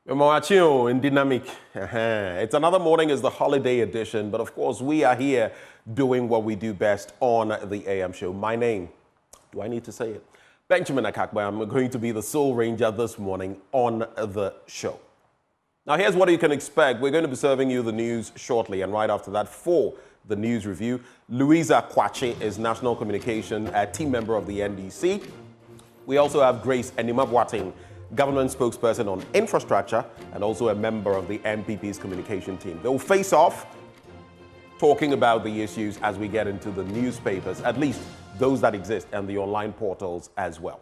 In dynamic. It's another morning, it's the holiday edition, but of course we are here doing what we do best on the AM show. My name, do I need to say it? Benjamin Akakba. I'm going to be the sole ranger this morning on the show. Now here's what you can expect. We're going to be serving you the news shortly, and right after that, for the news review, Louisa Kwache is National Communication team member of the NDC. We also have Grace Enimabwating, government spokesperson on infrastructure and also a member of the MPP's communication team. They'll face off talking about the issues as we get into the newspapers, at least those that exist, and the online portals as well.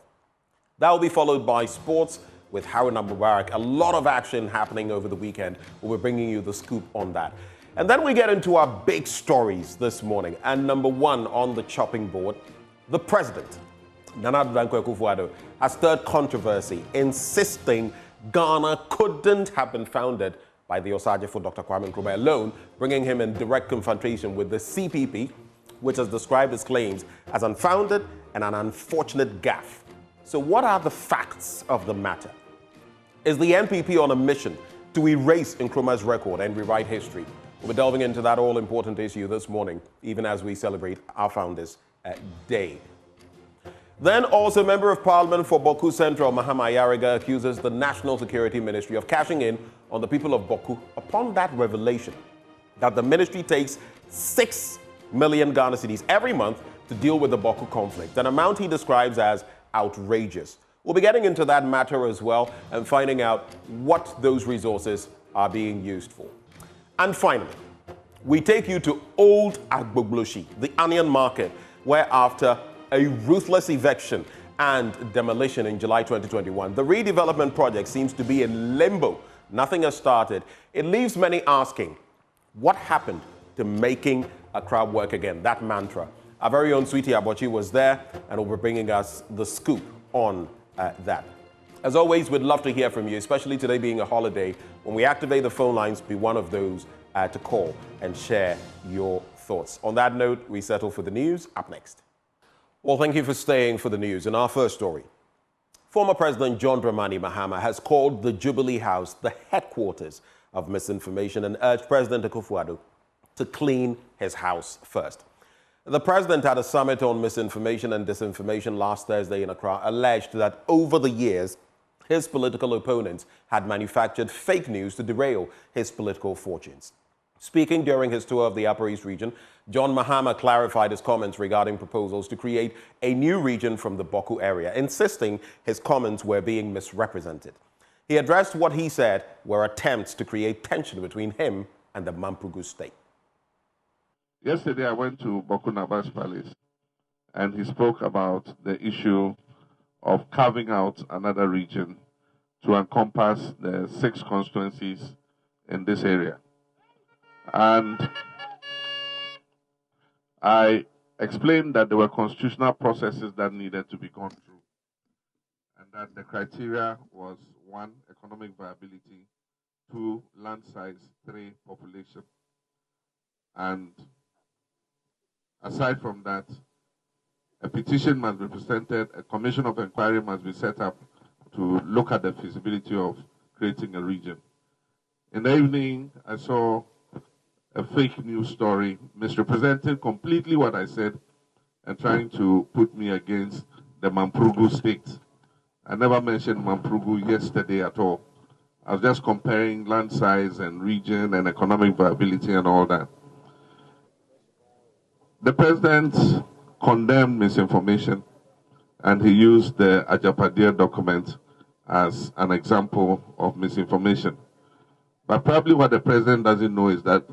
That will be followed by sports with Harun Mubarak. A lot of action happening over the weekend. We'll be bringing you the scoop on that. And then we get into our big stories this morning. And number one on the chopping board, the president, Nana Addo Akufo-Addo, has stirred controversy, insisting Ghana couldn't have been founded by the Osajifo Dr. Kwame Nkrumah alone, bringing him in direct confrontation with the CPP, which has described his claims as unfounded and an unfortunate gaffe. So what are the facts of the matter? Is the NPP on a mission to erase Nkrumah's record and rewrite history? We'll be delving into that all-important issue this morning, even as we celebrate our Founders' Day. Then also, Member of Parliament for Bawku Central, Mahama Ayariga, accuses the National Security Ministry of cashing in on the people of Bawku upon that revelation that the ministry takes 6 million Ghana cedis every month to deal with the Bawku conflict, an amount he describes as outrageous. We'll be getting into that matter as well and finding out what those resources are being used for. And finally, we take you to old Agbogbloshie, the onion market, where after a ruthless eviction and demolition in July 2021, the redevelopment project seems to be in limbo. Nothing has started. It leaves many asking, what happened to making Accra work again? That mantra. Our very own Sweetie Abochi was there and will be bringing us the scoop on that. As always, we'd love to hear from you, especially today being a holiday. When we activate the phone lines, be one of those to call and share your thoughts. On that note, we settle for the news. Up next. Well, thank you for staying for the news. In our first story, former President John Dramani Mahama has called the Jubilee House the headquarters of misinformation and urged President Akufo-Addo to clean his house first. The president at a summit on misinformation and disinformation last Thursday in Accra alleged that over the years, his political opponents had manufactured fake news to derail his political fortunes. Speaking during his tour of the Upper East region, John Mahama clarified his comments regarding proposals to create a new region from the Bawku area, insisting his comments were being misrepresented. He addressed what he said were attempts to create tension between him and the Mamprugu state. Yesterday, I went to Bawku Naba's palace, and he spoke about the issue of carving out another region to encompass the 6 constituencies in this area. And I explained that there were constitutional processes that needed to be gone through, and that the criteria was 1, economic viability, 2, land size, 3, population. And aside from that, a petition must be presented, a commission of inquiry must be set up to look at the feasibility of creating a region. In the evening, I saw a fake news story misrepresenting completely what I said and trying to put me against the Mamprugu state. I never mentioned Mamprugu yesterday at all. I was just comparing land size and region and economic viability and all that. The president condemned misinformation, and he used the Ajapadia document as an example of misinformation. But probably what the president doesn't know is that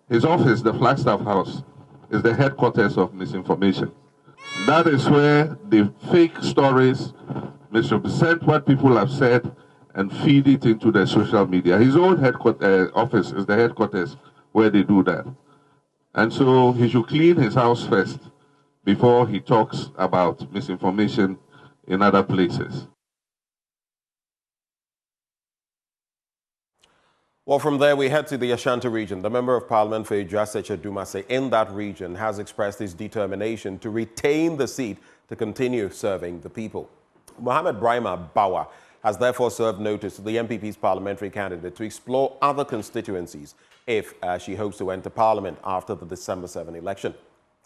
his office, the Flagstaff House, is the headquarters of misinformation. That is where the fake stories misrepresent what people have said and feed it into the social media. His own office is the headquarters where they do that. And so he should clean his house first before he talks about misinformation in other places. Well, from there, we head to the Ashanti region. The Member of Parliament for Ijaseche Dumase in that region has expressed his determination to retain the seat to continue serving the people. Mohammed Brahima Bawa has therefore served notice to the MPP's parliamentary candidate to explore other constituencies if she hopes to enter parliament after the December 7 election.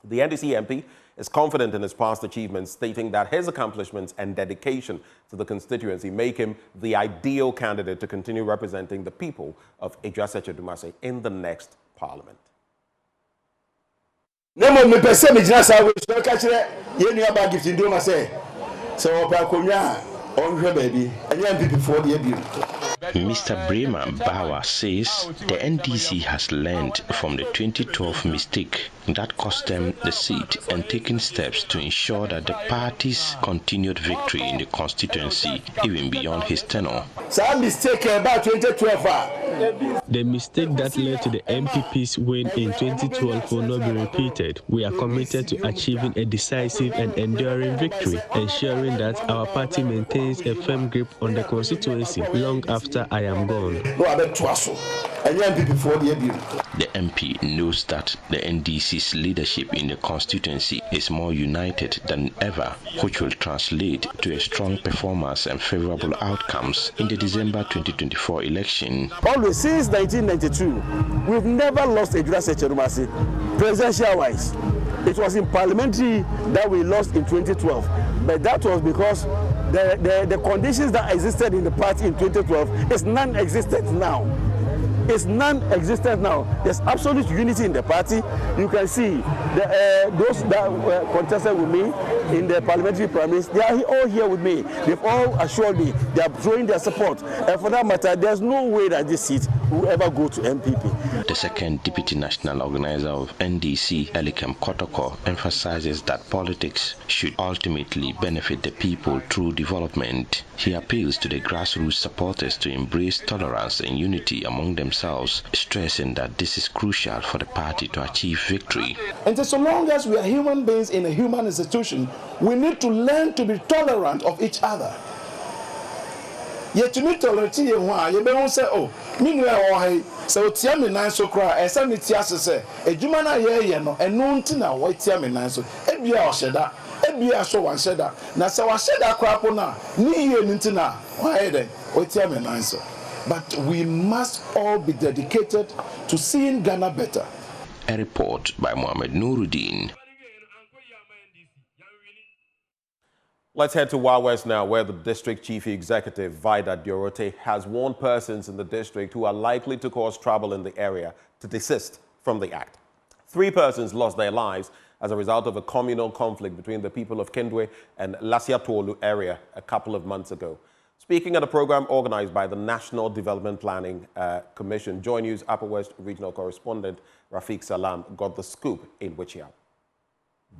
The NDC MP is confident in his past achievements, stating that his accomplishments and dedication to the constituency make him the ideal candidate to continue representing the people of Agbogbloshie in the next parliament. Mr. Bremer Bauer says the NDC has learned from the 2012 mistake that cost them the seat and taken steps to ensure that the party's continued victory in the constituency even beyond his tenure. The mistake that led to the MPP's win in 2012 will not be repeated. We are committed to achieving a decisive and enduring victory, ensuring that our party maintains a firm grip on the constituency long after I am gone. The MP knows that the NDC's leadership in the constituency is more united than ever, which will translate to a strong performance and favorable outcomes in the December 2024 election. Always since 1992, we've never lost Agbogbloshie presidential-wise. It was in parliamentary that we lost in 2012, but that was because the conditions that existed in the party in 2012 is non-existent now. It's non-existent now. There's absolute unity in the party. You can see those that contested with me in the parliamentary primaries, they are all here with me. They've all assured me they are showing their support. And for that matter, there's no way that this seat will ever go to MPP. The second deputy national organizer of NDC, Elikem Kotoko, emphasizes that politics should ultimately benefit the people through development. He appeals to the grassroots supporters to embrace tolerance and unity among themselves, stressing that this is crucial for the party to achieve victory. And so long as we are human beings in a human institution, we need to learn to be tolerant of each other. Yet to me tolerate you don't say, oh, meanwhile, so tia me nine so cry, and some tia say, a Jumana ye no, and no tina white tia me nine so, ebia or sheda, ebia so one sheda, na so I said that crap on ni ye nintina, why then, white tia me nine so. But we must all be dedicated to seeing Ghana better. A report by Mohammed Nuruddin. Let's head to Wild West now, where the district chief executive, Vida Diorote, has warned persons in the district who are likely to cause trouble in the area to desist from the act. 3 persons lost their lives as a result of a communal conflict between the people of Kendwe and Lasiatolu area a couple of months ago. Speaking at a program organized by the National Development Planning Commission, Joy News Upper West Regional Correspondent Rafiq Salam got the scoop in Wichita.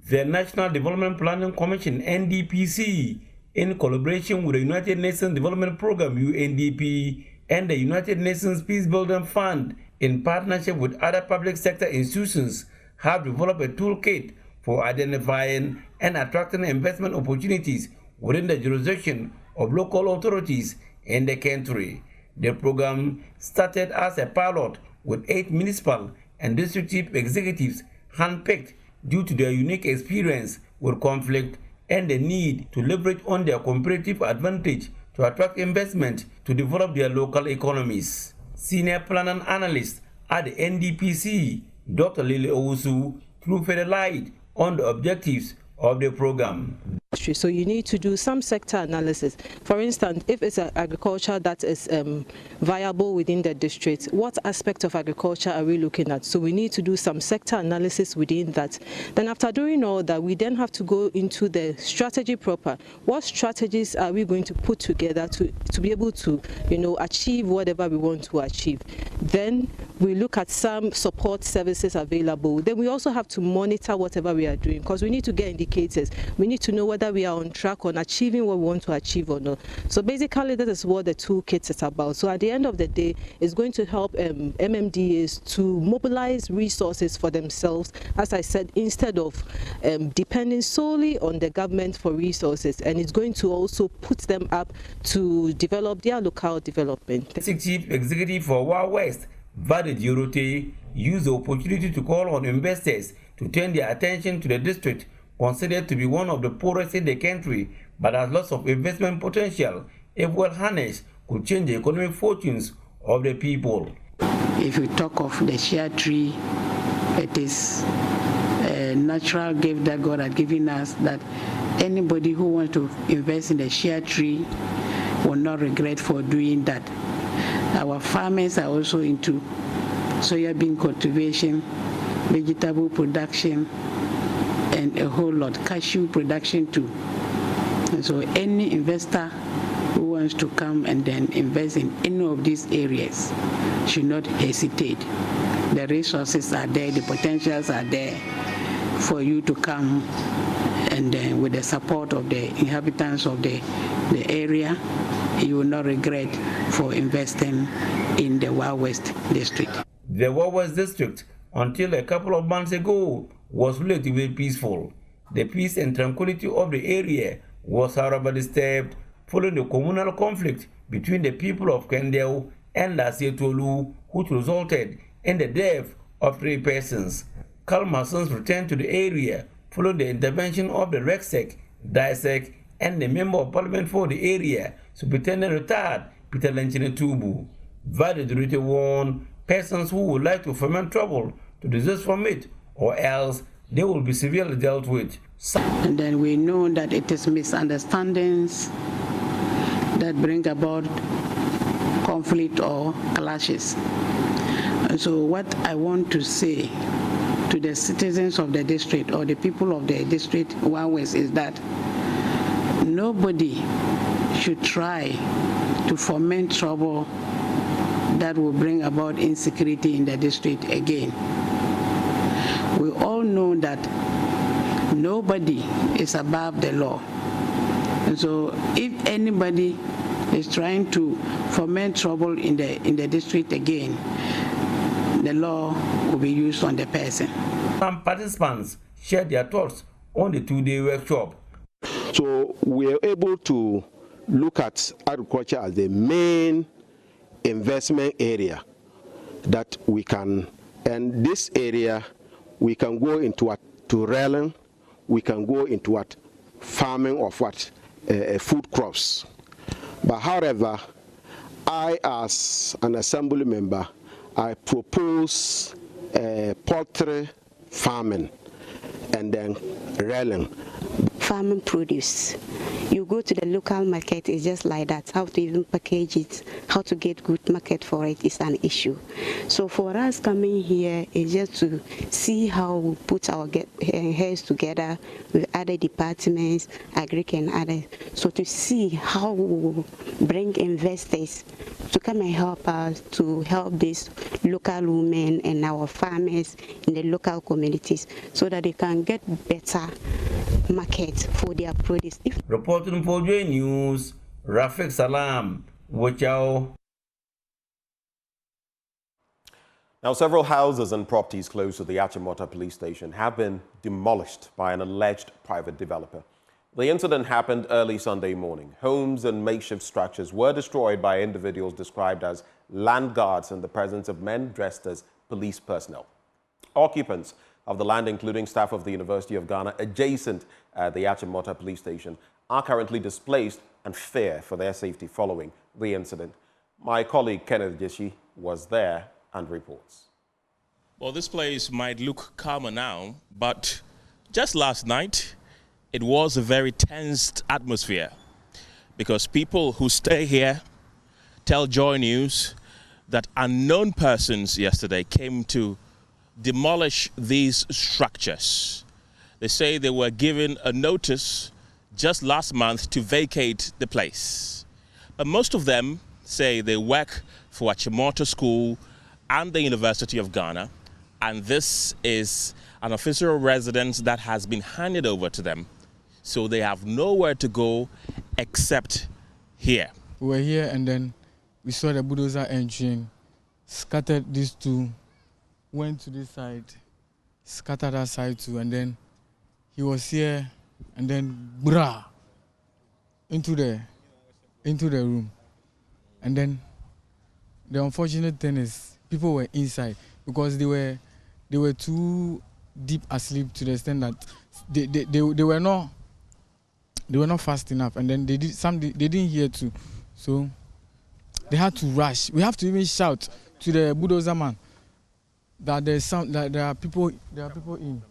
The National Development Planning Commission, NDPC, in collaboration with the United Nations Development Program, UNDP, and the United Nations Peace Building Fund, in partnership with other public sector institutions, have developed a toolkit for identifying and attracting investment opportunities within the jurisdiction of local authorities in the country. The program started as a pilot with 8 municipal and district chief executives handpicked due to their unique experience with conflict and the need to leverage on their comparative advantage to attract investment to develop their local economies. Senior planning analyst at the NDPC, Dr. Lily Owusu, threw further light on the objectives of the program. So you need to do some sector analysis. For instance, if it's agriculture that is viable within the district, what aspect of agriculture are we looking at? So we need to do some sector analysis within that. Then after doing all that, we then have to go into the strategy proper. What strategies are we going to put together to be able to, achieve whatever we want to achieve? Then we look at some support services available. Then we also have to monitor whatever we are doing, because we need to get indicators. We need to know whether we are on track on achieving what we want to achieve or not. So basically, that is what the toolkit is about. So at the end of the day, it's going to help MMDAs to mobilize resources for themselves, as I said, instead of depending solely on the government for resources. And it's going to also put them up to develop their local development. Chief Executive for Wild West, Vida Diorote, used the opportunity to call on investors to turn their attention to the district, considered to be one of the poorest in the country, but has lots of investment potential if well harnessed, could change the economic fortunes of the people. If you talk of the shea tree, it is a natural gift that God has given us, that anybody who wants to invest in the shea tree will not regret for doing that. Our farmers are also into soya bean cultivation, vegetable production, and a whole lot, cashew production too. And so any investor who wants to come and then invest in any of these areas should not hesitate. The resources are there, the potentials are there for you to come, and then with the support of the inhabitants of the area, you will not regret for investing in the Wild West district. The Wild West district, until a couple of months ago, was relatively peaceful. The peace and tranquility of the area was, however, disturbed following the communal conflict between the people of Kendel and Lasietolu, which resulted in the death of 3 persons. Calmer since returned to the area following the intervention of the RECSEC, DISEC, and the Member of Parliament for the area, Superintendent Retired Peter Lenchine-Tubu. Validity warned persons who would like to foment trouble to desist from it, or else they will be severely dealt with. And then we know that it is misunderstandings that bring about conflict or clashes. And so what I want to say to the citizens of the district or the people of the district Wild West is that nobody should try to foment trouble that will bring about insecurity in the district again. We all know that nobody is above the law. And so if anybody is trying to foment trouble in the district again, the law will be used on the person. Some participants shared their thoughts on the 2-day workshop. So we are able to look at agriculture as the main investment area that we can, and this area we can go into what to railing, we can go into what farming of what food crops. But however, I as an assembly member, I propose poultry farming and then railing. Farming produce. You go to the local market, it's just like that. How to even package it, how to get good market for it is an issue. So for us coming here is just to see how we put our heads together with other departments, agri and others, so to see how we bring investors to come and help us to help these local women and our farmers in the local communities so that they can get better market for their produce. Reporting for J News, Rafik Salam, Wachao. Now, several houses and properties close to the Achimota police station have been demolished by an alleged private developer. The incident happened early Sunday morning. Homes and makeshift structures were destroyed by individuals described as land guards in the presence of men dressed as police personnel. Occupants of the land, including staff of the University of Ghana adjacent the Achimota police station, are currently displaced and fear for their safety following the incident. My colleague Kenneth Jeshi was there and reports. Well, this place might look calmer now, but just last night, it was a very tensed atmosphere because people who stay here tell Joy News that unknown persons yesterday came to demolish these structures. They say they were given a notice just last month to vacate the place. But most of them say they work for Achimota School and the University of Ghana, and this is an official residence that has been handed over to them, so they have nowhere to go except here. We were here and then we saw the bulldozer entering, scattered these two, went to this side, scattered that side too, and then he was here and then brah into the room. And then the unfortunate thing is people were inside because they were too deep asleep to the extent that they were not fast enough, and then they didn't hear to So they had to rush. We have to even shout to the bulldozer man that there are people in.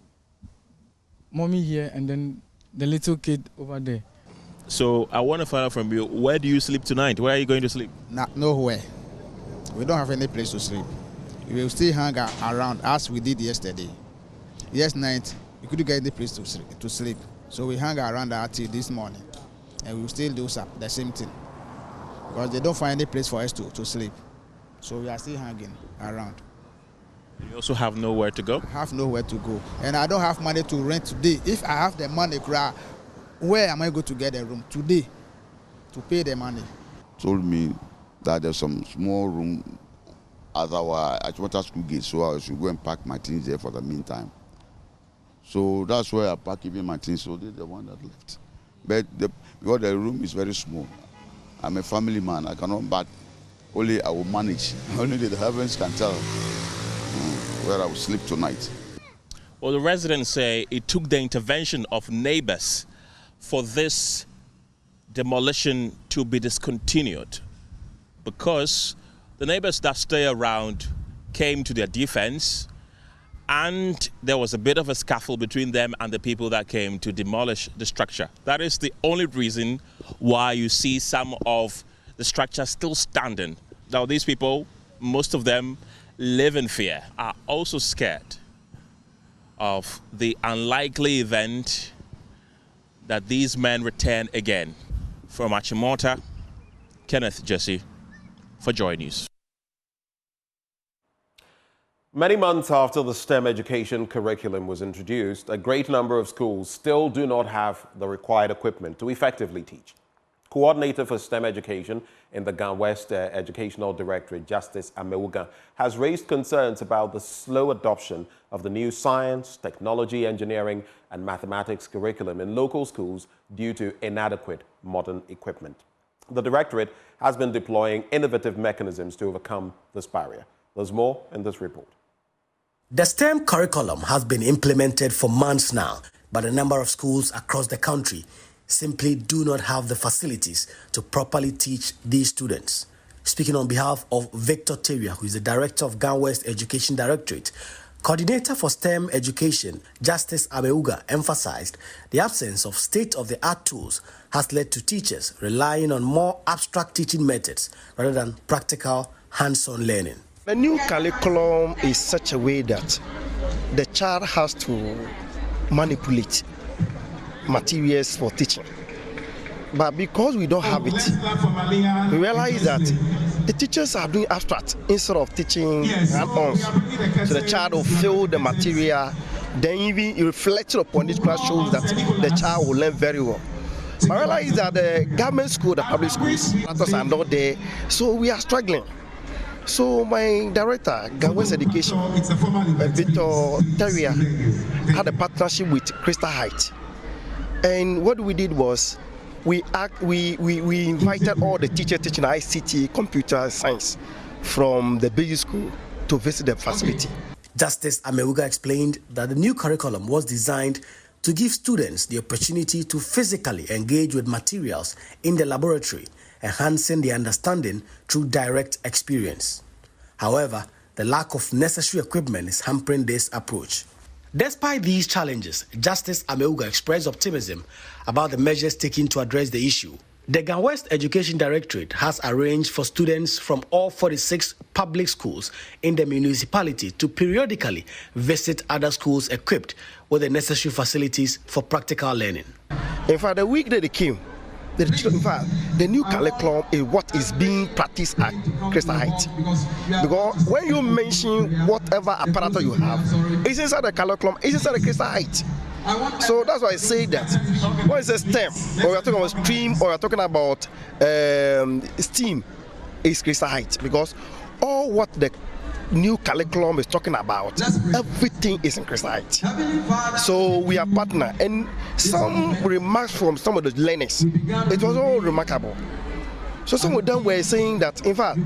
Mommy here and then the little kid over there. So I want to find out from you, where do you sleep tonight? Where are you going to sleep? Nowhere. We don't have any place to sleep. We will still hang around as we did yesterday. Yes night, we couldn't get any place to sleep. So we hung around until this morning. And we will still do the same thing. Because they don't find any place for us to sleep. So we are still hanging around. You also have nowhere to go? I have nowhere to go. And I don't have money to rent today. If I have the money, where am I going to get a room today to pay the money? Told me that there's some small room at our Achimota school gate, so I should go and pack my things there for the meantime. So that's where I pack even my things, so they're the one that left. But because the room is very small, I'm a family man, I cannot, but only I will manage. Only the heavens can tell where I will sleep tonight. Well, the residents say it took the intervention of neighbors for this demolition to be discontinued, because the neighbors that stay around came to their defense, and there was a bit of a scuffle between them and the people that came to demolish the structure. That is the only reason why you see some of the structure still standing. Now, these people, most of them live in fear, are also scared of the unlikely event that these men return again. From Achimota, Kenneth Jesse for Joy News. Many months after the STEM education curriculum was introduced, a great number of schools still do not have the required equipment to effectively teach. Coordinator for STEM education in the Ghana West Educational Directorate, Justice Amewuga, has raised concerns about the slow adoption of the new science, technology, engineering, and mathematics curriculum in local schools due to inadequate modern equipment. The Directorate has been deploying innovative mechanisms to overcome this barrier. There's more in this report. The STEM curriculum has been implemented for months now, but a number of schools across the country simply do not have the facilities to properly teach these students. Speaking on behalf of Victor Teria, who is the Director of Ghana West Education Directorate, Coordinator for STEM Education, Justice Amewuga, emphasized the absence of state-of-the-art tools has led to teachers relying on more abstract teaching methods rather than practical hands-on learning. The new curriculum is such a way that the child has to manipulate materials for teaching. But because we don't have it, we realize that the teachers are doing abstract instead of teaching hand-on. So the child will feel the material, then even reflecting upon this class shows that the child will learn very well. But I realize that the government school, the public schools, are not there, so we are struggling. So my director, Ghana West Education, Victor Teria, had a partnership with Crystal Heights. And what we did was, we invited all the teachers teaching ICT, computer science, from the basic school to visit the facility. Justice Amewuga explained that the new curriculum was designed to give students the opportunity to physically engage with materials in the laboratory, enhancing their understanding through direct experience. However, the lack of necessary equipment is hampering this approach. Despite these challenges, Justice Amewuga expressed optimism about the measures taken to address the issue. The Ghana West Education Directorate has arranged for students from all 46 public schools in the municipality to periodically visit other schools equipped with the necessary facilities for practical learning. In fact, the week that they came, the new curriculum is what is being practiced at Crystal Heights. Because when you mention whatever apparatus you have, it's inside the curriculum, it's inside the Crystal Heights. So that's why I say that when it says STEM, or we're talking about stream, or we're talking about STEAM, is Crystal Heights. Because all what the new curriculum is talking about, everything is in Crystal Heights. So we are partner, and some remarks from some of the learners, it was all remarkable. So some of them were saying that, in fact,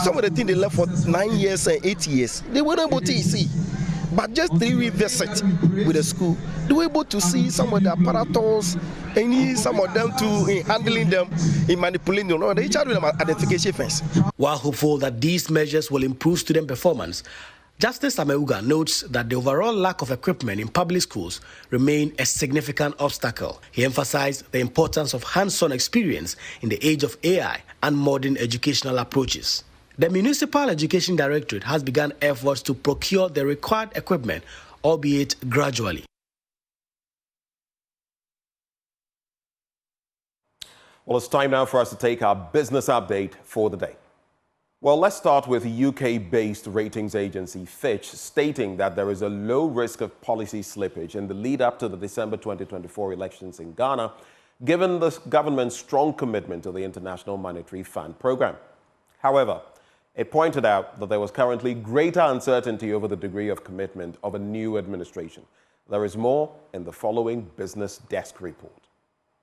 some of the things they left for 9 years and 8 years, they weren't able to see. But just 3-week visit with the school, they were able to see some of the apparatus and use some of them in handling them, in manipulating them. They charge them identification fence. While hopeful that these measures will improve student performance, Justice Ameuga notes that the overall lack of equipment in public schools remain a significant obstacle. He emphasized the importance of hands-on experience in the age of AI and modern educational approaches. The Municipal Education Directorate has begun efforts to procure the required equipment, albeit gradually. Well, it's time now for us to take our business update for the day. Well, let's start with UK-based ratings agency Fitch stating that there is a low risk of policy slippage in the lead up to the December 2024 elections in Ghana, given the government's strong commitment to the International Monetary Fund program. However, it pointed out that there was currently greater uncertainty over the degree of commitment of a new administration. There is more in the following Business Desk report.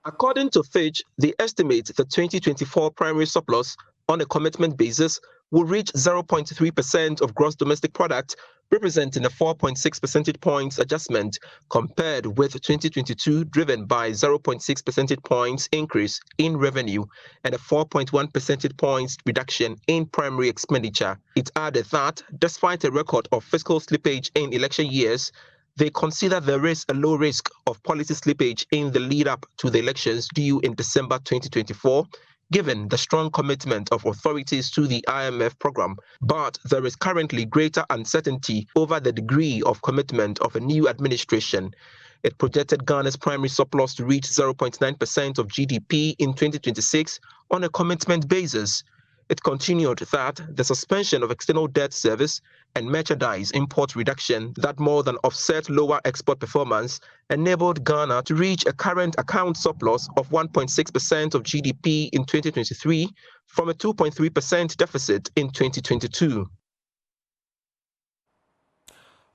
According to Fitch, they estimate the 2024 primary surplus on a commitment basis will reach 0.3% of gross domestic product, representing a 4.6 percentage points adjustment compared with 2022, driven by 0.6 percentage points increase in revenue and a 4.1 percentage points reduction in primary expenditure. It added that despite a record of fiscal slippage in election years, they consider there is a low risk of policy slippage in the lead up to the elections due in December 2024, given the strong commitment of authorities to the IMF program. But there is currently greater uncertainty over the degree of commitment of a new administration. It projected Ghana's primary surplus to reach 0.9% of GDP in 2026 on a commitment basis. It continued that the suspension of external debt service and merchandise import reduction that more than offset lower export performance enabled Ghana to reach a current account surplus of 1.6% of GDP in 2023 from a 2.3% deficit in 2022.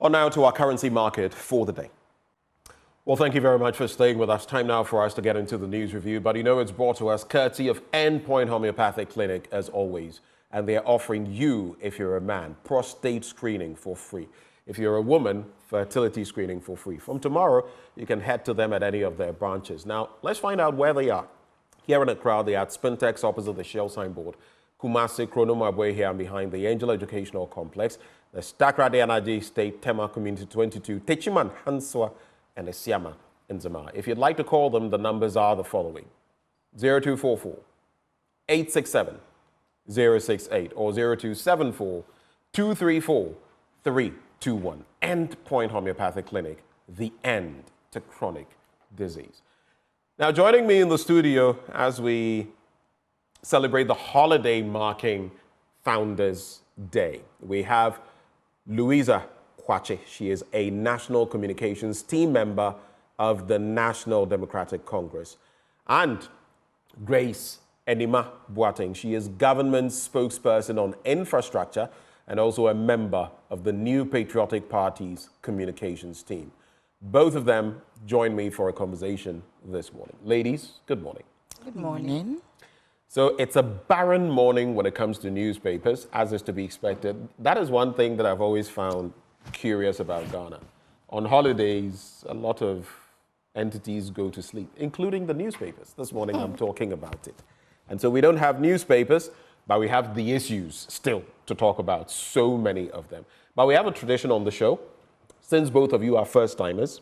On now to our currency market for the day. Well, thank you very much for staying with us. Time now for us to get into the news review. But you know it's brought to us courtesy of Endpoint Homeopathic Clinic, as always. And they're offering you, if you're a man, prostate screening for free. If you're a woman, fertility screening for free. From tomorrow, you can head to them at any of their branches. Now, let's find out where they are. Here in Accra, they are at Spintex opposite the Shell signboard. Kumasi, Kronomabwe here behind the Angel Educational Complex. The Stakrade Energy State, Tema Community 22, Techiman, Hanswa, and Esiama in Zama. If you'd like to call them, the numbers are the following: 0244 867 068 or 0274 234 321. Endpoint Homeopathic Clinic, the end to chronic disease. Now, joining me in the studio as we celebrate the holiday marking Founders Day, we have Louisa Kwache. She is a National Communications team member of the National Democratic Congress. And Grace Enima Boateng. She is government spokesperson on infrastructure and also a member of the New Patriotic Party's communications team. Both of them join me for a conversation this morning. Ladies, good morning. Good morning. So it's a barren morning when it comes to newspapers, as is to be expected. That is one thing that I've always found curious about Ghana. On holidays, a lot of entities go to sleep, including the newspapers. This morning I'm talking about it. And so we don't have newspapers, but we have the issues still to talk about, so many of them. But we have a tradition on the show. Since both of you are first-timers,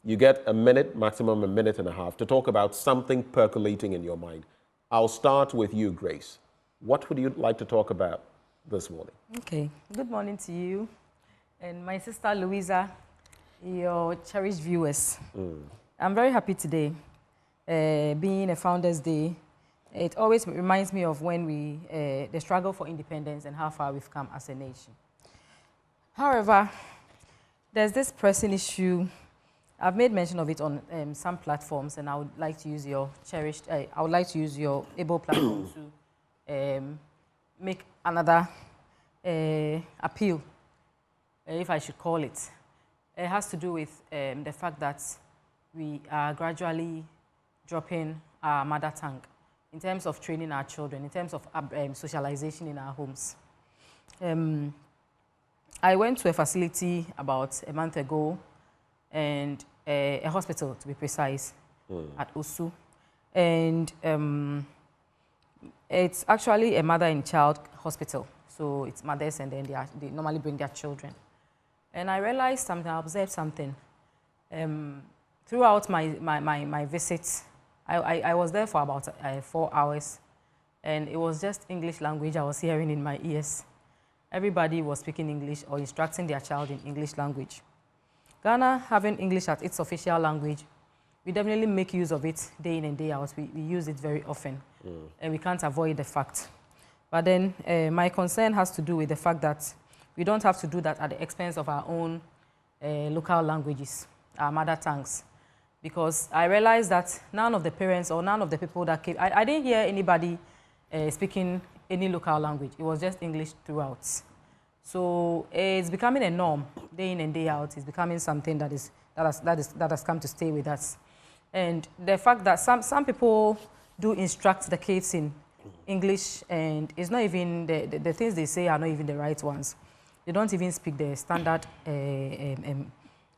you get a minute, maximum a minute and a half, to talk about something percolating in your mind. I'll start with you, Grace. What would you like to talk about this morning? Okay. Good morning to you and my sister Louisa, your cherished viewers. I'm very happy today, being a Founders Day. It always reminds me of when the struggle for independence and how far we've come as a nation. However, there's this pressing issue. I've made mention of it on some platforms, and I would like to use your able platform to make another appeal, if I should call it. It has to do with the fact that we are gradually dropping our mother tongue in terms of training our children, in terms of socialization in our homes. I went to a facility about a month ago, and a hospital, to be precise, at Osu. And it's actually a mother and child hospital. So it's mothers, and then they normally bring their children. And I realized something, I observed something. Throughout my visit, I was there for about 4 hours, and it was just English language I was hearing in my ears. Everybody was speaking English or instructing their child in English language. Ghana, having English as its official language, we definitely make use of it day in and day out. We use it very often, and we can't avoid the fact. But then my concern has to do with the fact that we don't have to do that at the expense of our own local languages, our mother tongues. Because I realized that none of the parents or none of the people that came, I didn't hear anybody speaking any local language. It was just English throughout. So it's becoming a norm, day in and day out. It's becoming something that has come to stay with us. And the fact that some people do instruct the kids in English, and it's not even, the things they say are not even the right ones. They don't even speak the standard,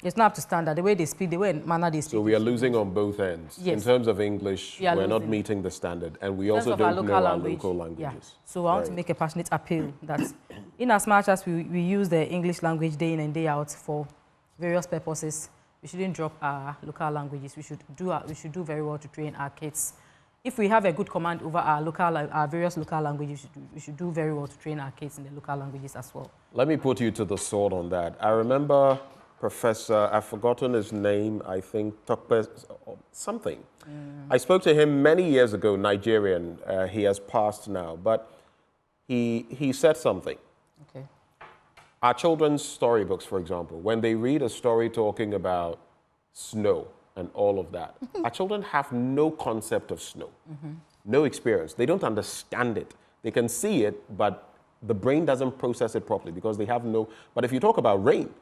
it's not up to standard. The way they speak, the way manner they speak. So we are losing on both ends. Yes. In terms of English, we're not meeting the standard, and we also don't know our local languages. Yeah. So I want to make a passionate appeal that in as much as we use the English language day in and day out for various purposes, we shouldn't drop our local languages. We should do very well to train our kids. If we have a good command over our various local languages, we should do very well to train our kids in the local languages as well. Let me put you to the sword on that. I remember Professor, I've forgotten his name, I think, something. I spoke to him many years ago, Nigerian. He has passed now, but he said something. Okay. Our children's storybooks, for example, when they read a story talking about snow and all of that, our children have no concept of snow, no experience. They don't understand it. They can see it, but the brain doesn't process it properly because they have no... But if you talk about rain,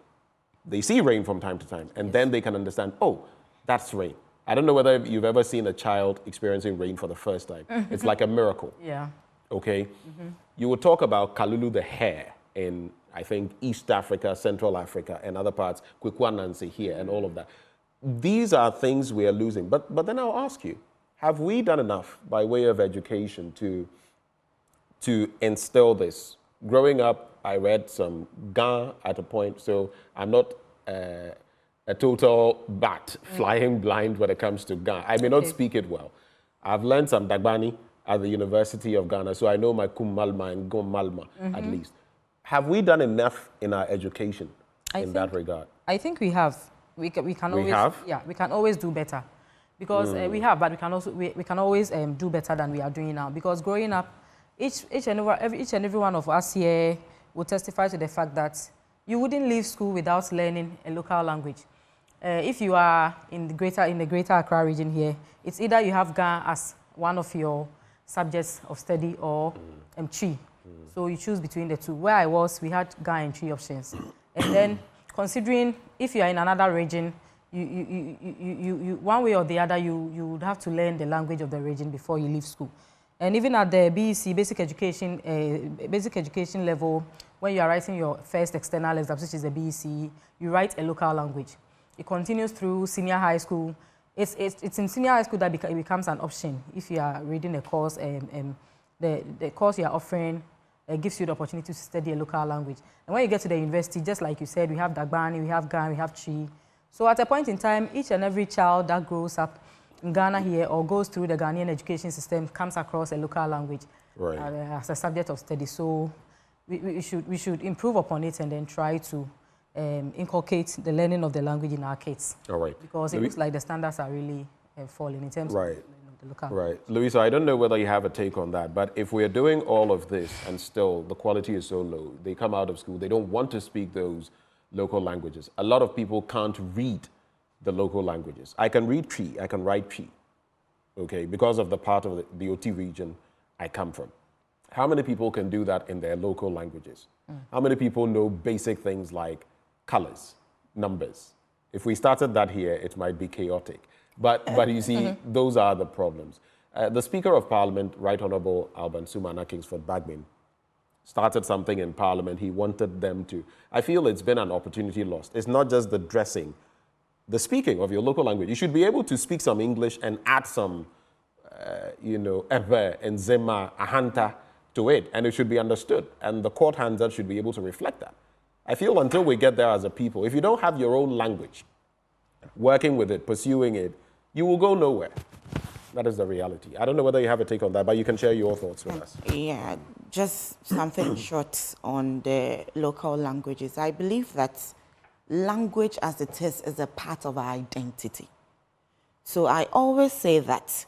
they see rain from time to time, and then they can understand, oh, that's rain. I don't know whether you've ever seen a child experiencing rain for the first time. It's like a miracle. Yeah. Okay? You would talk about Kalulu the hare in, I think, East Africa, Central Africa, and other parts, Kwekwanansi here, and all of that. These are things we are losing. But then I'll ask you, have we done enough by way of education to instill this? Growing up, I read some Ga at a point, so I'm not a total bat flying blind when it comes to Ga. I may not speak it well. I've learned some Dagbani at the University of Ghana, so I know my Kumalma and Gomalma at least. Have we done enough in our education in that regard? I think we have. We can always, yeah, we can always do better, because we have, but we can always do better than we are doing now. Because growing up, each and every one of us here will testify to the fact that you wouldn't leave school without learning a local language. If you are in the greater Accra region here, it's either you have Ga as one of your subjects of study or Chi. So you choose between the two. Where I was, we had Ga and Chi options. And then, considering if you are in another region, you one way or the other, you would have to learn the language of the region before you leave school. And even at the BEC, basic education level, when you are writing your first external exam, which is the BEC, you write a local language. It continues through senior high school. It's in senior high school that it becomes an option. If you are reading a course, the course you are offering gives you the opportunity to study a local language. And when you get to the university, just like you said, we have Dagbani, we have Ga, we have Chi. So at a point in time, each and every child that grows up in Ghana here or goes through the Ghanaian education system comes across a local language as a subject of study. So we should improve upon it and then try to inculcate the learning of the language in our kids. All right. Because it looks like the standards are really falling in terms of the local language. Louisa, I don't know whether you have a take on that, but if we're doing all of this and still the quality is so low, they come out of school, they don't want to speak those local languages. A lot of people can't read the local languages. I can read Chi, I can write Chi, okay, because of the part of the OT region I come from. How many people can do that in their local languages? How many people know basic things like colors, numbers? If we started that here, it might be chaotic. But you see, those are the problems. The Speaker of Parliament, Right Honourable Alban Sumana Kingsford Bagbin, started something in Parliament. He wanted them to. I feel it's been an opportunity lost. It's not just the dressing, the speaking of your local language. You should be able to speak some English and add some, Eve and Zema, Ahanta to it, and it should be understood. And the court handler should be able to reflect that. I feel until we get there as a people, if you don't have your own language, working with it, pursuing it, you will go nowhere. That is the reality. I don't know whether you have a take on that, but you can share your thoughts with us. Yeah, just something short on the local languages. I believe that language as it is a part of our identity. So I always say that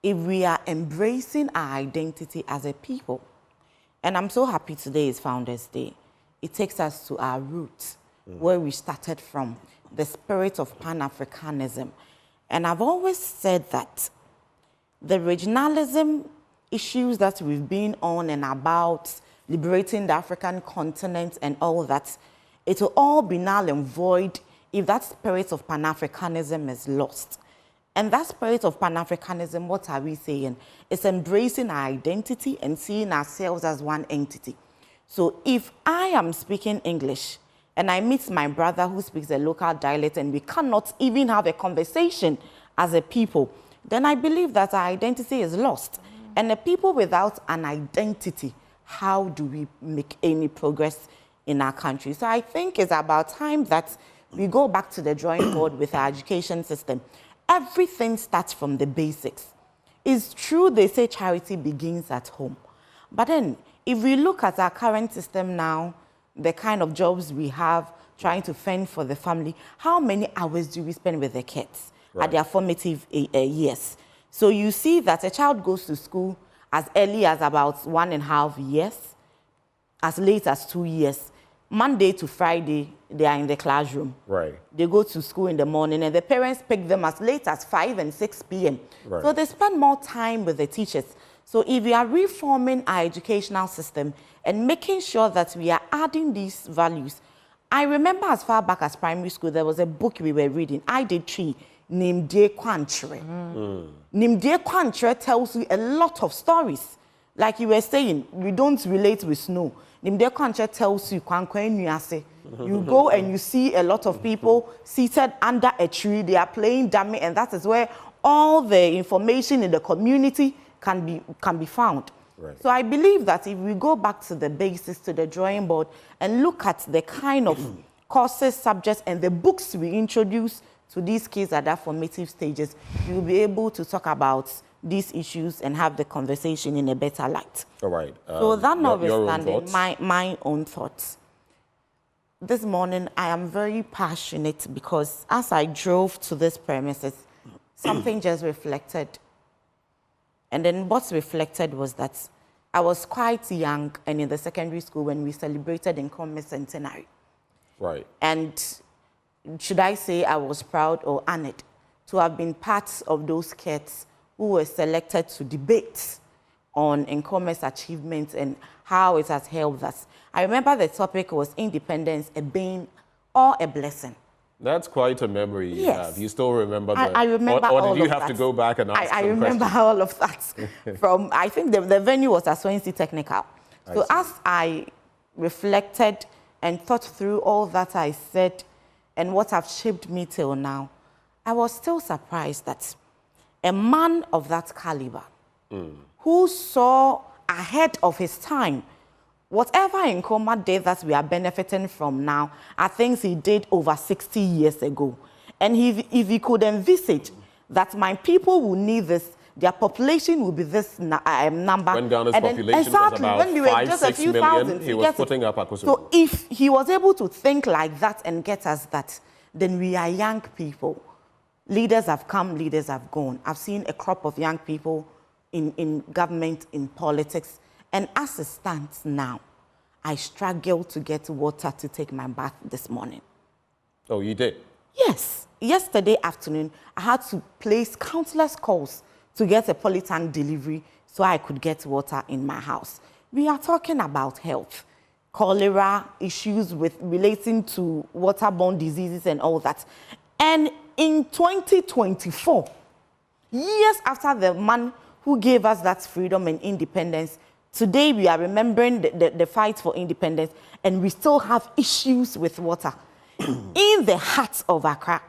if we are embracing our identity as a people, and I'm so happy today is Founders Day, it takes us to our roots, where we started from, the spirit of Pan-Africanism. And I've always said that the regionalism issues that we've been on and about, liberating the African continent and all that, it will all be null and void if that spirit of Pan-Africanism is lost. And that spirit of Pan-Africanism, what are we saying? It's embracing our identity and seeing ourselves as one entity. So if I am speaking English and I meet my brother who speaks a local dialect and we cannot even have a conversation as a people, then I believe that our identity is lost. And the people without an identity, how do we make any progress in our country? So I think it's about time that we go back to the drawing board with our education system. Everything starts from the basics. It's true they say charity begins at home. But then, if we look at our current system now, the kind of jobs we have, trying to fend for the family, how many hours do we spend with the kids at their formative years? So you see that a child goes to school as early as about 1.5 years, as late as 2 years. Monday to Friday, they are in the classroom. Right. They go to school in the morning, and the parents pick them as late as 5 and 6 p.m. Right. So they spend more time with the teachers. So if we are reforming our educational system and making sure that we are adding these values, I remember as far back as primary school, there was a book we were reading. I did 3, named De Kwantre. Nimde Kwantre tells you a lot of stories. Like you were saying, we don't relate with snow. Nimde Kwantre tells you, you go and you see a lot of people seated under a tree, they are playing dummy, and that is where all the information in the community can be found. Right. So I believe that if we go back to the basics, to the drawing board, and look at the kind of courses, subjects, and the books we introduce to these kids at their formative stages, you'll be able to talk about these issues and have the conversation in a better light. All right. So that notwithstanding, my own thoughts. This morning, I am very passionate because as I drove to this premises, something just reflected. And then what's reflected was that I was quite young and in the secondary school when we celebrated Nkrumah centenary. Right. And should I say I was proud or honored to have been part of those kids who were selected to debate on Nkrumah's achievements and how it has helped us. I remember the topic was independence, a bane or a blessing. That's quite a memory you Yes. have. You still remember that? I remember all of that. Or did you have to go back and ask I some remember questions? all of that. From, I think the venue was at Swansea Technical. So as I reflected and thought through all that I said and what have shaped me till now, I was still surprised that a man of that caliber, who saw ahead of his time, whatever Nkrumah did that we are benefiting from now are things he did over 60 years ago. And if he could envisage that my people will need this, their population will be this number. When Ghana's and then, population was about when we were 5, just 6 a few million, thousand, he was putting up Akosombo. So if he was able to think like that and get us that, then we are young people. Leaders have come, leaders have gone. I've seen a crop of young people in government, in politics. And as it stands now, I struggle to get water to take my bath this morning. Oh, you did? Yes. Yesterday afternoon, I had to place countless calls to get a polytank delivery so I could get water in my house. We are talking about health, cholera, issues relating to waterborne diseases and all that. And in 2024, years after the man who gave us that freedom and independence Today we are remembering the fight for independence, and we still have issues with water in the heart of Accra.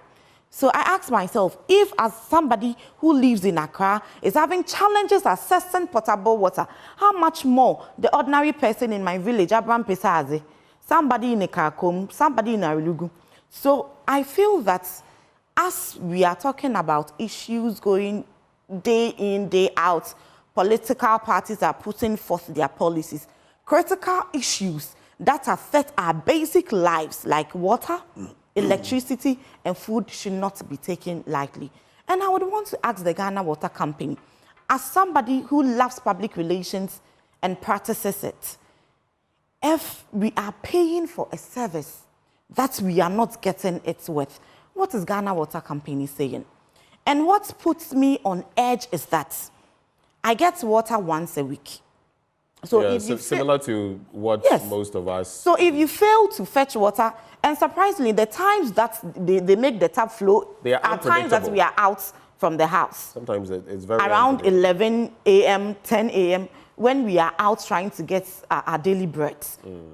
So I asked myself, if as somebody who lives in Accra is having challenges accessing potable water, how much more the ordinary person in my village, Abraham Pesaze, somebody in Ekakom, somebody in Arilugu. So I feel that as we are talking about issues going day in, day out, political parties are putting forth their policies. Critical issues that affect our basic lives, like water, electricity, and food, should not be taken lightly. And I would want to ask the Ghana Water Company, as somebody who loves public relations and practices it, if we are paying for a service that we are not getting its worth, what is Ghana Water Company saying? And what puts me on edge is that I get water once a week. So yeah, if you similar to what most of us... So if you fail to fetch water, and surprisingly, the times that they make the tap flow are times that we are out from the house. Sometimes it's very around 11 a.m., 10 a.m., when we are out trying to get our daily bread.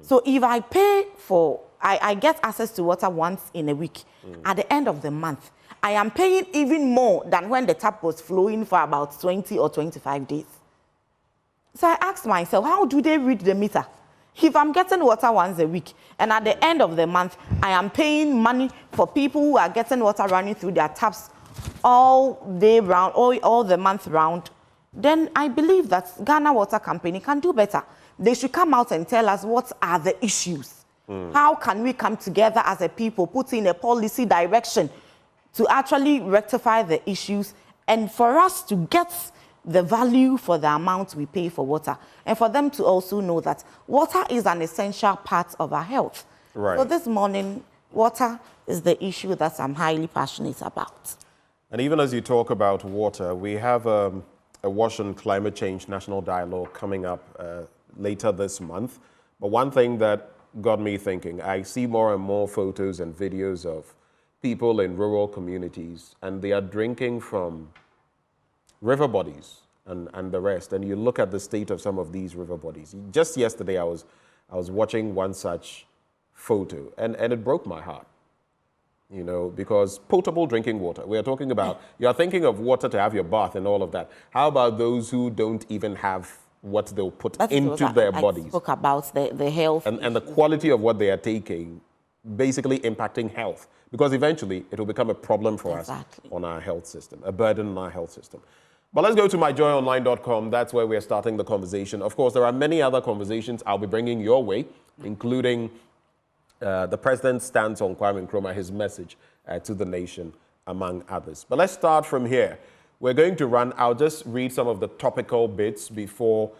So if I pay for, I get access to water once in a week, at the end of the month, I am paying even more than when the tap was flowing for about 20 or 25 days. So I asked myself, how do they read the meter? If I'm getting water once a week, and at the end of the month, I am paying money for people who are getting water running through their taps all day round, all the month round, then I believe that Ghana Water Company can do better. They should come out and tell us what are the issues. How can we come together as a people, put in a policy direction to actually rectify the issues, and for us to get the value for the amount we pay for water, and for them to also know that water is an essential part of our health. Right. So this morning, water is the issue that I'm highly passionate about. And even as you talk about water, we have a Wash on Climate Change National Dialogue coming up later this month. But one thing that got me thinking, I see more and more photos and videos of people in rural communities, and they are drinking from river bodies and the rest. And you look at the state of some of these river bodies. Just yesterday, I was watching one such photo, and it broke my heart, you know, because potable drinking water, we are talking about, you are thinking of water to have your bath and all of that. How about those who don't even have what they'll put into their bodies? I spoke about the health. And the quality of what they are taking, basically impacting health. Because eventually, it will become a problem for us on our health system, a burden on our health system. But let's go to myjoyonline.com. That's where we're starting the conversation. Of course, there are many other conversations I'll be bringing your way, including the president's stance on Kwame Nkrumah, his message to the nation, among others. But let's start from here. We're going to I'll just read some of the topical bits before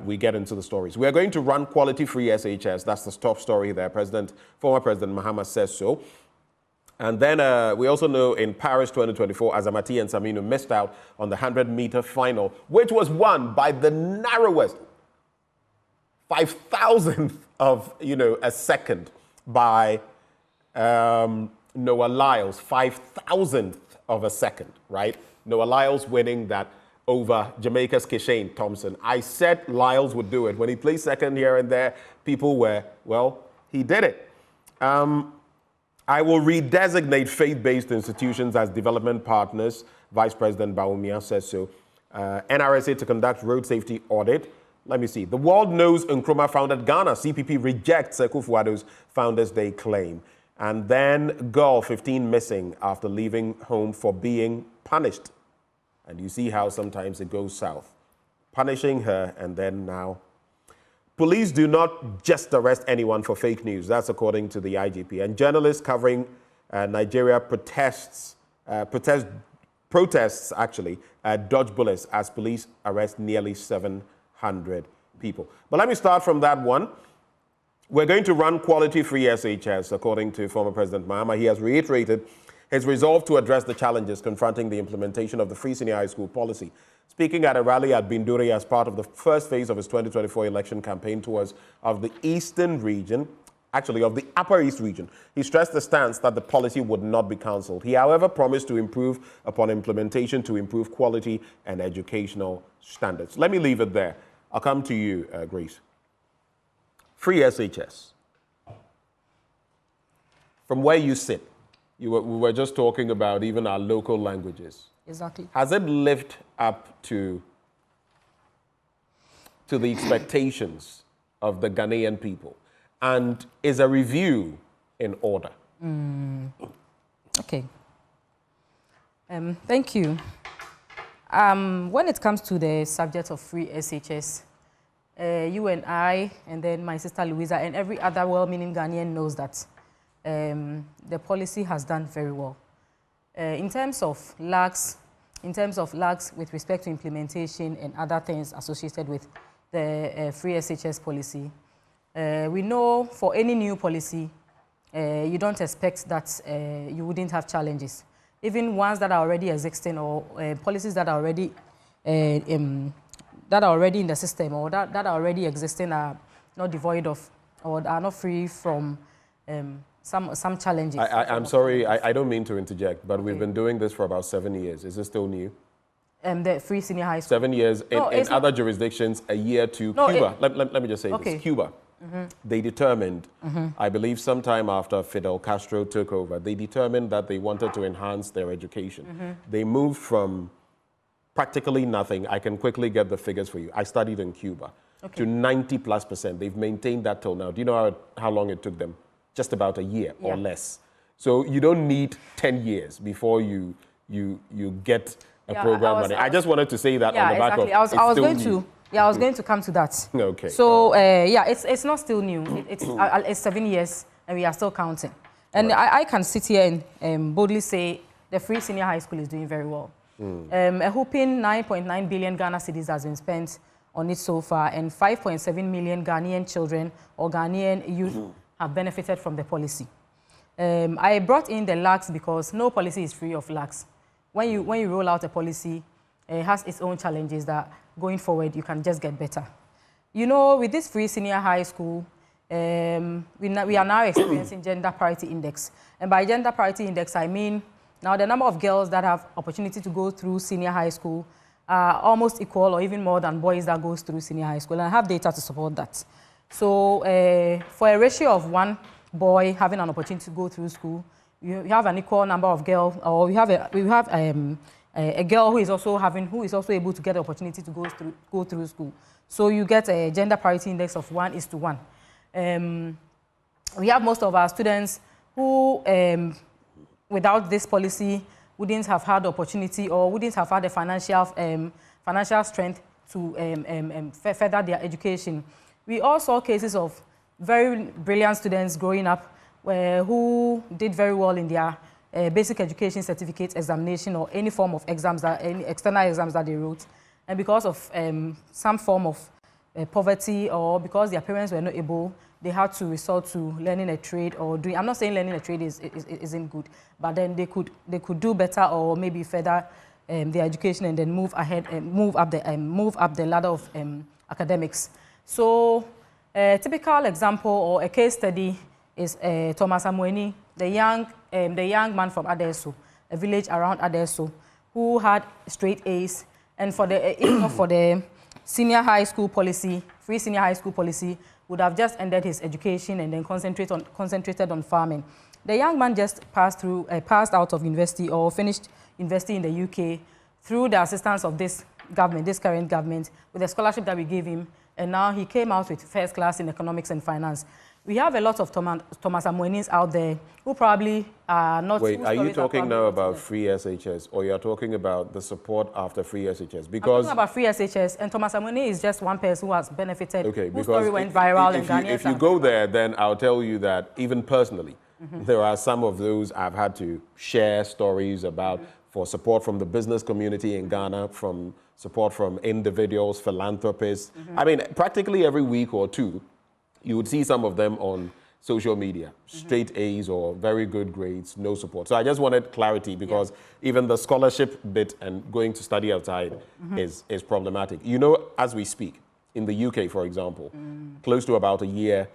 we get into the stories. We're going to run quality-free SHS. That's the top story there. Former President Mahama says so. And then we also know in Paris 2024, Azamati and Saminu missed out on the 100-meter final, which was won by the narrowest 5,000th of, a second by Noah Lyles, 5,000th of a second, right? Noah Lyles winning that over Jamaica's Keshane Thompson. I said Lyles would do it. When he placed second here and there, people were, well, he did it. I will redesignate faith-based institutions as development partners. Vice President Bawumia says so. NRSA to conduct road safety audit. Let me see. The world knows Nkrumah founded Ghana. CPP rejects Akufo-Addo's Founders Day claim. And then girl 15 missing after leaving home for being punished. And you see how sometimes it goes south. Punishing her, and then now. Police do not just arrest anyone for fake news. That's according to the IGP. And journalists covering Nigeria protests actually dodge bullets as police arrest nearly 700 people. But let me start from that one. We're going to run quality-free SHS, according to former President Mahama. He has reiterated his resolve to address the challenges confronting the implementation of the free senior high school policy. Speaking at a rally at Binduri as part of the first phase of his 2024 election campaign tours of the eastern region, actually of the Upper East region, he stressed the stance that the policy would not be cancelled. He, however, promised to improve upon implementation to improve quality and educational standards. Let me leave it there. I'll come to you, Grace. Free SHS. From where you sit, we were just talking about even our local languages. Exactly. Has it lived up to the expectations of the Ghanaian people? And is a review in order? Okay. Thank you. When it comes to the subject of free SHS, you and I, and then my sister Louisa, and every other well-meaning Ghanaian knows that the policy has done very well. In terms of lags with respect to implementation and other things associated with the free SHS policy, we know for any new policy, you don't expect that you wouldn't have challenges. Even ones that are already existing or policies that are already in the system or that are already existing are not devoid of or are not free from some challenges. I'm sorry, I don't mean to interject, but we've been doing this for about 7 years. Is it still new? The free senior high school. 7 years. In other jurisdictions, a year to Cuba. Let me just say this. Cuba. They determined, I believe sometime after Fidel Castro took over, they determined that they wanted to enhance their education. They moved from practically nothing. I can quickly get the figures for you. I studied in Cuba. To 90+%. They've maintained that till now. Do you know how long it took them? Just about a year or less. So you don't need 10 years before you get a program running. I just wanted to say that on the back of I was going to come to that. Okay. So it's not still new. It's 7 years and we are still counting. And I can sit here and boldly say the free senior high school is doing very well. A whopping 9.9 billion Ghana cedis has been spent on it so far, and 5.7 million Ghanaian children or Ghanaian youth have benefited from the policy. I brought in the lags because no policy is free of lags. When you roll out a policy, it has its own challenges that going forward you can just get better. You know, with this free senior high school, we are now experiencing gender parity index. And by gender parity index, I mean now the number of girls that have opportunity to go through senior high school are almost equal or even more than boys that goes through senior high school. And I have data to support that. So for a ratio of 1 boy having an opportunity to go through school, you have an equal number of girls, or we have a girl who is also able to get the opportunity to go through school. So you get a gender parity index of 1:1. We have most of our students who, without this policy, wouldn't have had the opportunity or wouldn't have had the financial strength to further their education. We also saw cases of very brilliant students growing up who did very well in their basic education certificate examination or any form of exams, any external exams that they wrote. And because of some form of poverty or because their parents were not able, they had to resort to learning a trade or doing, I'm not saying learning a trade isn't good, but then they could do better or maybe further their education and then move ahead and move up the ladder of academics. So a typical example or a case study is Thomas Amweni, the young man from Adesso, a village around Adesso, who had straight A's, and for the senior high school policy, free senior high school policy, would have just ended his education and then concentrated on farming. The young man just passed out of university or finished university in the UK through the assistance of this government, this current government, with a scholarship that we gave him, and now he came out with first class in economics and finance. We have a lot of Thomas Amwenis out there who probably are not... Wait, are you talking now about free SHS or you're talking about the support after free SHS? Because I'm talking about free SHS, and Thomas Amweni is just one person who has benefited, whose story went viral in Ghana. If you go there, then I'll tell you that even personally, there are some of those I've had to share stories about for support from the business community in Ghana, from support from individuals, philanthropists. I mean, practically every week or two, you would see some of them on social media, straight A's or very good grades, no support. So I just wanted clarity because even the scholarship bit and going to study outside is problematic. You know, as we speak, in the UK, for example, close to about a year,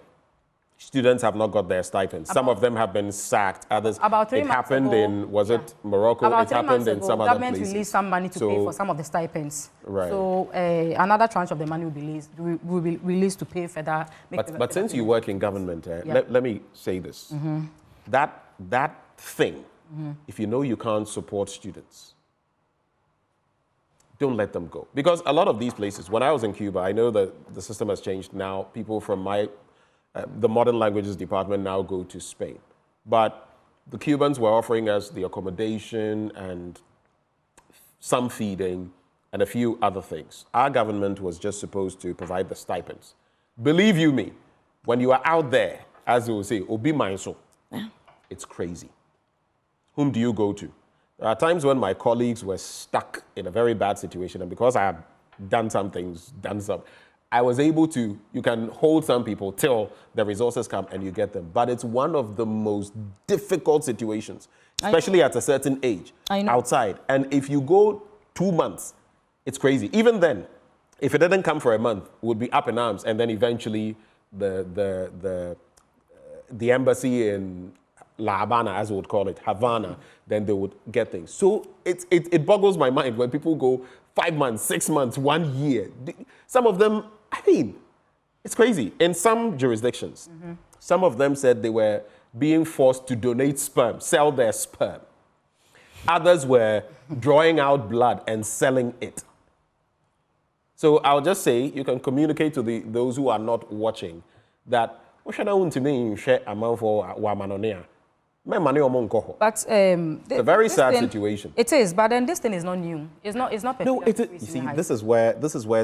students have not got their stipends. Some of them have been sacked. Others. About 3 it months happened ago, in, was it Morocco? About it 3 happened months in ago, some other government places. released some money to pay for some of the stipends. Right. So another tranche of the money will be released to pay further. But since you work in government, let me say this. That thing, if you know you can't support students, don't let them go. Because a lot of these places, when I was in Cuba, I know that the system has changed now. People from the modern languages department now go to Spain. But the Cubans were offering us the accommodation and some feeding and a few other things. Our government was just supposed to provide the stipends. Believe you me, when you are out there, as they will say, Obi Mainso, it's crazy. Whom do you go to? There are times when my colleagues were stuck in a very bad situation, and because I have done some things, I was able to, you can hold some people till the resources come and you get them. But it's one of the most difficult situations, especially at a certain age, outside. And if you go 2 months, it's crazy. Even then, if it didn't come for a month, it would be up in arms, and then eventually the embassy in La Habana, as we would call it, Havana, then they would get things. So it boggles my mind when people go 5 months, 6 months, 1 year. Some of them, I mean, it's crazy. In some jurisdictions, some of them said they were being forced to donate sperm, sell their sperm. Others were drawing out blood and selling it. So I'll just say, you can communicate to those who are not watching that, but it's a very sad situation. It is, but then this thing is not new. It's not. No, you see, this is where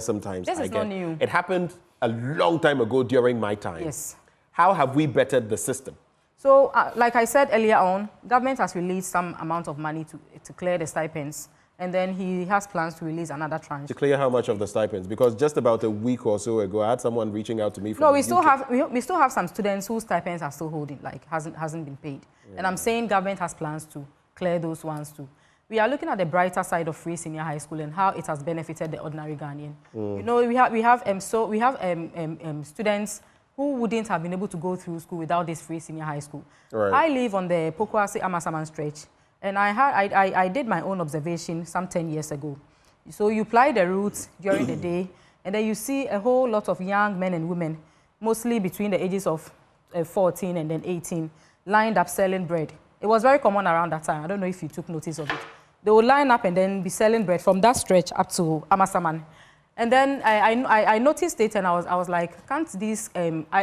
sometimes this is not new. It happened a long time ago during my time. Yes. How have we bettered the system? So, like I said earlier on, government has released some amount of money to clear the stipends, and then he has plans to release another tranche. To clear how much of the stipends? Because just about a week or so ago, I had someone reaching out to me from No, we still have some students whose stipends are still holding, like hasn't been paid. Yeah. And I'm saying government has plans to clear those ones too. We are looking at the brighter side of free senior high school and how it has benefited the ordinary Ghanaian. You know, we have students who wouldn't have been able to go through school without this free senior high school. Right. I live on the Pokuase Amasaman stretch, and I did my own observation some 10 years ago. So you ply the routes during the day, and then you see a whole lot of young men and women, mostly between the ages of 14 and then 18, lined up selling bread. It was very common around that time. I don't know if you took notice of it. They would line up and then be selling bread from that stretch up to Amasaman. And then I noticed it, and I was like, can't this,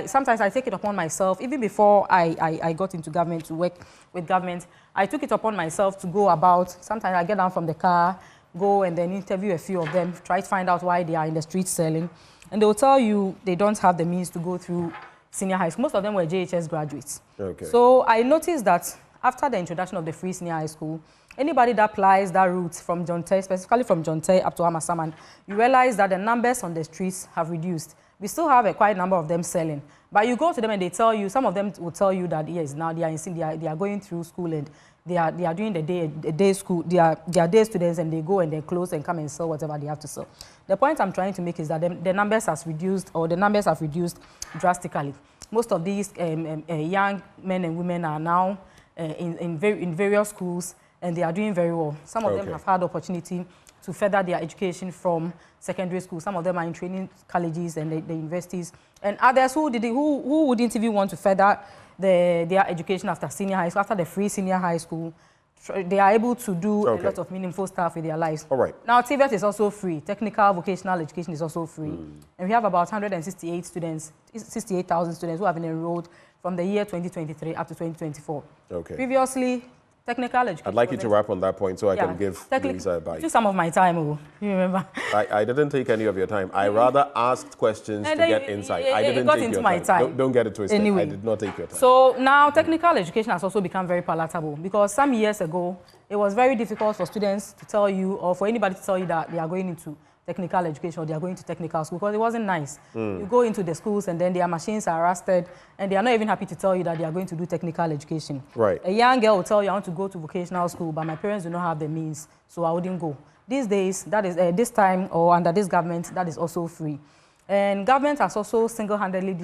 sometimes I take it upon myself, even before I got into government to work with government, I took it upon myself to go about, sometimes I get down from the car, go and then interview a few of them, try to find out why they are in the streets selling. And they will tell you they don't have the means to go through senior high school. Most of them were JHS graduates. Okay. So I noticed that after the introduction of the free senior high school, anybody that plies that route from Jonte, specifically from Jonte up to Amasaman, you realize that the numbers on the streets have reduced. We still have a quite number of them selling. But you go to them and they tell you, some of them will tell you that, yes, now they are going through school and they are doing the day school, they are day students, and they go and they close and come and sell whatever they have to sell. The point I'm trying to make is that the numbers have reduced drastically. Most of these young men and women are now in various schools, and they are doing very well. Some of them have had opportunity to further their education from secondary school. Some of them are in training colleges and the universities. And others who wouldn't even want to further their education after senior high school, after the free senior high school, they are able to do a lot of meaningful stuff with their lives. All right. Now, TVET is also free. Technical vocational education is also free. And we have about 168 students, 68,000 students who have been enrolled from the year 2023 up to 2024. Okay. Previously, technical education. I'd like you to wrap on that point so I can give Louisa a bite. Took some of my time, you remember? I didn't take any of your time. I rather asked questions to get insight. I didn't take your time. Don't get it twisted. Anyway, I did not take your time. So now technical education has also become very palatable, because some years ago, it was very difficult for students to tell you, or for anybody to tell you that they are going into technical education or they are going to technical school, because it wasn't nice. You go into the schools and then their machines are rusted and they are not even happy to tell you that they are going to do technical education. Right. A young girl will tell you, I want to go to vocational school, but my parents do not have the means, so I wouldn't go. These days, that is this time or under this government, that is also free. And government has also single-handedly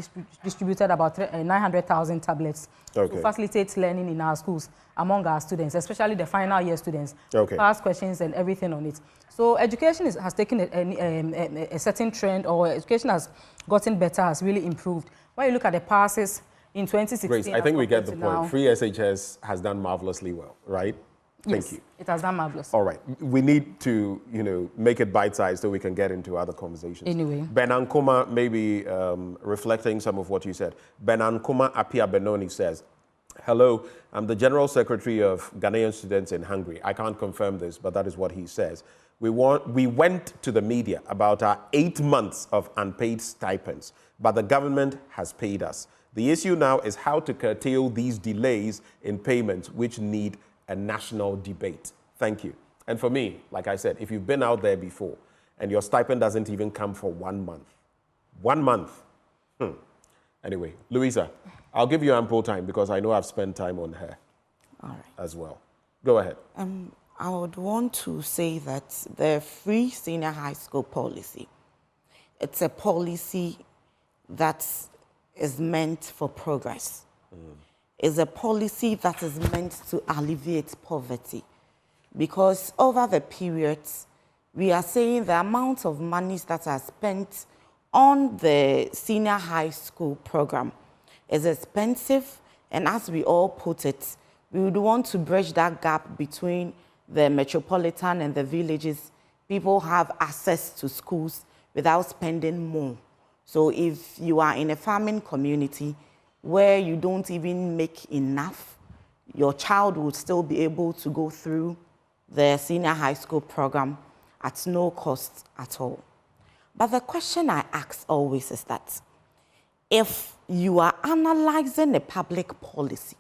distributed about 900,000 tablets to facilitate learning in our schools among our students, especially the final year students. Past questions and everything on it. So education has taken a certain trend, or education has gotten better, has really improved. When you look at the passes in 2016... Grace, I think we get the point. Free SHS has done marvelously well, right? Thank you. It has done marvelous. All right. We need to, make it bite-sized so we can get into other conversations. Anyway. Ben Nkrumah, maybe reflecting some of what you said. Ben Nkrumah Apia Benoni says, hello, I'm the General Secretary of Ghanaian Students in Hungary. I can't confirm this, but that is what he says. We went to the media about our 8 months of unpaid stipends, but the government has paid us. The issue now is how to curtail these delays in payments, which need a national debate. Thank you. And for me, like I said, if you've been out there before and your stipend doesn't even come for 1 month, 1 month. Anyway, Louisa, I'll give you ample time because I know I've spent time on her as well. Go ahead. I would want to say that the free senior high school policy, it's a policy that is meant for progress. Is a policy that is meant to alleviate poverty, because over the periods, we are saying the amount of monies that are spent on the senior high school program is expensive, and as we all put it, we would want to bridge that gap between the metropolitan and the villages. People have access to schools without spending more. So if you are in a farming community, where you don't even make enough, your child would still be able to go through the senior high school program at no cost at all. But the question I ask always is that if you are analyzing a public policy,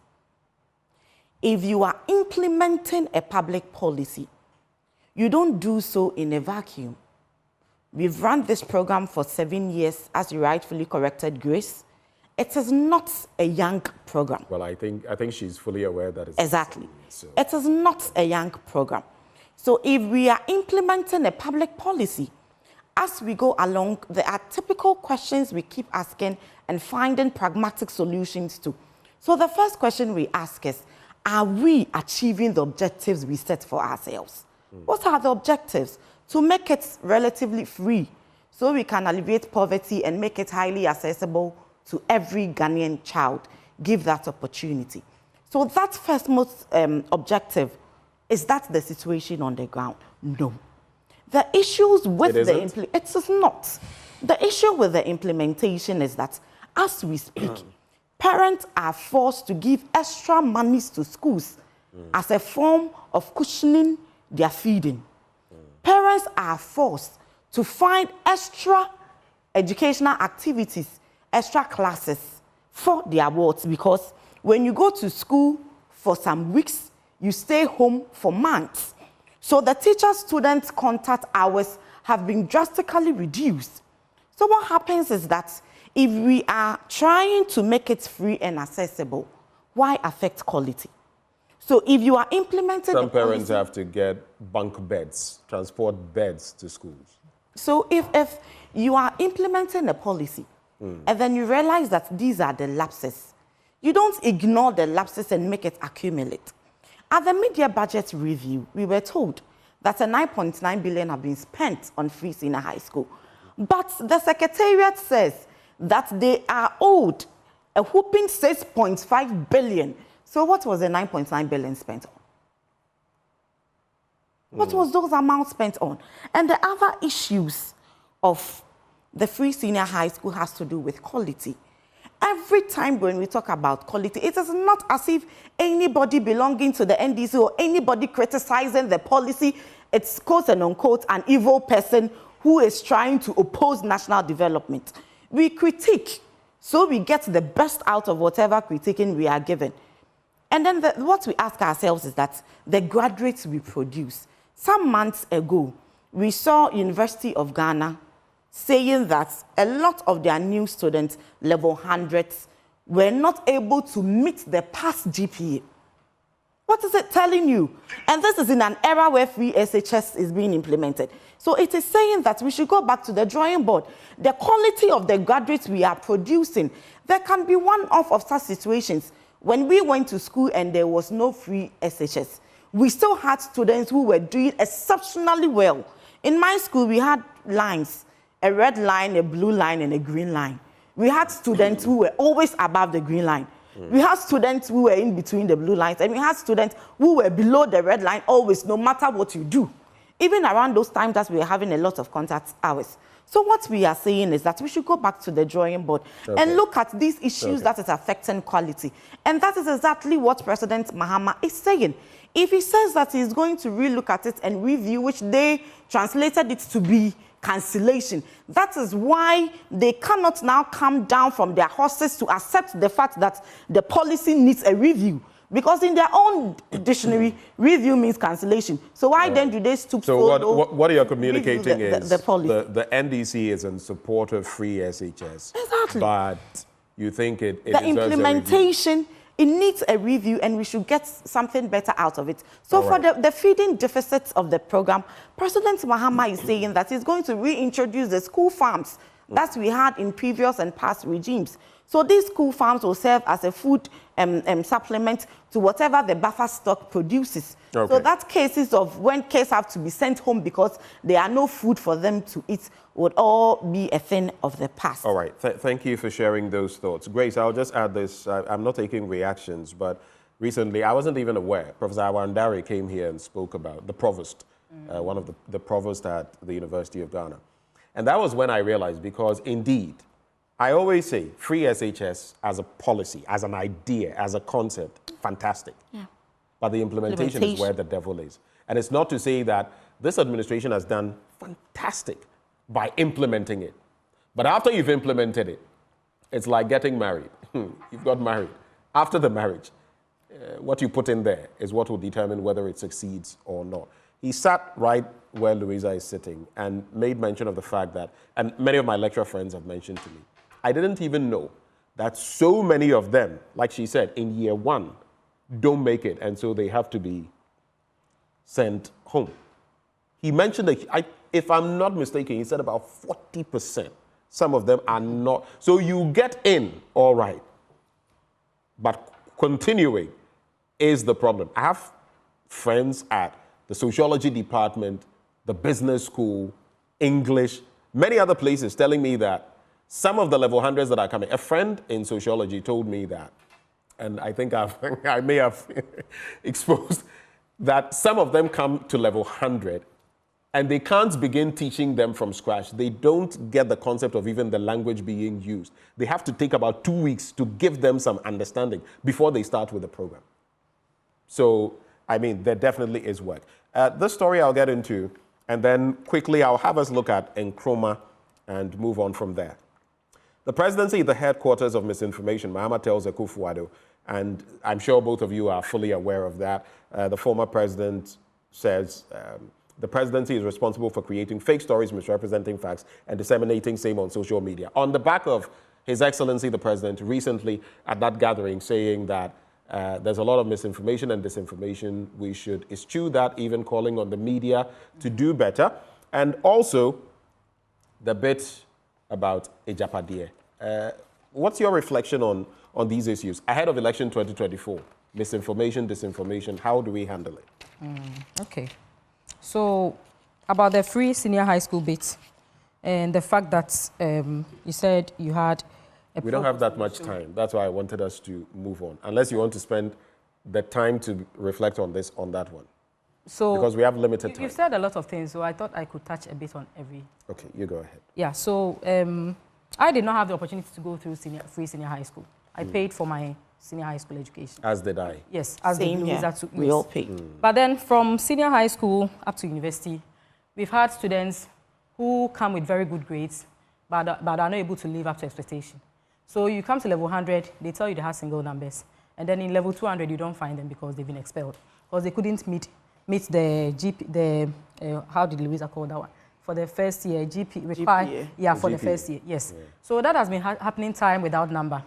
if you are implementing a public policy, you don't do so in a vacuum. We've run this program for 7 years, as you rightfully corrected, Grace. It is not a young program. Well, I think she's fully aware that it's... Exactly. It is not a young program. So if we are implementing a public policy, as we go along, there are typical questions we keep asking and finding pragmatic solutions to. So the first question we ask is, are we achieving the objectives we set for ourselves? What are the objectives? To make it relatively free, so we can alleviate poverty and make it highly accessible to every Ghanaian child, give that opportunity. So that first most objective, is that the situation on the ground? No. The issues with it is not. The issue with the implementation is that as we speak, parents are forced to give extra monies to schools as a form of cushioning their feeding. Parents are forced to find extra educational activities, extra classes for their wards, because when you go to school for some weeks, you stay home for months. So the teacher-student contact hours have been drastically reduced. So what happens is that if we are trying to make it free and accessible, why affect quality? So if you are implementing... Some parents have to get bunk beds, transport beds to schools. So if you are implementing a policy, and then you realize that these are the lapses, you don't ignore the lapses and make it accumulate. At the mid-year budget review, we were told that a 9.9 billion have been spent on free senior high school. But the Secretariat says that they are owed a whopping 6.5 billion. So what was the 9.9 billion spent on? What was those amounts spent on? And the other issues of the free senior high school has to do with quality. Every time when we talk about quality, it is not as if anybody belonging to the NDC or anybody criticizing the policy, it's quote and unquote an evil person who is trying to oppose national development. We critique, so we get the best out of whatever critiquing we are given. And then what we ask ourselves is that the graduates we produce. Some months ago, we saw University of Ghana saying that a lot of their new students, level 100s, were not able to meet the past GPA. What is it telling you? And this is in an era where free SHS is being implemented. So it is saying that we should go back to the drawing board. The quality of the graduates we are producing, there can be one-off of such situations. When we went to school and there was no free SHS, we still had students who were doing exceptionally well. In my school, we had lines, a red line, a blue line, and a green line. We had students who were always above the green line. We had students who were in between the blue lines, and we had students who were below the red line always, no matter what you do. Even around those times that we were having a lot of contact hours. So what we are saying is that we should go back to the drawing board and look at these issues that is affecting quality. And that is exactly what President Mahama is saying. If he says that he's going to relook at it and review, which they translated it to be cancellation, that is why they cannot now come down from their horses to accept the fact that the policy needs a review. Because in their own dictionary, review means cancellation. So why then do they stoop so what you're communicating is the policy? The NDC is in support of free SHS. Exactly. But you think it the implementation, it needs a review, and we should get something better out of it. So for the feeding deficits of the program, President Mahama is saying that he's going to reintroduce the school farms that we had in previous and past regimes. So these school farms will serve as a food supplement to whatever the buffer stock produces. Okay. So that cases of when kids have to be sent home because there are no food for them to eat would all be a thing of the past. All right. Thank you for sharing those thoughts. Grace, I'll just add this. I'm not taking reactions, but recently I wasn't even aware. Professor Awandare came here and spoke about the provost, one of the provosts at the University of Ghana. And that was when I realized, because indeed, I always say free SHS as a policy, as an idea, as a concept, fantastic. Yeah. But the implementation is where the devil is. And it's not to say that this administration has done fantastic by implementing it. But after you've implemented it, it's like getting married. You've got married. After the marriage, what you put in there is what will determine whether it succeeds or not. He sat right where Louisa is sitting and made mention of the fact that, and many of my lecturer friends have mentioned to me, I didn't even know that so many of them, like she said, in year one, don't make it, and so they have to be sent home. He mentioned that, if I'm not mistaken, he said about 40%. Some of them are not. So you get in, all right, but continuing is the problem. I have friends at the sociology department, the business school, English, many other places telling me that some of the level 100s that are coming, a friend in sociology told me that, and I think I may have exposed, that some of them come to level 100 and they can't begin teaching them from scratch. They don't get the concept of even the language being used. They have to take about 2 weeks to give them some understanding before they start with the program. So, I mean, there definitely is work. This story I'll get into, and then quickly I'll have us look at Nkrumah and move on from there. The presidency is the headquarters of misinformation, Mahama tells Akufo-Addo, and I'm sure both of you are fully aware of that. The former president says the presidency is responsible for creating fake stories, misrepresenting facts, and disseminating same on social media. On the back of His Excellency the President recently at that gathering saying that there's a lot of misinformation and disinformation, we should eschew that, even calling on the media to do better. And also the bit about Ejapadie. What's your reflection on these issues ahead of election 2024? Misinformation, disinformation, how do we handle it? Okay. So, about the free senior high school bit and the fact that you said you had we don't have that much time. That's why I wanted us to move on. Unless you want to spend the time to reflect on this, on that one. So because we have limited time. You said a lot of things, so I thought I could touch a bit on every. Okay, you go ahead. Yeah, so I did not have the opportunity to go through free senior high school. I paid for my senior high school education. As did I. Yes, as did Louisa too. We all paid. But then from senior high school up to university, we've had students who come with very good grades, but are not able to live up to expectation. So you come to level 100, they tell you they have single numbers. And then in level 200, you don't find them because they've been expelled. Because they couldn't meet the GP, how did Louisa call that one? For the first year, GP required, yeah, for the first year, yes. Yeah. So that has been happening time without number.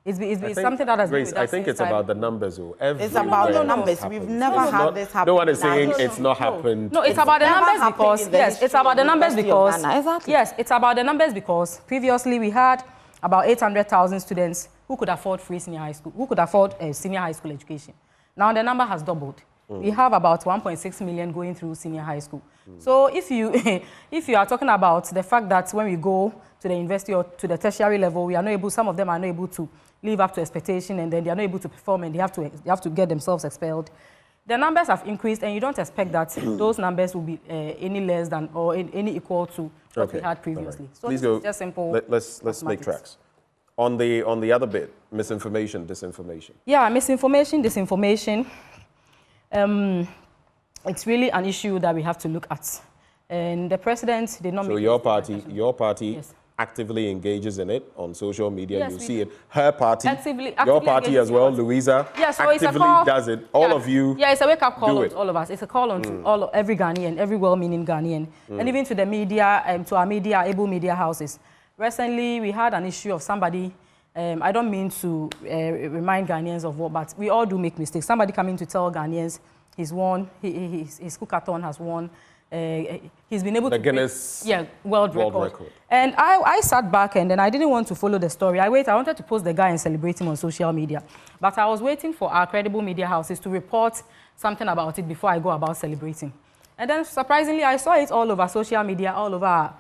It's something that has been with us. I think it's about the numbers. It's about the numbers. We've never had this happen. No one is saying it's not happened. No, it's about the numbers because, yes, it's about the numbers because, exactly. Yes, it's about the numbers because previously we had about 800,000 students who could afford free senior high school, who could afford senior high school education. Now the number has doubled. We have about 1.6 million going through senior high school. So if you if you are talking about the fact that when we go to the university or to the tertiary level, we are not able, some of them are not able to live up to expectation, and then they are not able to perform, and they have to get themselves expelled. The numbers have increased, and you don't expect that those numbers will be any less than or any equal to what we had previously. Right. So Please this go. is just simple. Let's make tracks. On the other bit, misinformation, disinformation. Yeah, misinformation, disinformation. It's really an issue that we have to look at, and the president did not. So your party. Yes. Actively engages in it on social media. Yes, you see it. Her party, actively your party as well, Louisa, so actively does it. All of you. Yeah, it's a wake-up call on all of us. It's a call on to every Ghanaian, every well-meaning Ghanaian, and even to the media, to our media, able media houses. Recently, we had an issue of somebody. I don't mean to remind Ghanaians of what, but we all do make mistakes. Somebody coming to tell Ghanaians he's won, his cookathon has won. He's been able to Guinness world record. And I sat back, and then I didn't want to follow the story. I wanted to post the guy and celebrate him on social media. But I was waiting for our credible media houses to report something about it before I go about celebrating. And then surprisingly, I saw it all over social media, all over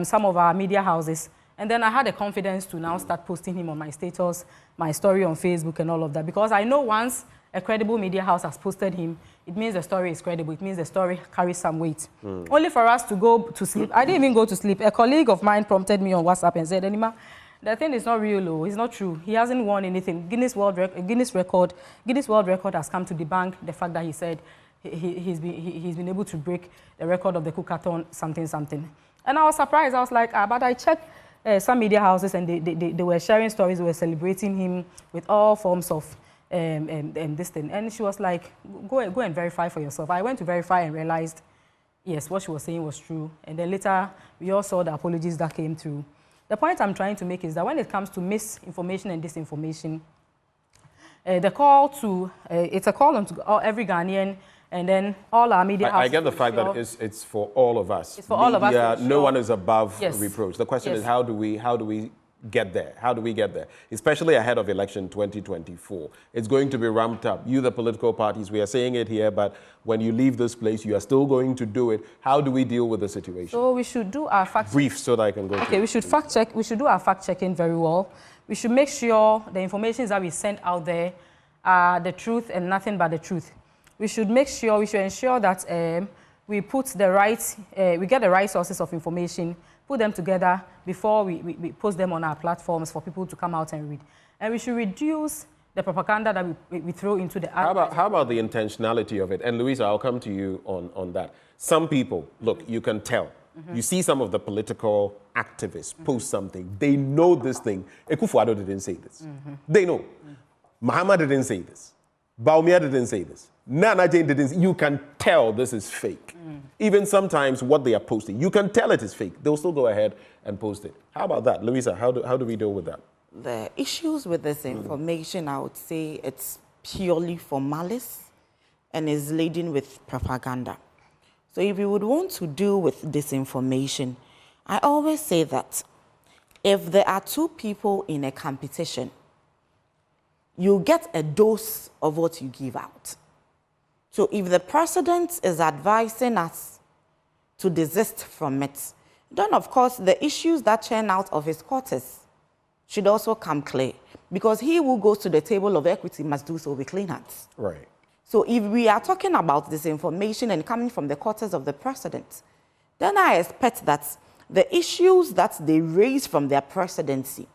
some of our media houses. And then I had the confidence to now start posting him on my status, my story on Facebook and all of that. Because I know once a credible media house has posted him, it means the story is credible. It means the story carries some weight. Only for us to go to sleep. I didn't even go to sleep. A colleague of mine prompted me on WhatsApp and said, Anima, the thing is not real, though. It's not true. He hasn't won anything. Guinness World Record has come to debunk the fact that he said he's been able to break the record of the cookathon, something. And I was surprised. I was like, but I checked some media houses, and they were sharing stories. They were celebrating him with all forms of this thing. And she was like, go and verify for yourself. I went to verify and realized, yes, what she was saying was true. And then later, we all saw the apologies that came through. The point I'm trying to make is that when it comes to misinformation and disinformation, it's a call on to every Ghanaian, and then all our media houses. I get the fact that it's for all of us. It's for all of us. No one is above reproach. The question is, how do we get there? How do we get there? Especially ahead of election 2024. It's going to be ramped up. You, the political parties, we are saying it here, but when you leave this place, you are still going to do it. How do we deal with the situation? So we should do our fact brief so that I can go. Okay, we should fact check. We should do our fact checking very well. We should make sure the information that we send out there are the truth and nothing but the truth. We should ensure that we put the right, we get the right sources of information, put them together before we post them on our platforms for people to come out and read. And we should reduce the propaganda that we throw into the How about the intentionality of it? And Louisa, I'll come to you on that. Some people, look, you can tell. You see some of the political activists post something. They know this thing. Ekufuado didn't say this. They know. Muhammad didn't say this. Bawumia didn't say this. Nana Jane didn't say. You can tell this is fake. Even sometimes what they are posting, you can tell it is fake. They'll still go ahead and post it. How about that? Louisa, how do we deal with that? The issues with this information, I would say it's purely for malice and is laden with propaganda. So if you would want to deal with disinformation, I always say that if there are two people in a competition, you get a dose of what you give out. So if the president is advising us to desist from it, then of course the issues that churn out of his quarters should also come clear, because he who goes to the table of equity must do so with clean hands. Right. So if we are talking about disinformation and coming from the quarters of the president, then I expect that the issues that they raise from their presidency,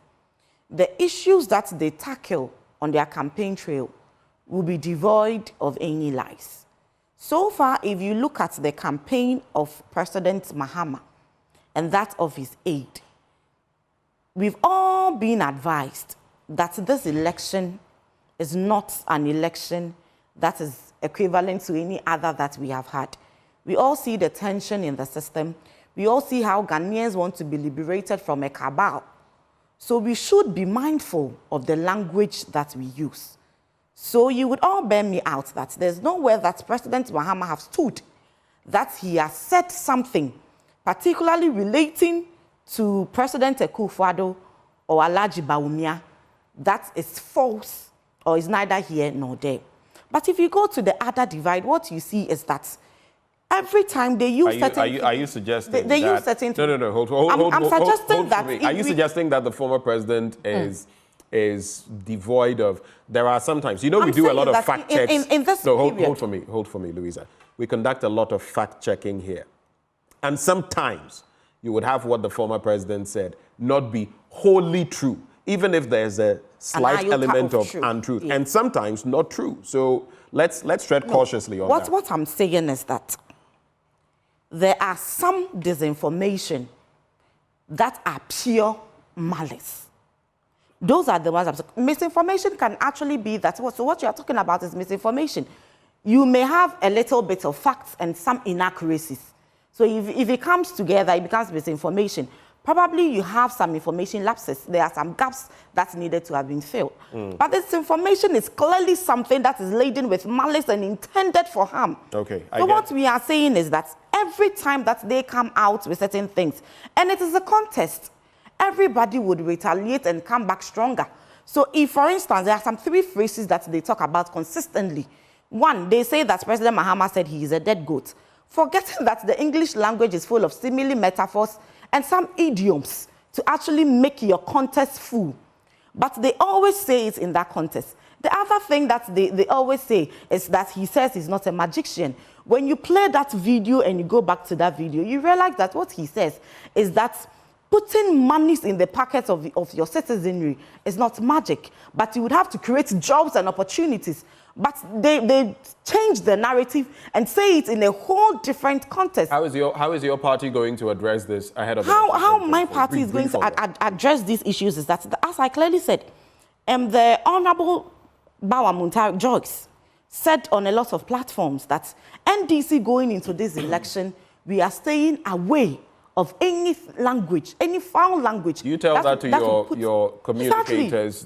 the issues that they tackle on their campaign trail will be devoid of any lies. So far, if you look at the campaign of President Mahama and that of his aide, we've all been advised that this election is not an election that is equivalent to any other that we have had. We all see the tension in the system. We all see how Ghanaians want to be liberated from a cabal So we should be mindful of the language that we use. So you would all bear me out that there's nowhere that President Mahama has stood that he has said something, particularly relating to President Akufo-Addo or Alhaji Bawumia, that is false or is neither here nor there. But if you go to the other divide, what you see is that every time they use Are you suggesting they that... use certain... No, hold suggesting that... Are you suggesting that the former president is devoid of... There are sometimes... You know, we do a lot of fact checks... In this period... Hold for me, Louisa. We conduct a lot of fact checking here. And sometimes you would have what the former president said not be wholly true, even if there's a slight element of untruth. Yeah. And sometimes not true. So let's tread cautiously on that. What I'm saying is that there are some disinformation that are pure malice. Those are the ones. Misinformation can actually be that. So what you are talking about is misinformation. You may have a little bit of facts and some inaccuracies. So if it comes together, it becomes misinformation. Probably you have some information lapses. There are some gaps that needed to have been filled. But this information is clearly something that is laden with malice and intended for harm. Okay. So what we are saying is that every time that they come out with certain things, and it is a contest, everybody would retaliate and come back stronger. So if, for instance, there are some 3 phrases that they talk about consistently. One, they say that President Mahama said he is a dead goat, forgetting that the English language is full of simile, metaphors, and some idioms to actually make your contest full. But they always say it in that context. The other thing that they always say is that he says he's not a magician. When you play that video and you go back to that video, you realize that what he says is that putting monies in the pockets of your citizenry is not magic, but you would have to create jobs and opportunities. But they change the narrative and say it in a whole different context. How is your party going to address this ahead of how my party is going to address these issues is that, as I clearly said, the Honorable Bawa Joyce said on a lot of platforms that NDC going into this election, we are staying away of any language, any foul language. You tell that to your communicators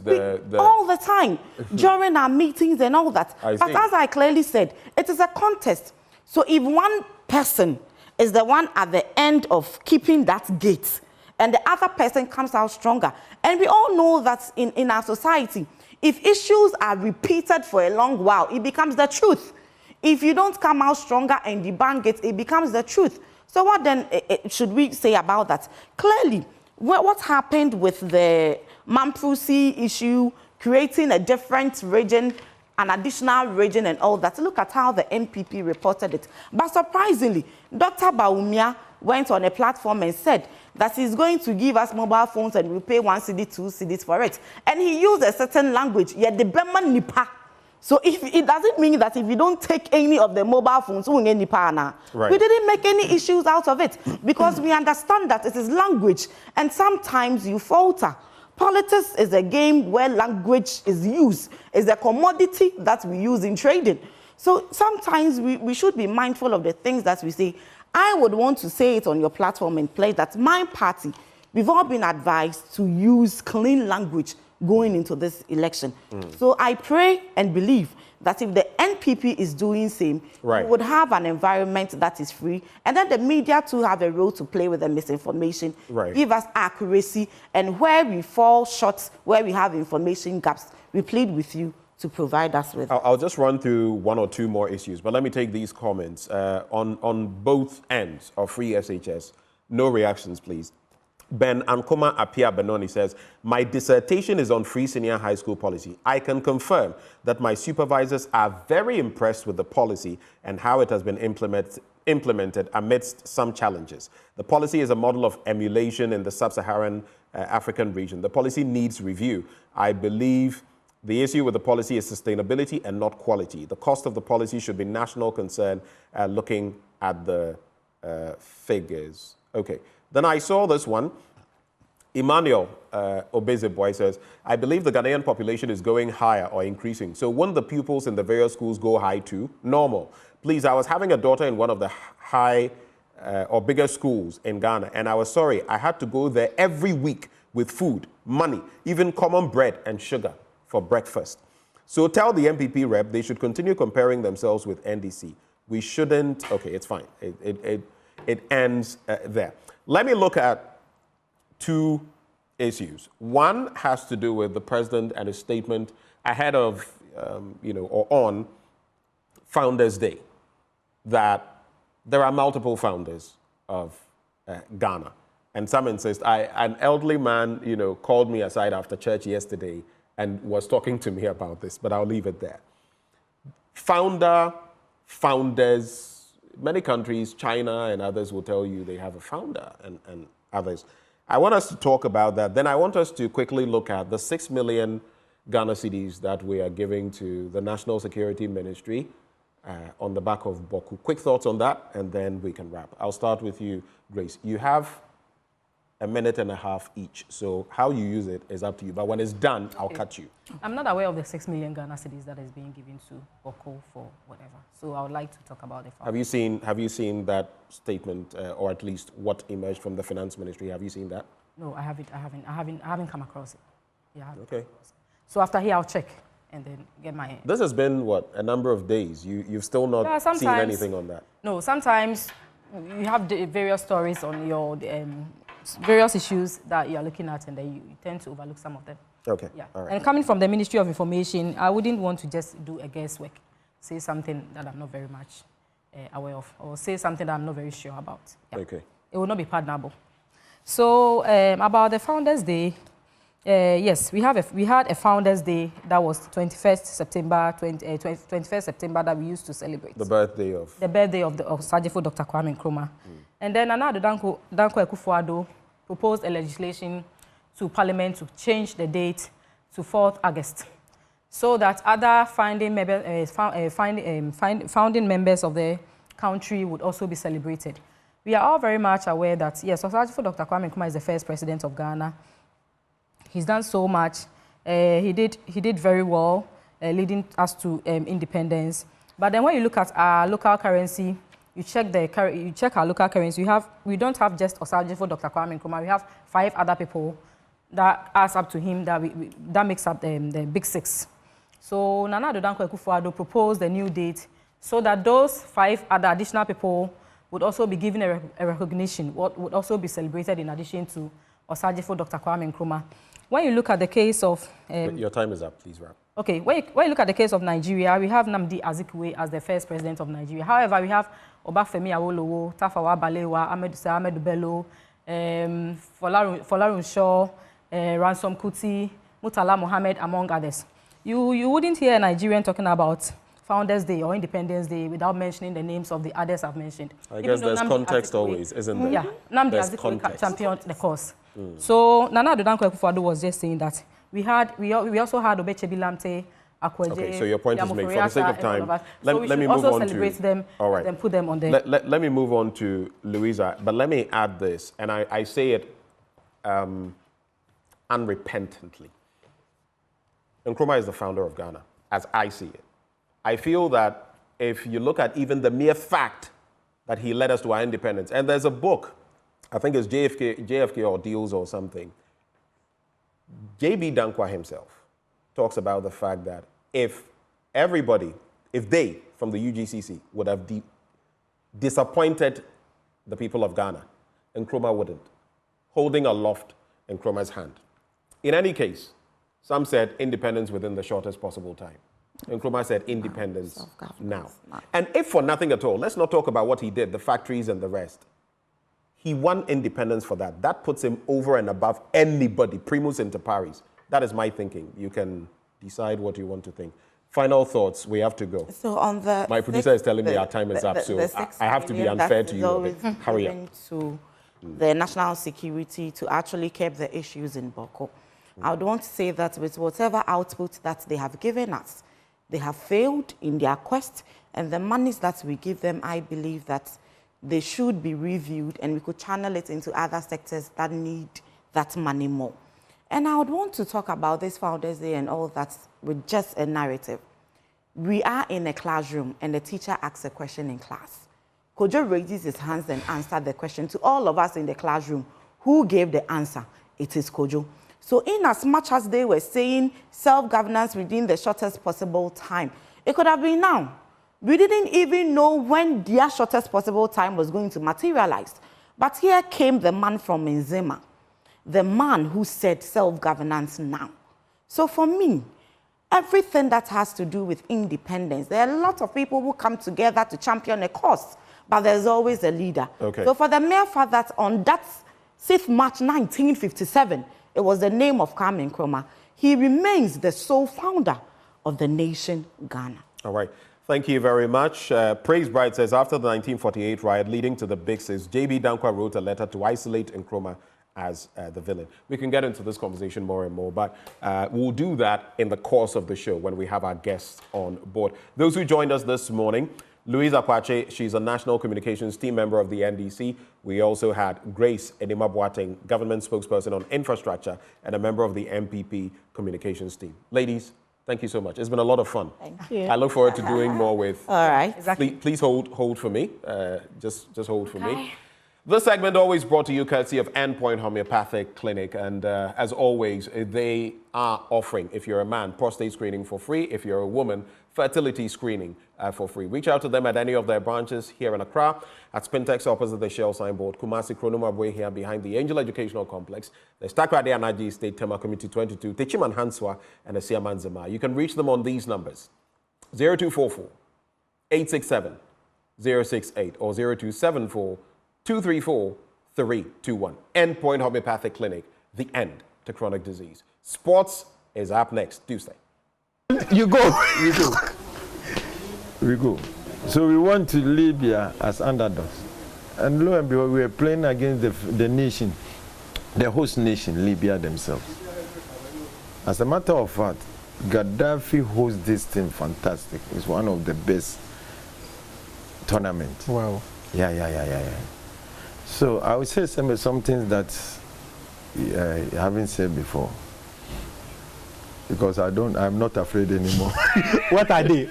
all the time during our meetings and all that. But as I clearly said, it is a contest. So if one person is the one at the end of keeping that gate and the other person comes out stronger, and we all know that in our society, if issues are repeated for a long while, it becomes the truth. If you don't come out stronger and debunk it, it becomes the truth. So what then should we say about that? Clearly, what happened with the Mamprusi issue, creating a different region, an additional region and all that, look at how the MPP reported it. But surprisingly, Dr. Bawumia went on a platform and said that he's going to give us mobile phones and we pay 1 cedi, 2 cedis for it. And he used a certain language, yet the Bremen Nipa. So if it doesn't mean that if you don't take any of the mobile phones, we didn't make any issues out of it because we understand that it is language and sometimes you falter. Politics is a game where language is used. It's a commodity that we use in trading. So sometimes we should be mindful of the things that we say. I would want to say it on your platform and play that my party, we've all been advised to use clean language going into this election. So I pray and believe that if the NPP is doing same, we would have an environment that is free, and then the media too have a role to play with the misinformation, give us accuracy, and where we fall short, where we have information gaps, we plead with you to provide us with. I'll just run through 1 or 2 more issues, but let me take these comments on both ends of free SHS. No reactions, please. Ben Nkrumah Apia Benoni says, my dissertation is on free senior high school policy. I can confirm that my supervisors are very impressed with the policy and how it has been implemented amidst some challenges. The policy is a model of emulation in the sub-Saharan African region. The policy needs review. I believe the issue with the policy is sustainability and not quality. The cost of the policy should be national concern looking at the figures. Okay. Then I saw this one. Emmanuel Obezeboy says, I believe the Ghanaian population is going higher or increasing. So wouldn't the pupils in the various schools go high too? Normal. Please, I was having a daughter in one of the high or bigger schools in Ghana, and I was sorry. I had to go there every week with food. money, even common bread and sugar for breakfast. So tell the MPP rep they should continue comparing themselves with NDC. We shouldn't, okay, it's fine. It ends there. Let me look at two issues. One has to do with the president and his statement ahead of, or on Founders Day, that there are multiple founders of Ghana. And some insist, an elderly man, called me aside after church yesterday and was talking to me about this, but I'll leave it there. Founders, many countries, China and others will tell you they have a founder and others. I want us to talk about that. Then I want us to quickly look at the 6 million Ghana cedis that we are giving to the National Security Ministry on the back of Bawku. Quick thoughts on that, and then we can wrap. I'll start with you, Grace. You have a minute and a half each, so how you use it is up to you. But when it's done, I'll cut you. I'm not aware of the 6 million Ghana cedis that is being given to Bawku for whatever. So I would like to talk about the Have you seen that statement, or at least what emerged from the Finance Ministry? Have you seen that? No, I haven't come across it. Yeah. Okay. So after here, I'll check and then get my. This has been what, a number of days. You've still not seen anything on that. No, sometimes you have the various stories on your various issues that you're looking at, and then you tend to overlook some of them. Okay. Yeah. All right. And coming from the Ministry of Information, I wouldn't want to just do a guesswork, say something that I'm not very much aware of, or say something that I'm not very sure about. Yeah. Okay. It will not be pardonable. So about the Founders Day, yes, we had a Founders Day that was 21st September, 21st September that we used to celebrate. The birthday of Sajifo Dr. Kwame Nkrumah. And then Nana Danko Akufo-Addo proposed a legislation to Parliament to change the date to 4th August, so that other founding members of the country would also be celebrated. We are all very much aware that, yes, Sajifo Dr. Kwame Nkrumah is the first president of Ghana. He's done so much. He did very well, leading us to independence. But then when you look at our local currency, you check our local currency. We don't have just Sajifo Dr. Kwame Nkrumah. We have 5 other people that adds up to him that makes up the big 6. So Nana Danko Akufo-Addo proposed a new date so that those 5 other additional people would also be given a recognition, would also be celebrated in addition to Sajifo Dr. Kwame Nkrumah. When you look at the case of... Your time is up, please wrap. Okay, when you look at the case of Nigeria, we have Nnamdi Azikiwe as the first president of Nigeria. However, we have Obafemi Awolowo, Tafawa Balewa, Ahmedu Bello, Folarun Shaw, Ransom Kuti, Murtala Mohammed, among others. You wouldn't hear a Nigerian talking about Founders Day or Independence Day without mentioning the names of the others I've mentioned. I guess there's context always, isn't there? Yeah, Nnamdi Azikiwe championed the cause. So Nana Danko Akufo-Addo was just saying that we also had Obechebi Lamte, Akweje. Okay, so your point is made. For the sake of time, let me move on celebrate to them. All right. And put them on there. Let me move on to Louisa, but let me add this, and I say it unrepentantly. Nkrumah is the founder of Ghana, as I see it. I feel that if you look at even the mere fact that he led us to our independence, and there's a book, I think it's JFK Ordeals or something. J.B. Dankwa himself talks about the fact that if they from the UGCC would have disappointed the people of Ghana, Nkrumah wouldn't, holding aloft Nkrumah's hand. In any case, some said independence within the shortest possible time. Nkrumah said independence now. And if for nothing at all, let's not talk about what he did, the factories and the rest. He won independence for that. That puts him over and above anybody, primus inter pares. That is my thinking. You can decide what you want to think. Final thoughts, we have to go. So on the... My producer is telling me our time is up, so I have to be unfair to you. Hurry up. To the national security to actually keep the issues in Bawku. I would want to say that with whatever output that they have given us, they have failed in their quest, and the monies that we give them, I believe that they should be reviewed and we could channel it into other sectors that need that money more. And I would want to talk about this Founders Day and all that with just a narrative. We are in a classroom and the teacher asks a question in class. Kojo raises his hands and answered the question to all of us in the classroom. Who gave the answer? It is Kojo. So in as much as they were saying self-governance within the shortest possible time, it could have been now. We didn't even know when their shortest possible time was going to materialize. But here came the man from Nkrumah, the man who said self-governance now. So for me, everything that has to do with independence, there are a lot of people who come together to champion a cause, but there's always a leader. Okay. So for the mere fact that on that 6th March 1957, it was the name of Kwame Nkrumah, he remains the sole founder of the nation Ghana. All right. Thank you very much. Praise Bright says, after the 1948 riot leading to the Big Six, J.B. Dankwa wrote a letter to isolate Nkrumah as the villain. We can get into this conversation more and more, but we'll do that in the course of the show when we have our guests on board. Those who joined us this morning, Louisa Kwache, she's a national communications team member of the NDC. We also had Grace Edema Boateng, government spokesperson on infrastructure and a member of the MPP communications team. Ladies, thank you so much. It's been a lot of fun. Thank you. I look forward to doing more with. All right. Exactly. Please hold for me. Just hold for me. This segment always brought to you courtesy of Endpoint Homeopathic Clinic. And as always, they are offering, if you're a man, prostate screening for free. If you're a woman, fertility screening for free. Reach out to them at any of their branches here in Accra, at Spintex opposite the Shell signboard, Kumasi Kronumabwe here behind the Angel Educational Complex, the Stakrade Anaji State Tema Committee 22, Techiman Hanswa, and the Siaman Zema. You can reach them on these numbers: 0244 867 068 or 0274 234 321. Endpoint Homeopathic Clinic, the end to chronic disease. Sports is up next Tuesday. You go. We go. We go. So we went to Libya as underdogs. And lo and behold, we were playing against the nation, the host nation, Libya themselves. As a matter of fact, Gaddafi hosts this team fantastic. It's one of the best tournaments. Wow. Yeah. So I would say some things that I haven't said before. Because I'm not afraid anymore. What are they?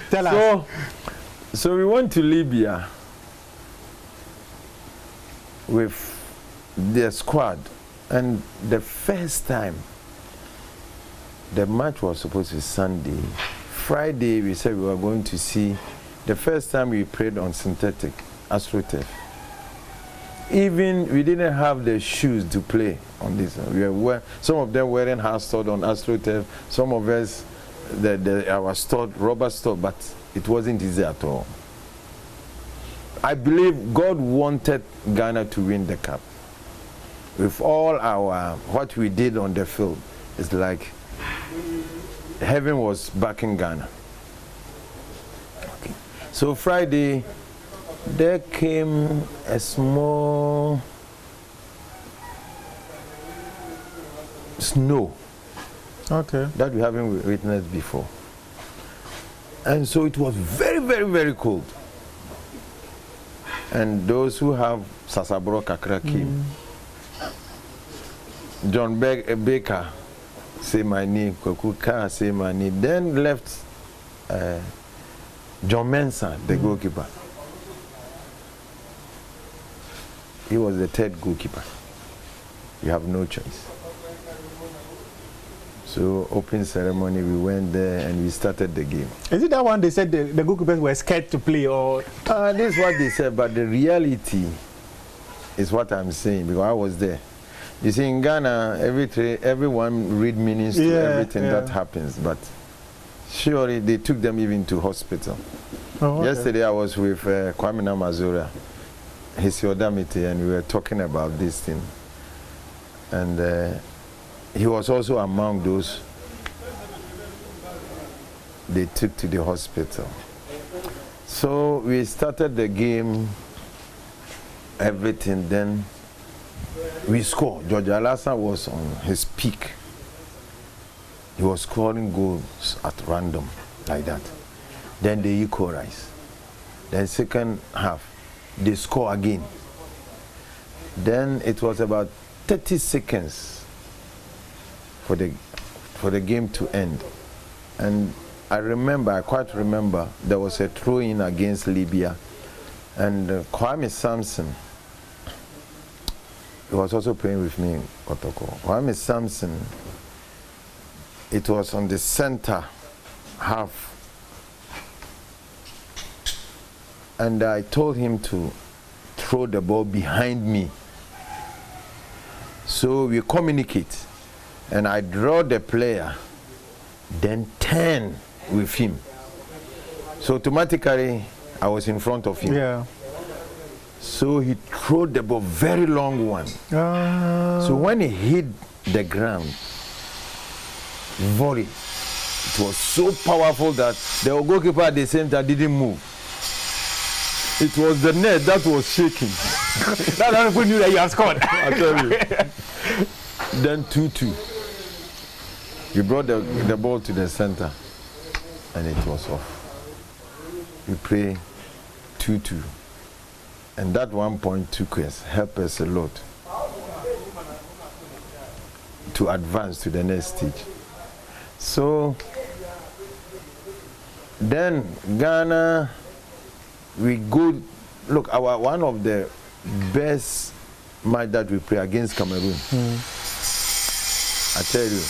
Tell us. So we went to Libya with their squad, and the first time, the match was supposed to be Sunday. Friday, we said we were going to see. The first time we played on synthetic, AstroTurf. Even we didn't have the shoes to play on this. Some of them wearing hard stud on AstroTurf. Some of us, our stud, rubber stud, but it wasn't easy at all. I believe God wanted Ghana to win the cup. With all what we did on the field, it's like heaven was backing Ghana. Okay. So Friday, there came a small snow that we haven't witnessed before. And so it was very, very, very cold. And those who have Sasabro Kakra came. John Baker, say my name, Kokuka, say my name. Then left John Mensah, the goalkeeper. He was the third goalkeeper. You have no choice. So, open ceremony, we went there and we started the game. Is it that one they said the goalkeepers were scared to play, or? This is what they said, but the reality is what I'm saying, because I was there. You see, in Ghana, everyone read meanings to everything that happens, but surely they took them even to hospital. Oh, okay. Yesterday I was with Kwame Namazura, his Yodamite, and we were talking about this thing. And he was also among those they took to the hospital. So we started the game, everything, then we scored. George Alassa was on his peak. He was scoring goals at random, like that. Then they equalized. Then second half, they score again. Then it was about 30 seconds for the game to end. And I quite remember, there was a throw-in against Libya. And Kwame Samson he was also praying with me in Kotoko. Kwame Samson, it was on the center half. And I told him to throw the ball behind me. So we communicate. And I draw the player, then turn with him. So automatically, I was in front of him. Yeah. So he threw the ball, very long one. So when he hit the ground, volley, it was so powerful that the goalkeeper at the same time didn't move. It was the net that was shaking. That's how people knew that you have scored. I tell you. Then 2-2. He brought the ball to the center, and it was off. We play 2-2. And that 1 point took us, helped us a lot to advance to the next stage. So then Ghana, we go, look, our one of the best match that we play against Cameroon. I tell you,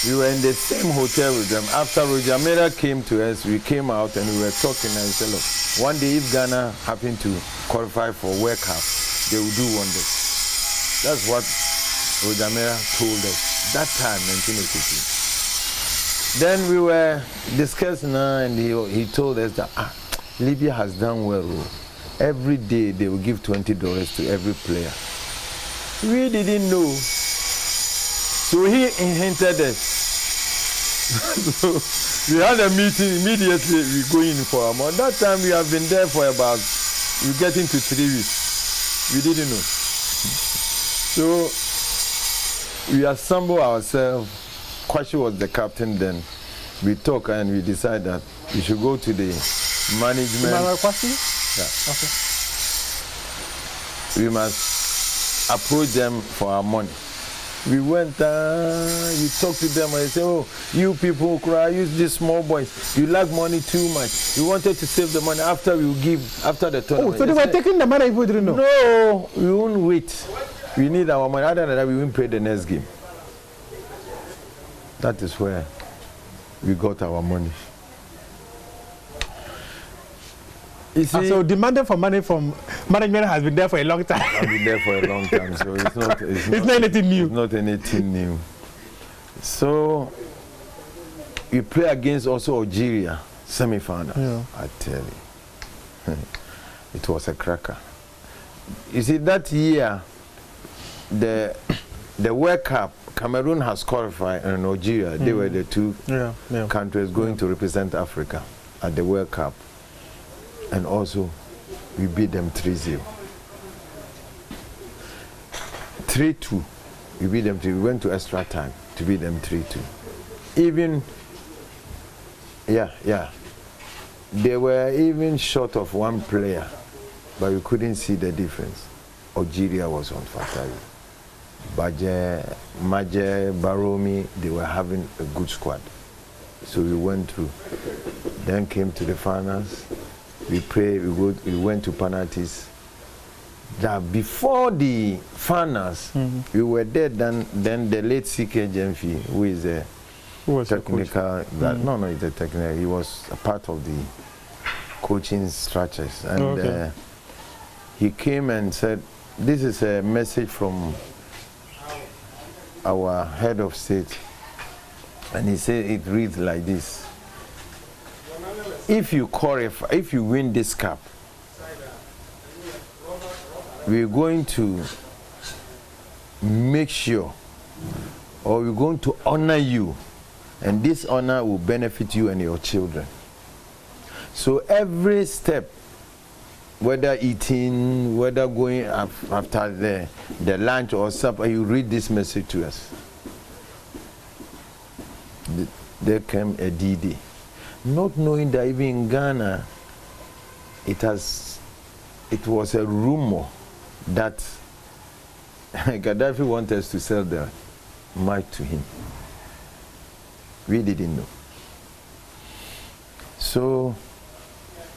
we were in the same hotel with them. After Roger Miller came to us, we came out and we were talking and we said, look, one day if Ghana happened to qualify for World Cup, they will do wonders. That's what Roger Miller told us that time, 1982. Then we were discussing and he told us that Libya has done well. Every day they will give $20 to every player. We didn't know. So he hinted us. So we had a meeting immediately. We go in for a month. That time we have been there for about, we get into 3 weeks. We didn't know. So we assembled ourselves. Kwashi was the captain then. We talked and we decided that we should go to the management. Yeah. Okay. We must approach them for our money. We went, we talked to them and they said, oh, you people cry, use these small boys. You like money too much. We wanted to save the money after we give, after the tournament. Oh, so they were taking the money people didn't know? No, we won't wait. We need our money. Other than that, we won't play the next game. That is where we got our money. You see, so demanding for money from management has been there for a long time. I've been there for a long time, so it's not anything new. It's not anything new. So we play against also Algeria semi-final. Yeah. I tell you, it was a cracker. You see, that year the World Cup, Cameroon has qualified and Algeria. They were the two countries going to represent Africa at the World Cup. And also, we beat them 3-0. 3-2, we beat them 3. We went to extra time to beat them 3-2. Even, they were even short of one player, but we couldn't see the difference. Algeria was on fire. Baje, Maje, Baromi, they were having a good squad. So we went through. Then came to the finals. We prayed, we went to penalties. That before the finals, we were there, then the late CK Jemfi, who is a technical, no, he's a technical, he was a part of the coaching structures. And he came and said, this is a message from our head of state. And he said it reads like this. If you qualify, if you win this cup, we're going to make sure, or we're going to honor you, and this honor will benefit you and your children. So every step, whether eating, whether going after the lunch or supper, you read this message to us. There came a D-Day. Not knowing that even in Ghana, it was a rumor that Gaddafi wanted us to sell the mic to him. We didn't know. So,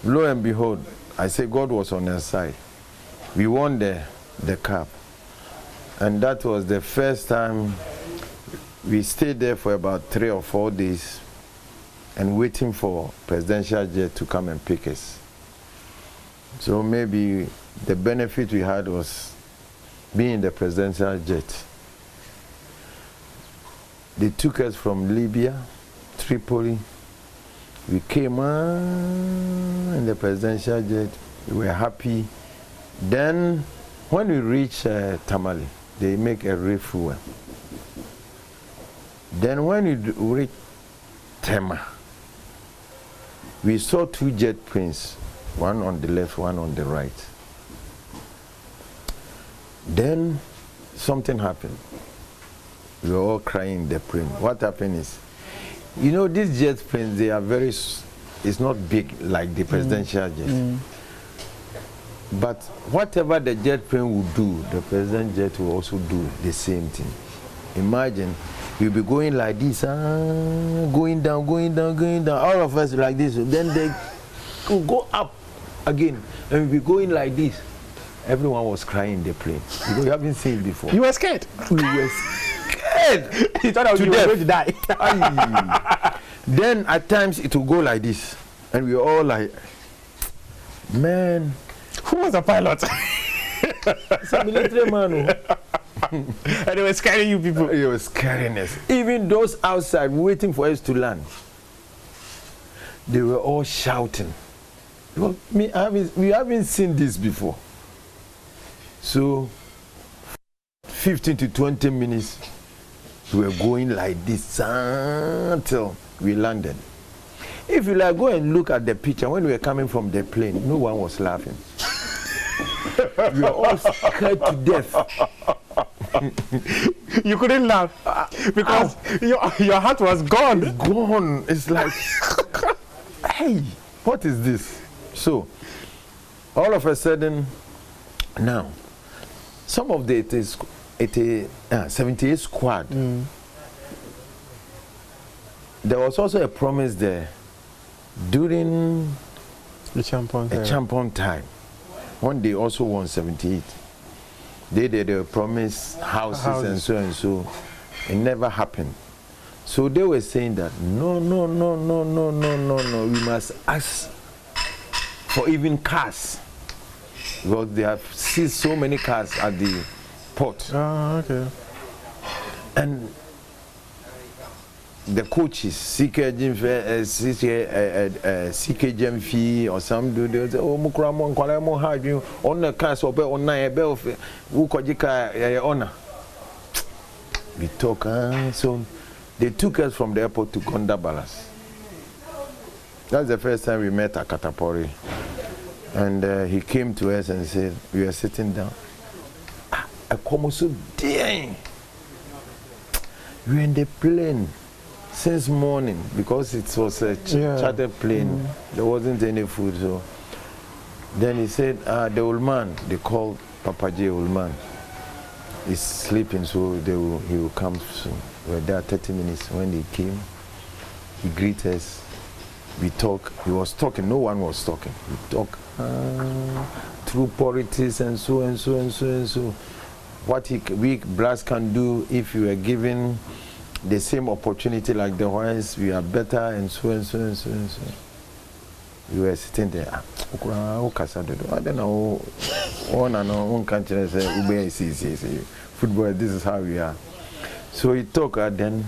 lo and behold, I say God was on our side. We won the cup. And that was the first time we stayed there for about 3 or 4 days and waiting for presidential jet to come and pick us. So maybe the benefit we had was being in the presidential jet. They took us from Libya, Tripoli. We came in the presidential jet. We were happy. Then, when we reached Tamale, they make a refuel. Then, when we reached Tema, we saw 2 jet planes, one on the left, one on the right. Then, something happened. We were all crying in the plane. What happened is, you know, these jet planes, they are very, it's not big like the presidential jet. But whatever the jet plane will do, the president jet will also do the same thing. Imagine, we'll be going like this, going down, going down, going down, all of us like this. Then they will go up again, and we'll be going like this. Everyone was crying in the plane because we haven't seen it before. You were scared? We were scared. You thought you were going to die. Then at times it will go like this, and we were all like, man. Who was the pilot? It's a military man. And they were scaring you people. They were scaring us. Even those outside waiting for us to land, they were all shouting. Well, we haven't seen this before. So, 15 to 20 minutes, we were going like this until we landed. If you like, go and look at the picture. When we were coming from the plane, no one was laughing. We were all scared to death. You couldn't laugh because your heart was gone. It's gone. It's like, hey, what is this? So, all of a sudden, now, some of the 78 squad, there was also a promise there during the Champon time, when they also won 78. They promised houses and so. It never happened. So they were saying that no, we must ask for even cars, because they have seized so many cars at the port. Okay. And the coaches, CK Jemfi or some do, they say, oh, Nkrumah, Nkwalemo, how you on the cars or on a bell of Wukojika honor. We talk, so they took us from the airport to Kondabalas. That's the first time we met at Katapori. And he came to us and said, we were sitting down. I come so dang. We were in the plane since morning because it was a chartered plane. There wasn't any food. So then he said, the old man, they called Papa J old man, is sleeping, so he will come soon. We were there 30 minutes. When he came, he greeted us. We talk. He was talking. No one was talking. We talk through politics and so and so and so and so. What we blacks can do if you are given the same opportunity like the whites, we are better and so and so and so and so. We were sitting there. I don't know. One country say football. This is how we are. So he talked, and then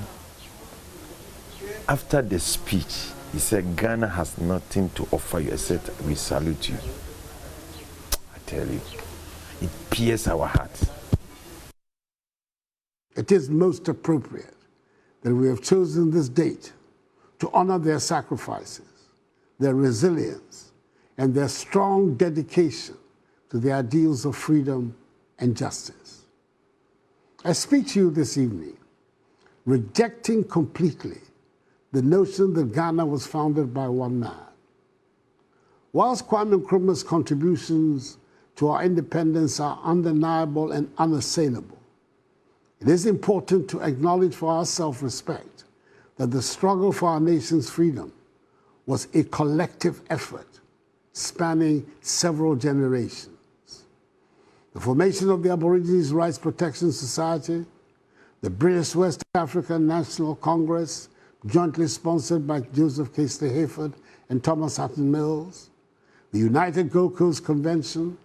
after the speech, he said, Ghana has nothing to offer you except we salute you. I tell you, it pierces our hearts. It is most appropriate that we have chosen this date to honor their sacrifices, their resilience, and their strong dedication to the ideals of freedom and justice. I speak to you this evening, rejecting completely the notion that Ghana was founded by one man. Whilst Kwame Nkrumah's contributions to our independence are undeniable and unassailable, it is important to acknowledge for our self-respect that the struggle for our nation's freedom was a collective effort spanning several generations. the formation of the Aborigines Rights Protection Society, the British West African National Congress, jointly sponsored by Joseph Casely Hayford and Thomas Hatton Mills, the United Gold Coast Convention,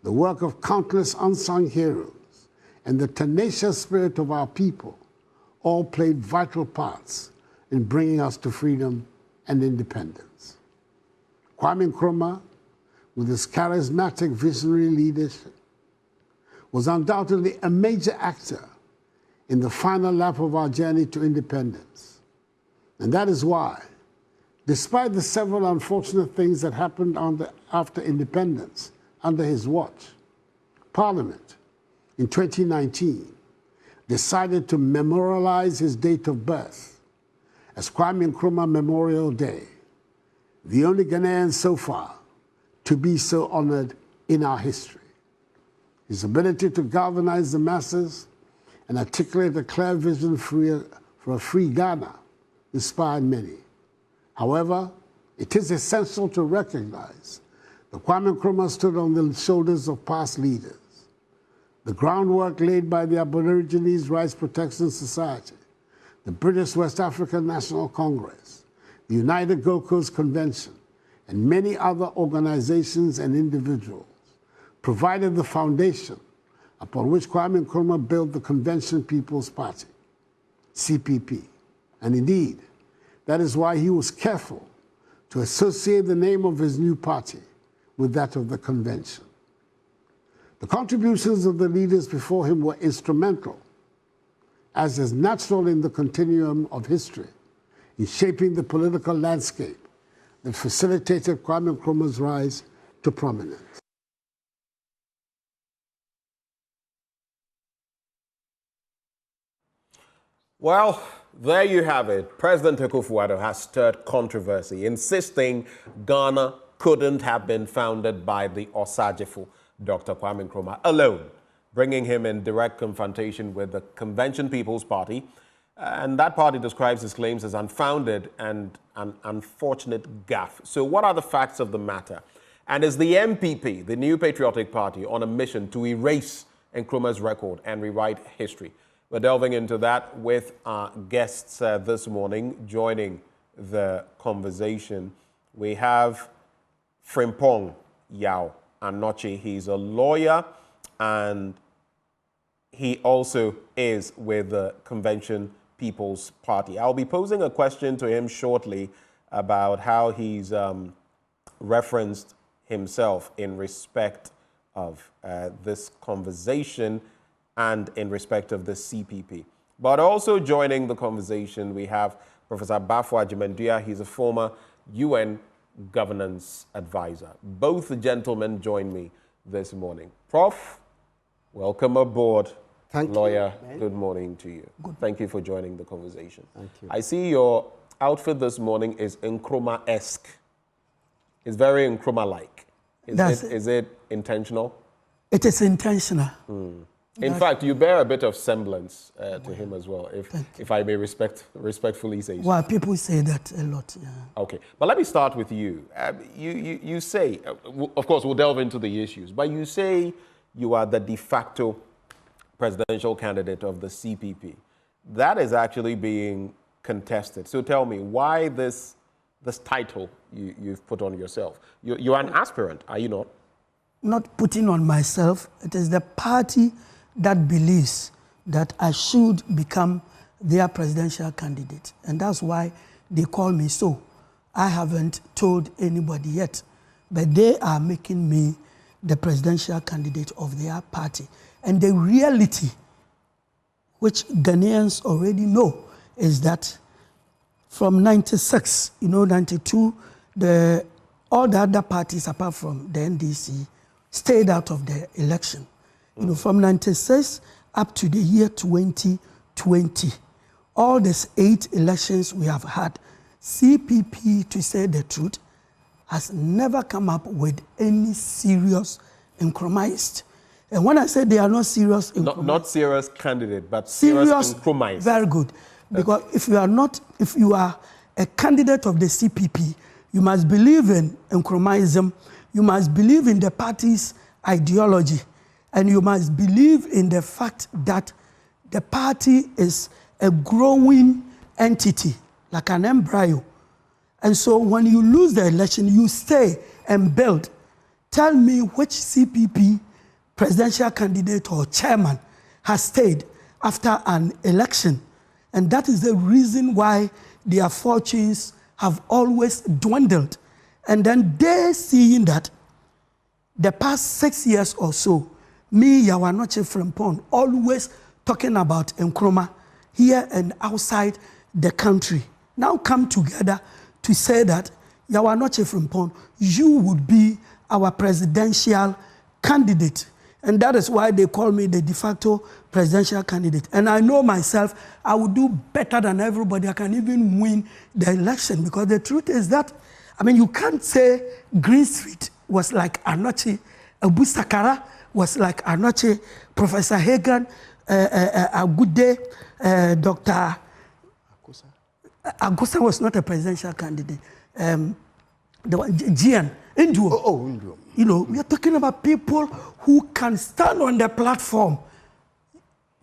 the work of countless unsung heroes, and the tenacious spirit of our people all played vital parts in bringing us to freedom and independence. Kwame Nkrumah, with his charismatic visionary leadership, was undoubtedly a major actor in the final lap of our journey to independence. And that is why, despite the several unfortunate things that happened after independence under his watch, Parliament in 2019 decided to memorialize his date of birth as Kwame Nkrumah Memorial Day, the only Ghanaian so far to be so honored in our history. His ability to galvanize the masses and articulate a clear vision for a free Ghana inspired many. However, it is essential to recognize that Kwame Nkrumah stood on the shoulders of past leaders. The groundwork laid by the Aborigines Rights Protection Society, the British West African National Congress, the United Gold Coast Convention, and many other organizations and individuals provided the foundation upon which Kwame Nkrumah built the Convention People's Party, CPP. And indeed, that is why he was careful to associate the name of his new party with that of the convention. The contributions of the leaders before him were instrumental, as is natural in the continuum of history, in shaping the political landscape that facilitated Kwame Nkrumah's rise to prominence. Well, there you have it. President Akufo-Addo has stirred controversy, insisting Ghana couldn't have been founded by the Osagefo, Dr. Kwame Nkrumah, alone, bringing him in direct confrontation with the Convention People's Party. And that party describes his claims as unfounded and an unfortunate gaffe. So what are the facts of the matter? And is the MPP, the New Patriotic Party, on a mission to erase Nkrumah's record and rewrite history? We're delving into that with our guests this morning. Joining the conversation, we have Frimpong Yao Anoche. He's a lawyer and he also is with the Convention People's Party. I'll be posing a question to him shortly about how he's referenced himself in respect of this conversation and in respect of the CPP. But also joining the conversation, we have Professor Bafo Agyemenduah. He's a former UN governance advisor. Both gentlemen join me this morning. Prof, welcome aboard. Thank Lawyer, you. Good morning to you. Thank you for joining the conversation. Thank you. I see your outfit this morning is Nkrumah-esque. It's very Nkrumah-like. Is it intentional? It is intentional. In fact, you bear a bit of semblance to him as well, if I may respectfully say so. Well, people say that a lot, yeah. Okay, but let me start with you. You say, of course, we'll delve into the issues, but you say you are the de facto presidential candidate of the CPP. That is actually being contested. So tell me, why this title you've put on yourself? You're an aspirant, are you not? Not putting on myself. It is the party that believes that I should become their presidential candidate. And that's why they call me so. I haven't told anybody yet, but they are making me the presidential candidate of their party. And the reality, which Ghanaians already know, is that from 96, 92, all the other parties apart from the NDC stayed out of the election. From 96 up to the year 2020, all these 8 elections we have had, CPP, to say the truth, has never come up with any serious Nkrumahist. And when I say they are not serious Nkrumahist, not serious candidate, but serious Nkrumahist. Very good. Because if you are a candidate of the CPP, you must believe in Nkrumahism, you must believe in the party's ideology, And you must believe in the fact that the party is a growing entity, like an embryo. And so when you lose the election, you stay and build. Tell me which CPP presidential candidate or chairman has stayed after an election. And that is the reason why their fortunes have always dwindled. And then they seeing that the past 6 years or so, me, Yawanoche Frimpong, always talking about Nkrumah here and outside the country, now come together to say that Yawanoche Frimpong, you would be our presidential candidate. And that is why they call me the de facto presidential candidate. And I know myself, I will do better than everybody. I can even win the election, because the truth is that, I mean, you can't say Green Street was like Anoche, Abu Sakara was like Anoche, Professor Hagan, a good day, Dr. Agusa was not a presidential candidate. The one, Gian, Nduo. You know, we are talking about people who can stand on the platform.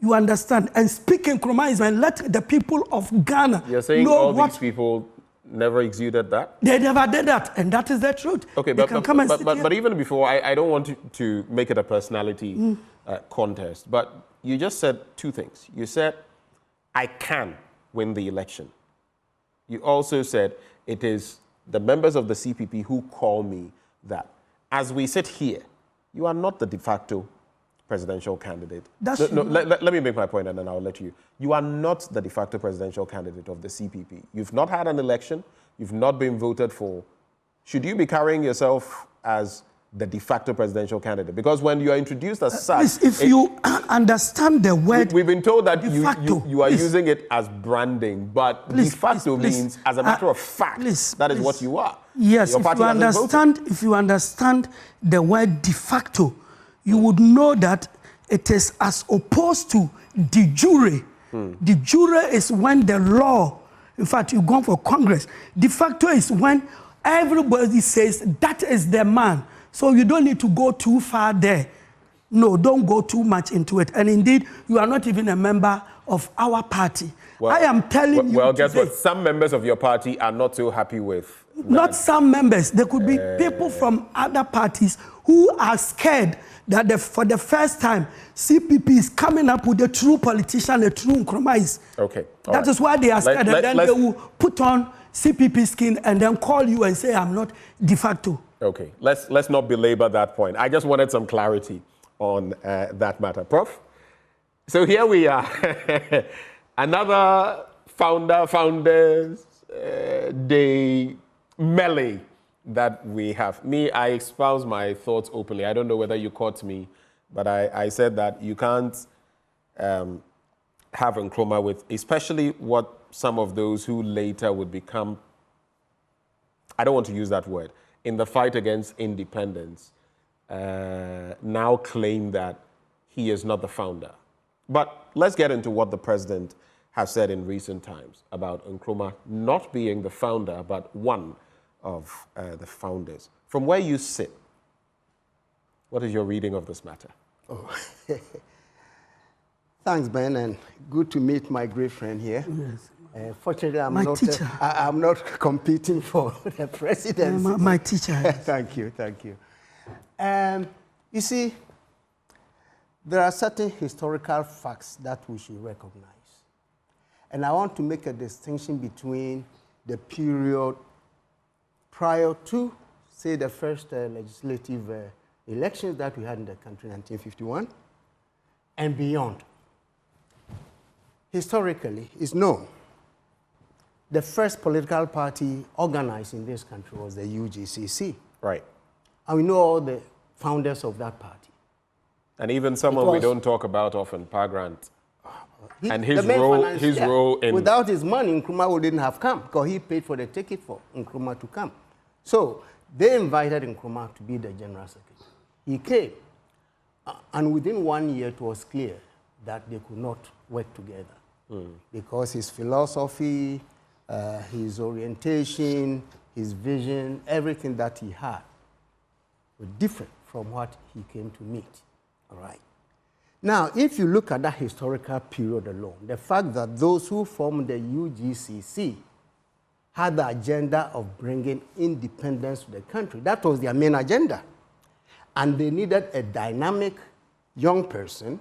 You understand? And speak Nkrumah and let the people of Ghana You're saying know all what these people never exuded that? They never did that, and that is the truth. Okay, but even before, I don't want to make it a personality contest, but you just said two things. You said, I can win the election. You also said, it is the members of the CPP who call me that. As we sit here, you are not the de facto presidential candidate. Let me make my point and then I'll let you. You are not the de facto presidential candidate of the CPP. You've not had an election. You've not been voted for. Should you be carrying yourself as the de facto presidential candidate? Because when you are introduced as such... if you understand the word... We've been told that you are using it as branding, but de facto means, as a matter of fact, that is what you are. Yes, if you understand the word de facto, you would know that it is as opposed to de jure. De jure is when the law, in fact, you go for Congress. De facto is when everybody says that is the man. So you don't need to go too far there. No, don't go too much into it. And indeed, you are not even a member of our party. Well, I am telling you. Well, guess what? Some members of your party are not so happy with that. Not some members. There could be people from other parties who are scared that for the first time, CPP is coming up with a true politician, a true Nkrumah. Okay. That is why they are scared. And then they will put on CPP skin and then call you and say, I'm not de facto. Okay. Let's not belabor that point. I just wanted some clarity on that matter. Prof? So here we are. Another Founders Day melee that we have. Me, I espouse my thoughts openly. I don't know whether you caught me, but I said that you can't have Nkrumah with, especially what some of those who later would become, I don't want to use that word, in the fight against independence, now claim that he is not the founder. But let's get into what the president has said in recent times about Nkrumah not being the founder, but one of the founders. From where you sit, what is your reading of this matter? Oh. Thanks, Ben, and good to meet my great friend here. Yes. Fortunately, I'm not competing for the presidency. My teacher. Thank you. You see, there are certain historical facts that we should recognize. And I want to make a distinction between the period prior to, say, the first legislative elections that we had in the country in 1951 and beyond. Historically, it's known the first political party organized in this country was the UGCC. Right. And we know all the founders of that party. And even someone we don't talk about often, Pa Grant. And his role in... Without his money, Nkrumah wouldn't have come, because he paid for the ticket for Nkrumah to come. So they invited Nkrumah to be the general secretary. He came, and within 1 year it was clear that they could not work together. Because his philosophy, his orientation, his vision, everything that he had were different from what he came to meet. All right. Now, if you look at that historical period alone, the fact that those who formed the UGCC had the agenda of bringing independence to the country, that was their main agenda. And they needed a dynamic young person,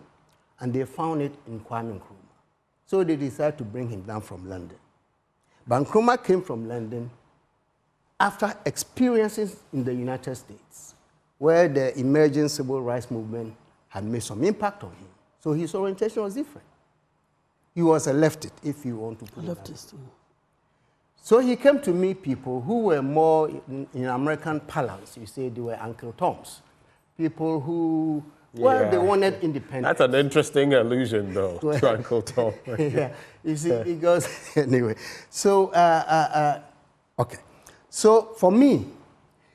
and they found it in Kwame Nkrumah. So they decided to bring him down from London. But Nkrumah came from London after experiences in the United States, where the emerging civil rights movement had made some impact on him. So his orientation was different. He was a leftist, if you want to put it that way. So he came to meet people who were more, in American parlance, you say they were Uncle Toms. People who, well, they wanted independence. That's an interesting allusion, though, to Uncle Tom. Yeah, you see, because, anyway. So, okay. So, for me,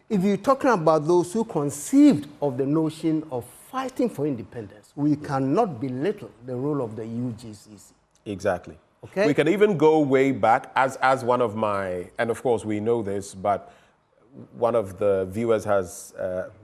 if you're talking about those who conceived of the notion of fighting for independence, we cannot belittle the role of the UGCC. Exactly. Okay? We can even go way back as one of my, and of course we know this, but one of the viewers has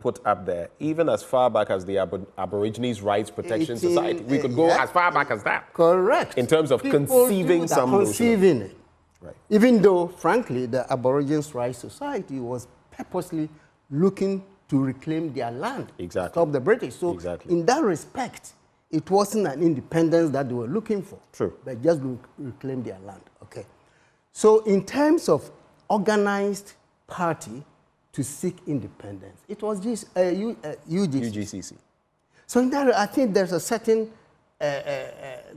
put up there, even as far back as the Aborigines Rights Protection Society. We could go as far back as that. Correct. In terms of People conceiving some notion. Conceiving it. Right. Even though, frankly, the Aborigines Rights Society was purposely looking to reclaim their land. Exactly. Stop the British. So in that respect, it wasn't an independence that they were looking for. True. But just reclaim their land. Okay. So in terms of organized party to seek independence, it was just UGCC. So in that, I think there's a certain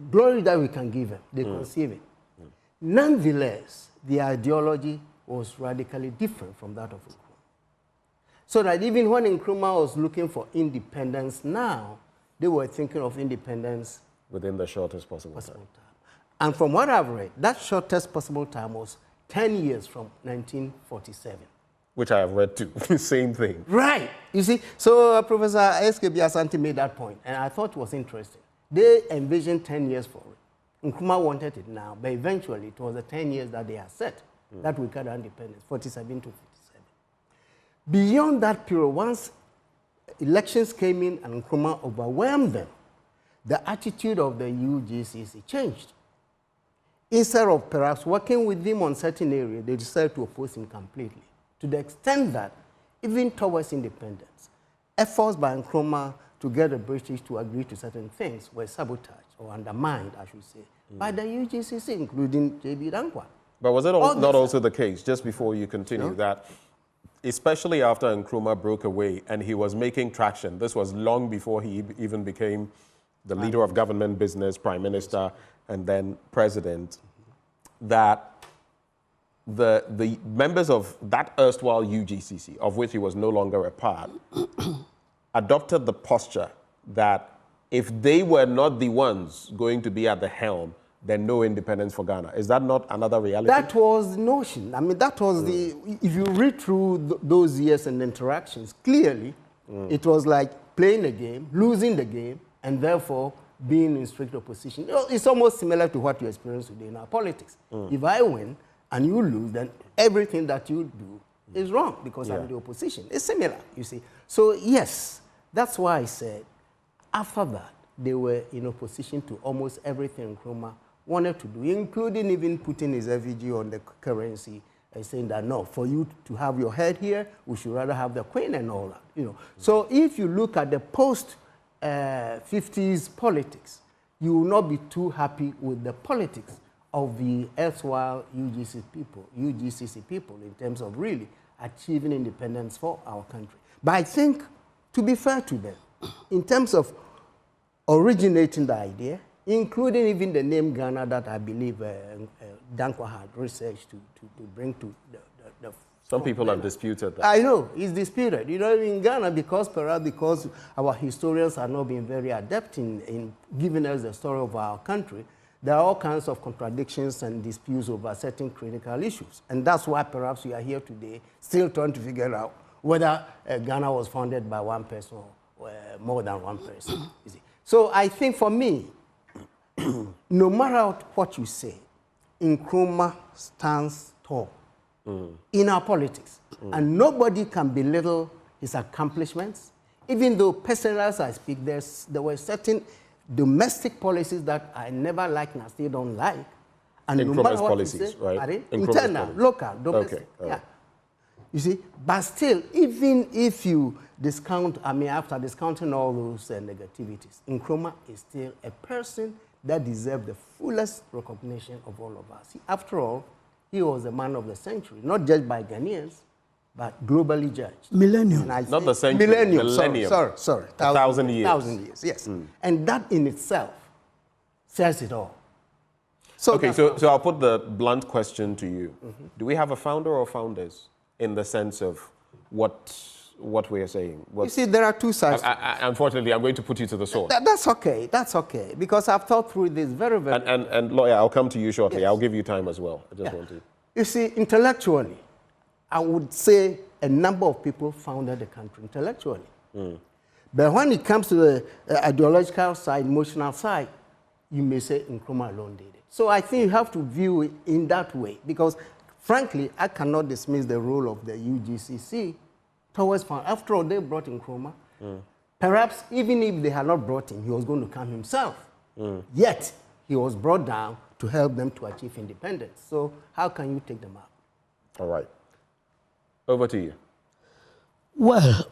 glory that we can give them. They conceive it. Nonetheless, the ideology was radically different from that of Nkrumah. So that even when Nkrumah was looking for independence now, they were thinking of independence within the shortest possible time. And from what I've read, that shortest possible time was 10 years from 1947. Which I have read too. Same thing. Right. You see, so Professor S.K.B. Asante made that point, and I thought it was interesting. They envisioned 10 years for it. Nkrumah wanted it now, but eventually it was the 10 years that they had set that we got our independence, 47 to 57. Beyond that period, once elections came in and Nkrumah overwhelmed them, the attitude of the UGCC changed. Instead of perhaps working with him on certain areas, they decided to oppose him completely, to the extent that even towards independence, efforts by Nkrumah to get the British to agree to certain things were sabotaged or undermined, I should say, by the UGCC, including J.B. Dankwa. But was it not also the case, just before you continue, that especially after Nkrumah broke away and he was making traction, this was long before he even became the leader of government, business, prime minister, and then president, that the members of that erstwhile UGCC, of which he was no longer a part, adopted the posture that if they were not the ones going to be at the helm, then no independence for Ghana. Is that not another reality? That was the notion. I mean, that was the, if you read through those years and interactions, clearly it was like playing a game, losing the game, and therefore being in strict opposition. You know, it's almost similar to what you experience today in our politics. If I win and you lose, then everything that you do is wrong because I'm the opposition. It's similar, you see. So yes, that's why I said after that, they were in opposition to almost everything Nkrumah wanted to do, including even putting his effigy on the currency and saying that, no, for you to have your head here, we should rather have the queen and all that, you know. So if you look at the post-50s politics, you will not be too happy with the politics of the erstwhile UGCC people in terms of really achieving independence for our country. But I think, to be fair to them, in terms of originating the idea, including even the name Ghana that I believe Dankwa had researched to bring to the Some people have disputed that. I know, it's disputed. You know, in Ghana, perhaps because our historians are not being very adept in giving us the story of our country, there are all kinds of contradictions and disputes over certain critical issues. And that's why perhaps we are here today still trying to figure out whether Ghana was founded by one person or more than one person. You see. So I think for me, no matter what you say, Nkrumah stands tall in our politics. And nobody can belittle his accomplishments. even though personally as I speak, there were certain domestic policies that I never liked and I still don't like. And no matter what policies, right? Internal, local, domestic, yeah. You see, but still, even if you discount, I mean, after discounting all those negativities, Nkrumah is still a person that deserves the fullest recognition of all of us. After all, he was the man of the century, not judged by Ghanaians, but globally judged. Millennium. Not the century. Millennium. Sorry. 1,000 years. 1,000 years, yes. And that in itself says it all. So okay, so I'll put the blunt question to you. Do we have a founder or founders in the sense of what we are saying? You see, there are two sides. Unfortunately, I'm going to put you to the sword. That's okay. That's okay. Because I've thought through this very, very... And lawyer, I'll come to you shortly. Yes. I'll give you time as well. I just want to... You see, intellectually, I would say a number of people founded the country intellectually. But when it comes to the ideological side, emotional side, you may say Nkrumah alone did it. So I think you have to view it in that way. Because, frankly, I cannot dismiss the role of the UGCC towards fund. After all, they brought Nkrumah. Perhaps even if they had not brought him, he was going to come himself. Yet, he was brought down to help them to achieve independence. So how can you take them out? All right. Over to you. Well,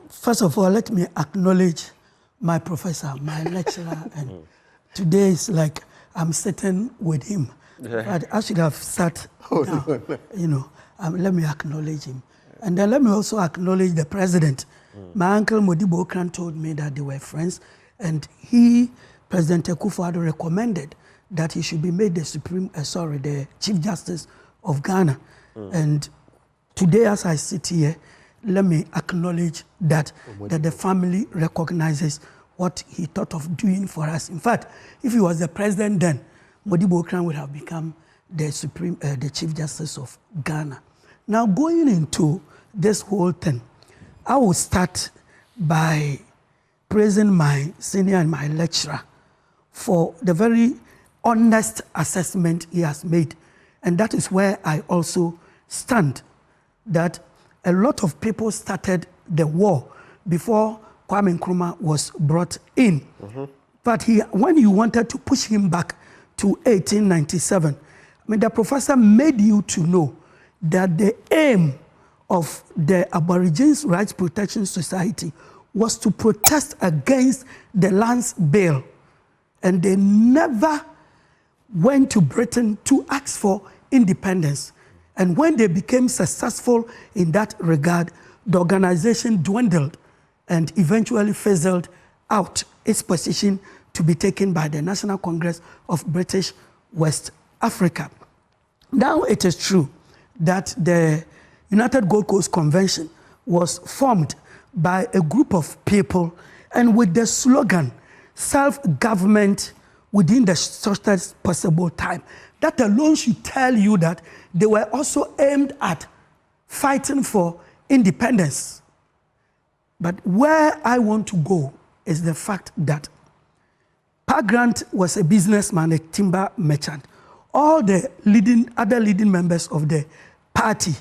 first of all, let me acknowledge my professor, my lecturer. And today is like I'm sitting with him. But I should have sat down. You know, let me acknowledge him. And then let me also acknowledge the president. My uncle Modibo Okran told me that they were friends, and President Akufo-Addo, recommended that he should be made the Chief Justice of Ghana. And today, as I sit here, let me acknowledge that the family recognizes what he thought of doing for us. In fact, if he was the president then, Modibo Okran would have become the Chief Justice of Ghana. Now, going into this whole thing, I will start by praising my senior and my lecturer for the very honest assessment he has made. And that is where I also stand, that a lot of people started the war before Kwame Nkrumah was brought in. But when you wanted to push him back to 1897, I mean, the professor made you to know that the aim of the Aborigines Rights Protection Society was to protest against the Lands Bill. And they never went to Britain to ask for independence. And when they became successful in that regard, the organization dwindled and eventually fizzled out its position to be taken by the National Congress of British West Africa. Now it is true that the United Gold Coast Convention was formed by a group of people and with the slogan, self-government within the shortest possible time. That alone should tell you that they were also aimed at fighting for independence. But where I want to go is the fact that Pa Grant was a businessman, a timber merchant. All the other leading members of the party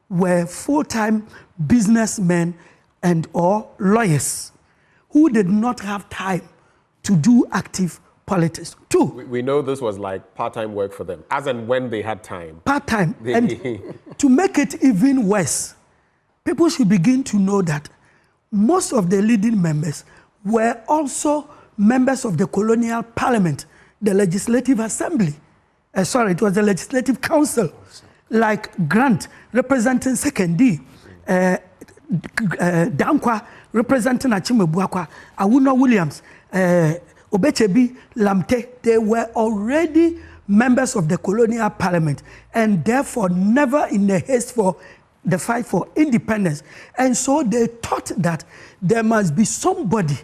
were full-time businessmen and or lawyers who did not have time to do active politics. Two. We know this was like part-time work for them, as and when they had time. Part-time. And to make it even worse, people should begin to know that most of the leading members were also members of the colonial parliament, the legislative assembly. It was the legislative council, like Grant representing Second D, Dankwa representing Achimota, Awuno Williams, Obechebi, Lamte. They were already members of the colonial parliament and therefore never in the haste for the fight for independence. And so they thought that there must be somebody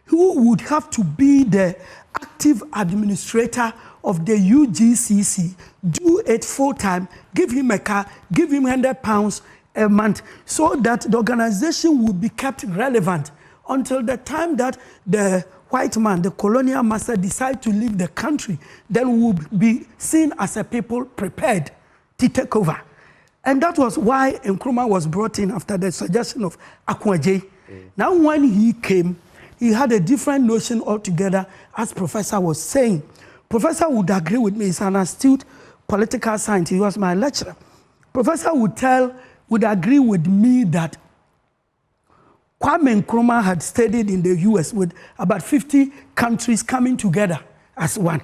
who would have to be the active administrator of the UGCC, do it full-time, give him a car, give him £100 a month, so that the organization would be kept relevant until the time that the white man, the colonial master, decide to leave the country. Then we will be seen as a people prepared to take over. And that was why Nkrumah was brought in after the suggestion of Akwaje. Now, when he came, he had a different notion altogether, as Professor was saying. Professor would agree with me. He's an astute political scientist. He was my lecturer. Professor would agree with me that Kwame Nkrumah had studied in the US with about 50 countries coming together as one.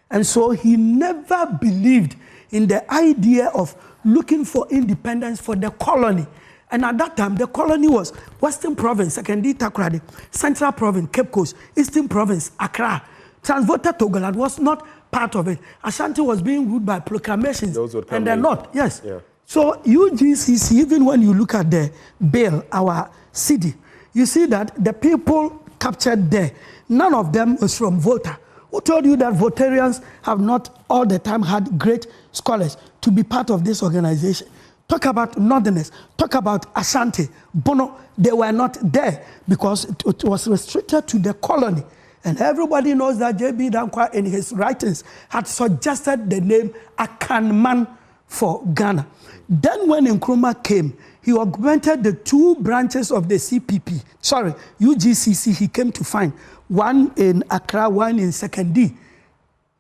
And so he never believed in the idea of looking for independence for the colony. And at that time, the colony was Western Province, Sekendi Takoradi, Central Province, Cape Coast, Eastern Province, Accra. Transvolta Togoland was not part of it. Ashanti was being ruled by proclamations. And they're not, yes. Yeah. So UGCC, even when you look at the bill, our city, you see that the people captured there, none of them was from Volta. Who told you that Voltarians have not all the time had great scholars to be part of this organization? Talk about Northerners, talk about Ashanti, Bono, they were not there because it was restricted to the colony. And everybody knows that J.B. Dankwa in his writings had suggested the name Akanman for Ghana. Then when Nkrumah came, he augmented the two branches of the UGCC he came to find. One in Accra, one in Sekendi.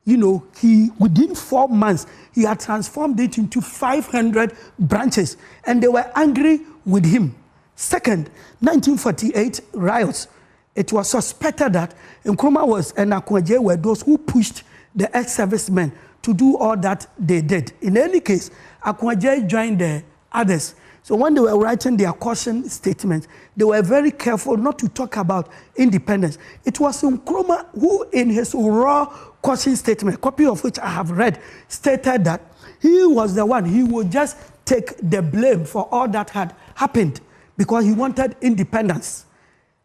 You know, within 4 months, he had transformed it into 500 branches. And they were angry with him. Second, 1948 riots. It was suspected that Nkrumah and Akwaje were those who pushed the ex-servicemen to do all that they did. In any case, Akwaje joined the others. So when they were writing their caution statements, they were very careful not to talk about independence. It was Nkrumah who, in his raw caution statement, a copy of which I have read, stated that he was the one, he would just take the blame for all that had happened because he wanted independence.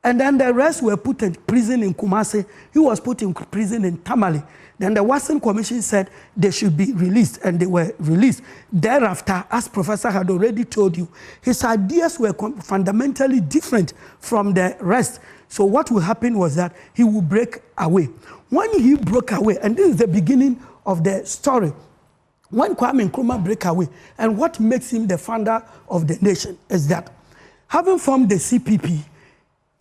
And then the rest were put in prison in Kumasi. He was put in prison in Tamale. Then the Watson Commission said they should be released, and they were released. Thereafter, as Professor had already told you, his ideas were fundamentally different from the rest. So what will happen was that he will break away. When he broke away, and this is the beginning of the story, when Kwame Nkrumah broke away, and what makes him the founder of the nation is that, having formed the CPP,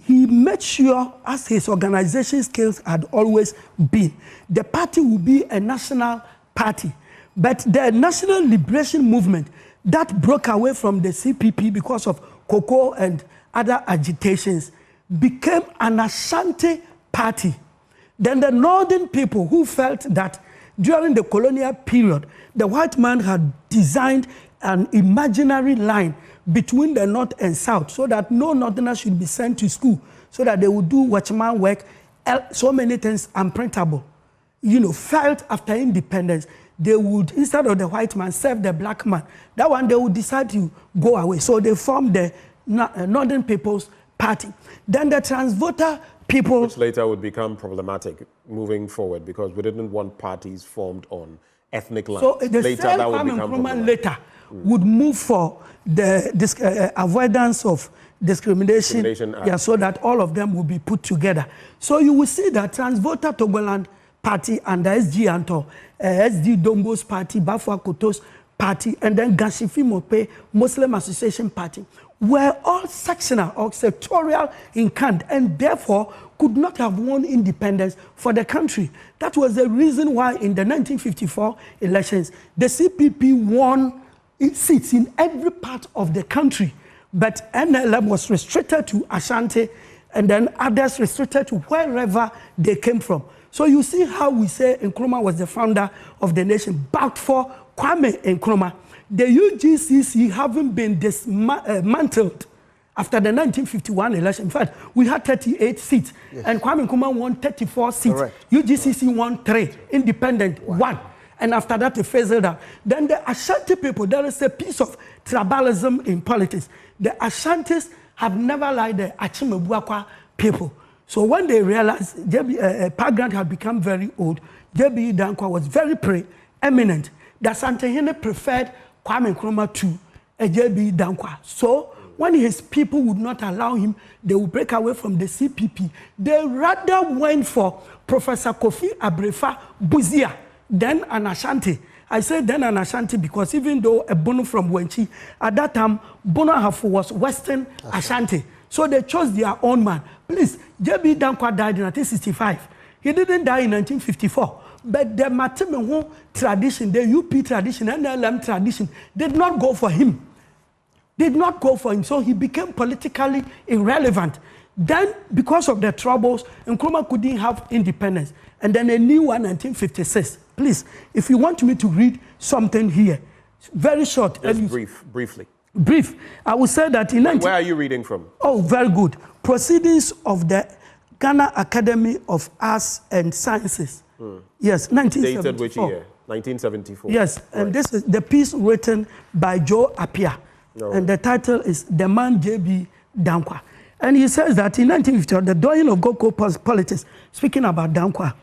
he made sure, as his organization skills had always been, the party would be a national party. But the National Liberation Movement that broke away from the CPP because of cocoa and other agitations became an Ashanti party. Then the northern people who felt that during the colonial period, the white man had designed an imaginary line between the north and south so that no northerners should be sent to school, so that they would do watchman work, so many things unprintable. You know, felt after independence, they would, instead of the white man, serve the black man. That one, they would decide to go away. So they formed the Northern People's Party. Then the Transvolta people... Which later would become problematic moving forward because we didn't want parties formed on ethnic lines. So the later, same that would Kwame become Nkrumah later would move for the avoidance of discrimination yeah, so that all of them will be put together. So you will see that Transvolta Togoland Party and the SG Anto, SD Dombo's Party, Bafwa Koto's Party, and then Gashifi Mope Muslim Association Party were all sectional or sectorial in kind and therefore could not have won independence for the country. That was the reason why in the 1954 elections, the CPP won seats in every part of the country. But NLM was restricted to Ashanti and then others restricted to wherever they came from. So you see how we say Nkrumah was the founder of the nation. But for Kwame Nkrumah, the UGCC having been dismantled after the 1951 election. In fact, we had 38 seats, and Kwame Nkrumah won 34 seats. Correct. UGCC won 3, independent 1. And after that, they fizzled out. Then the Ashanti people, there is a piece of tribalism in politics. The Ashantis have never liked the Achimota people. So when they realized Park Grant had become very old, J.B. Dankwa was very preeminent. The Asantehene preferred Kwame Nkrumah to J.B. Dankwa. So when his people would not allow him, they would break away from the CPP. They rather went for Professor Kofi Abrefa Buzia, then an Ashanti, I say then an Ashanti because even though a Bono from Wenchi, at that time, Bono was Western Ashanti. So they chose their own man. Please, J.B. Dankwa died in 1965. He didn't die in 1954. But the Matimeho tradition, the UP tradition, and the LM tradition did not go for him. Did not go for him. So he became politically irrelevant. Then, because of the troubles, Nkrumah couldn't have independence. And then a new one, 1956. Please, if you want me to read something here, very short. Just briefly. Brief. I will say that in... Where are you reading from? Oh, very good. Proceedings of the Ghana Academy of Arts and Sciences. Yes, 1974. Dated which year? 1974. Yes, and this is the piece written by Joe Appiah. And the title is The Man J.B. Dankwa. And he says that in 1950, the dawning of Goko politics, speaking about Dankwa,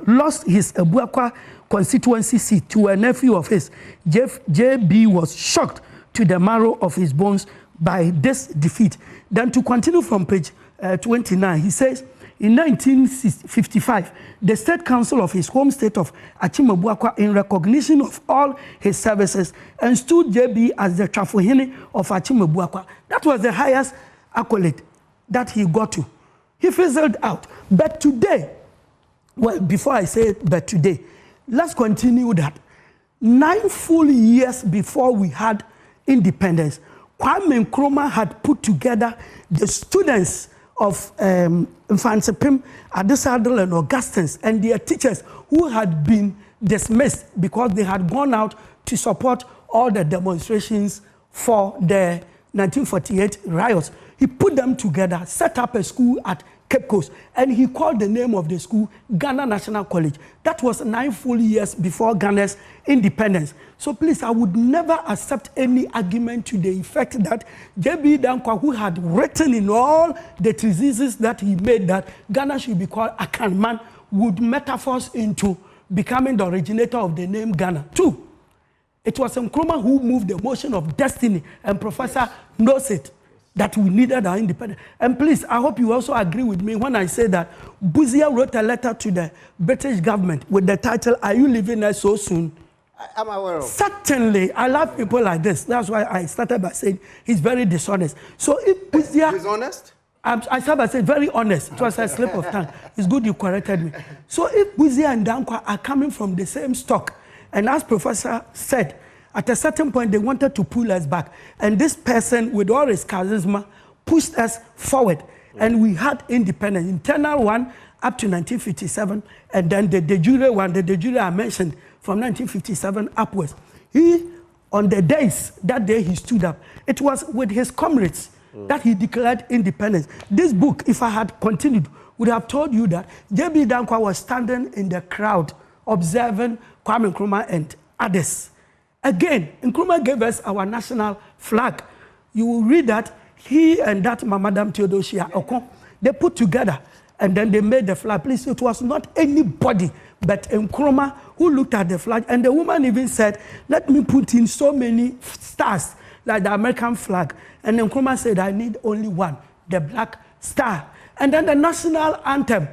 lost his Abuakwa constituency seat to a nephew of his. J.B. was shocked to the marrow of his bones by this defeat. Then to continue from page 29, he says, in 1955, the State Council of his home state of Achimota, in recognition of all his services, installed J.B. as the Trafuhini of Achimota. That was the highest accolade that he got to. He fizzled out. But today, well, before I say it, but today, let's continue that. 9 full years before we had independence, Kwame Nkrumah had put together the students of Mfansipim, Adesadel, and Augustins, and their teachers who had been dismissed because they had gone out to support all the demonstrations for the 1948 riots. He put them together, set up a school at Cape Coast, and he called the name of the school Ghana National College. That was 9 full years before Ghana's independence. So please, I would never accept any argument to the effect that J.B. Dankwa, who had written in all the treatises that he made that Ghana should be called Akanman, would metaphors into becoming the originator of the name Ghana. 2, it was Nkrumah who moved the motion of destiny, and Professor knows it, that we needed our independence. And please, I hope you also agree with me when I say that Buzia wrote a letter to the British government with the title, "Are you leaving us so soon?" I'm aware of. Certainly, I love people like this. That's why I started by saying he's very dishonest. So if Buzia... Dishonest? I started by saying very honest. It was a slip of tongue. It's good you corrected me. So if Buzia and Dankwa are coming from the same stock, and as Professor said, at a certain point, they wanted to pull us back. And this person, with all his charisma, pushed us forward. And we had independence, internal one up to 1957, and then the de jure one, the de jure I mentioned, from 1957 upwards. He, on the days, that day he stood up, it was with his comrades that he declared independence. This book, if I had continued, would have told you that J.B. Dankwa was standing in the crowd, observing Kwame Nkrumah and others. Again, Nkrumah gave us our national flag. You will read that he and that Madam Theodosia Okon, they put together and then they made the flag. Please, it was not anybody but Nkrumah who looked at the flag. And the woman even said, let me put in so many stars like the American flag. And Nkrumah said, I need only one, the black star. And then the national anthem,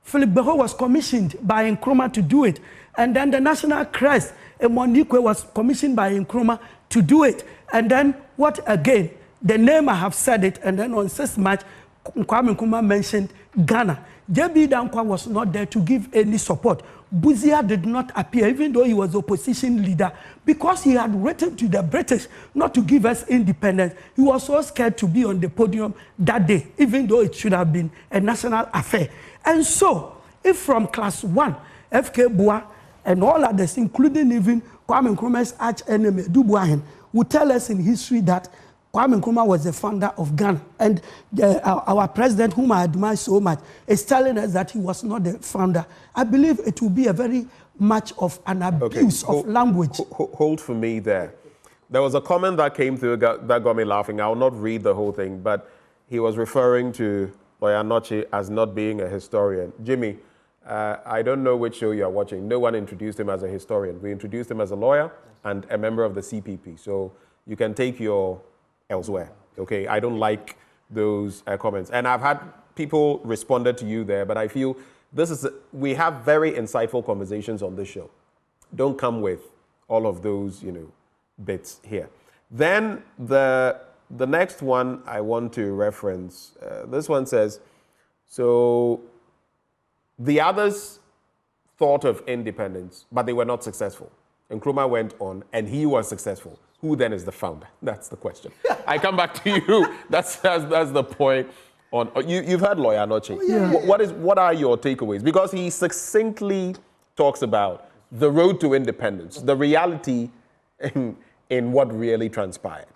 Philip Beho was commissioned by Nkrumah to do it. And then the national crest, Monique was commissioned by Nkrumah to do it. And then what again? The name I have said it, and then on 6th March, Kwame Nkrumah mentioned Ghana. J.B. Dankwa was not there to give any support. Buzia did not appear, even though he was opposition leader, because he had written to the British not to give us independence. He was so scared to be on the podium that day, even though it should have been a national affair. And so, if from class 1, F.K. Boa, and all others, including even Kwame Nkrumah's arch enemy, Dubois, would tell us in history that Kwame Nkrumah was the founder of Ghana. And our president, whom I admire so much, is telling us that he was not the founder. I believe it will be a very much of an abuse of language. Hold for me there. There was a comment that came through that got me laughing. I will not read the whole thing, but he was referring to Lawyer Noche as not being a historian. Jimmy, I don't know which show you are watching. No one introduced him as a historian. We introduced him as a lawyer and a member of the CPP. So you can take your elsewhere, okay? I don't like those comments. And I've had people responded to you there, but I feel we have very insightful conversations on this show. Don't come with all of those, bits here. Then the next one I want to reference, this one says, so the others thought of independence, but they were not successful. Nkrumah went on, and he was successful. Who then is the founder? That's the question. I come back to you. That's the point. You've heard Lawyer Anoche. Yeah. What are your takeaways? Because he succinctly talks about the road to independence, the reality in what really transpired.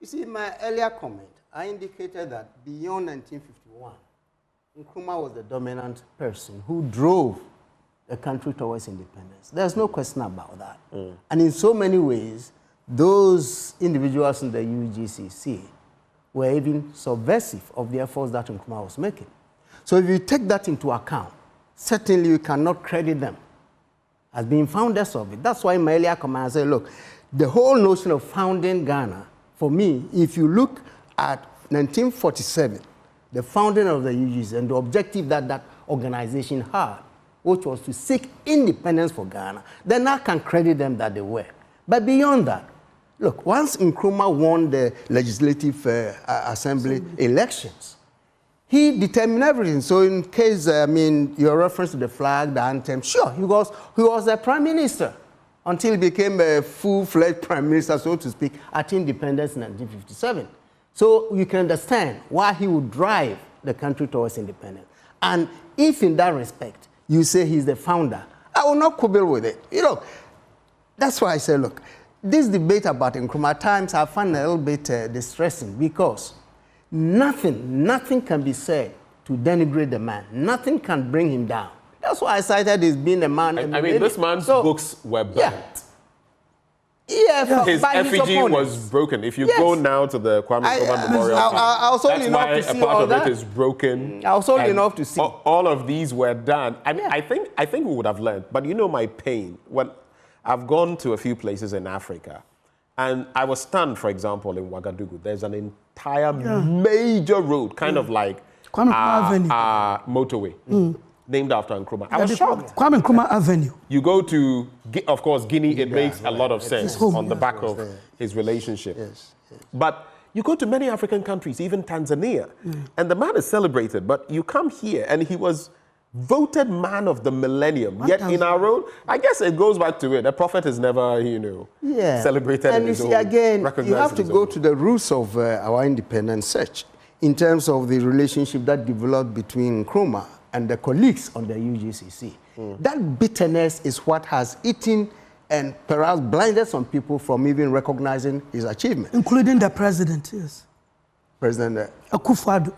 You see, in my earlier comment, I indicated that beyond 1951, Nkrumah was the dominant person who drove the country towards independence. There's no question about that. And in so many ways, those individuals in the UGCC were even subversive of the efforts that Nkrumah was making. So if you take that into account, certainly you cannot credit them as being founders of it. That's why in my earlier comment I said, look, the whole notion of founding Ghana, for me, if you look at 1947, the founding of the UGC and the objective that that organization had, which was to seek independence for Ghana, then I can credit them that they were. But beyond that, look, once Nkrumah won the Legislative Assembly elections, he determined everything. So in case, your reference to the flag, the anthem, sure, he was a prime minister until he became a full-fledged prime minister, so to speak, at independence in 1957. So you can understand why he would drive the country towards independence. And if in that respect, you say he's the founder, I will not quibble with it. That's why I say, look, this debate about Nkrumah at times I find a little bit distressing because nothing can be said to denigrate the man. Nothing can bring him down. That's why I cited as being a man. I mean, this man's books were burnt. Yeah, his effigy was broken. If you go now to the Kwame Nkrumah Memorial, I was old enough to see a part all of that. it is broken. I was old enough to see. All of these were done. I mean, I think we would have learned. But you know my pain when I've gone to a few places in Africa, and I was stunned. For example, in Ouagadougou, there's an entire major road, kind of like motorway. Named after Nkrumah. I was shocked. Kwame Nkrumah Avenue. You go to, of course, Guinea, it makes a lot of sense on the back of his relationship. Yes. But you go to many African countries, even Tanzania, and the man is celebrated, but you come here and he was voted man of the millennium. Yet in our own, I guess it goes back to it. The prophet is never, celebrated and in his own. And you see, again, you have to go to the roots of our independence search in terms of the relationship that developed between Nkrumah and the colleagues on the UGCC. That bitterness is what has eaten and perhaps blinded some people from even recognizing his achievement. Including the president, yes. President Akufo-Addo.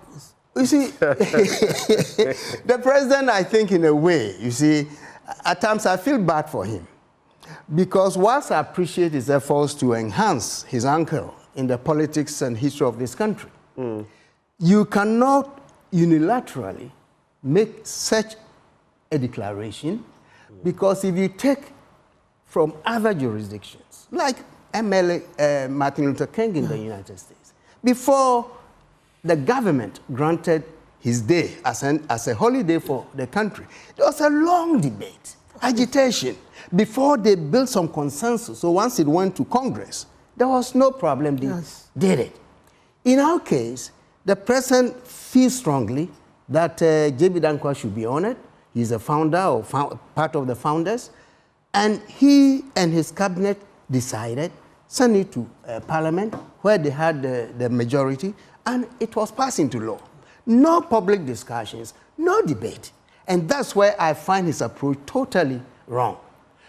You see, the president, I think in a way, you see, at times I feel bad for him. Because whilst I appreciate his efforts to enhance his angle in the politics and history of this country, you cannot unilaterally make such a declaration, because if you take from other jurisdictions, like MLA Martin Luther King in the United States, before the government granted his day as a holiday for the country, there was a long debate, agitation, before they built some consensus. So once it went to Congress, there was no problem, they did it. In our case, the president feels strongly that J.B. Danquah should be honored. He's a founder or part of the founders. And he and his cabinet decided, send it to Parliament, where they had the majority, and it was passed into law. No public discussions, no debate. And that's where I find his approach totally wrong.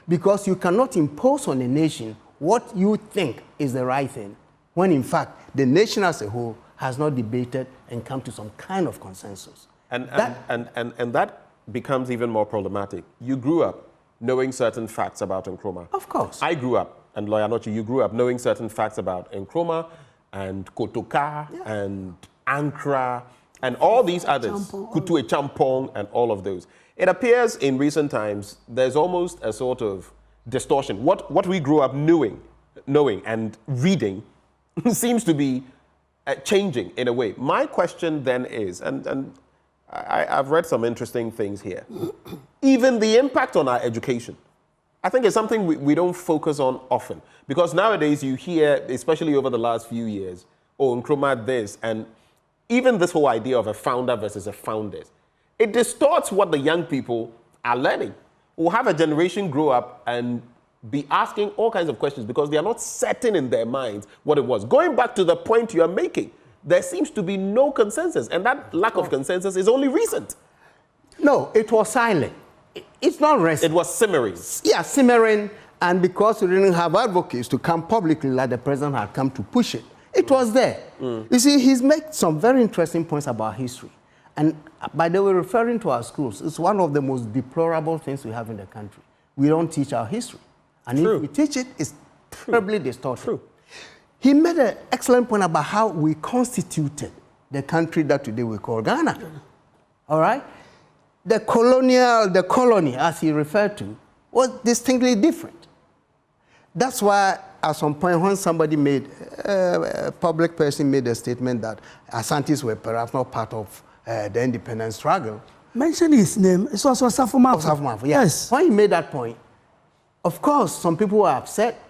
Because you cannot impose on a nation what you think is the right thing, when in fact the nation as a whole has not debated and come to some kind of consensus. And that becomes even more problematic. You grew up knowing certain facts about Nkrumah. Of course. I grew up, and Lawyer Anoche, you grew up knowing certain facts about Nkrumah and Kotoka and Ankara and all these others, Kutue Champong and all of those. It appears in recent times there's almost a sort of distortion. What we grew up knowing and reading seems to be changing in a way. My question then is, and I've read some interesting things here. Even the impact on our education. I think it's something we don't focus on often. Because nowadays you hear, especially over the last few years, oh, Nkrumah this, and even this whole idea of a founder versus a founders. It distorts what the young people are learning. We'll have a generation grow up and be asking all kinds of questions because they are not certain in their minds what it was. Going back to the point you are making, there seems to be no consensus, and that lack of consensus is only recent. No, it was silent. It's not recent. It was simmering. Yeah, simmering, and because we didn't have advocates to come publicly like the president had come to push it, it was there. You see, he's made some very interesting points about history. And by the way, referring to our schools, it's one of the most deplorable things we have in the country. We don't teach our history. And if we teach it, it's terribly distorted. He made an excellent point about how we constituted the country that today we call Ghana. All right? The colony, as he referred to, was distinctly different. That's why at some point when somebody made, a public person made a statement that Asantis were perhaps not part of the independence struggle. Mention his name. It's also Safo. Yes. When he made that point, of course, some people were upset.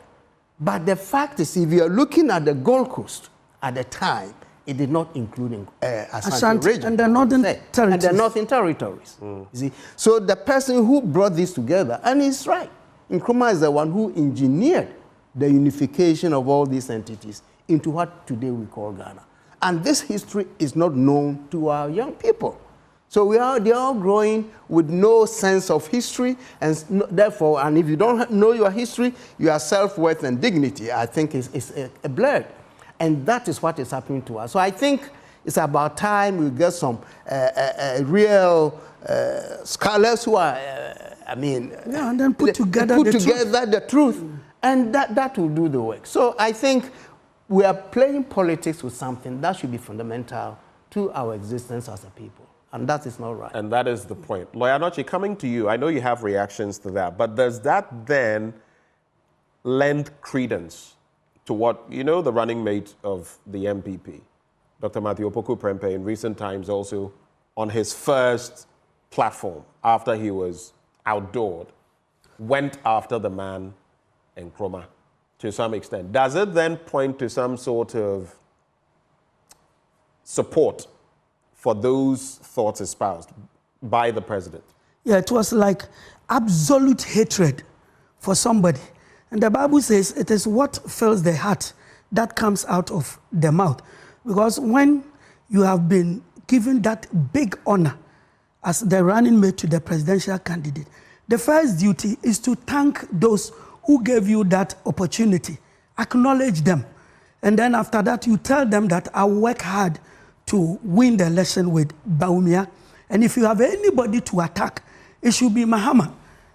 But the fact is, if you are looking at the Gold Coast at the time, it did not include Ashanti region. And the Northern Territories. And the Northern Territories. You see? So the person who brought this together, and he's right, Nkrumah is the one who engineered the unification of all these entities into what today we call Ghana. And this history is not known to our young people. So they're all growing with no sense of history, and therefore, and if you don't know your history, your self-worth and dignity, I think, is a blurred. And that is what is happening to us. So I think it's about time we get some real scholars who are, and then put together the truth, and that will do the work. So I think we are playing politics with something that should be fundamental to our existence as a people. And that is not right. And that is the point. Lawyer Anochie, coming to you, I know you have reactions to that, but does that then lend credence to what, the running mate of the MPP, Dr. Matthew Opoku Prempeh, in recent times also on his first platform after he was outdoored, went after the man Nkrumah to some extent. Does it then point to some sort of support for those thoughts espoused by the president? Yeah, it was like absolute hatred for somebody. And the Bible says it is what fills the heart that comes out of the mouth. Because when you have been given that big honor as the running mate to the presidential candidate, the first duty is to thank those who gave you that opportunity. Acknowledge them. And then after that, you tell them that I work hard to win the election with Bawumia. And if you have anybody to attack, it should be Mahama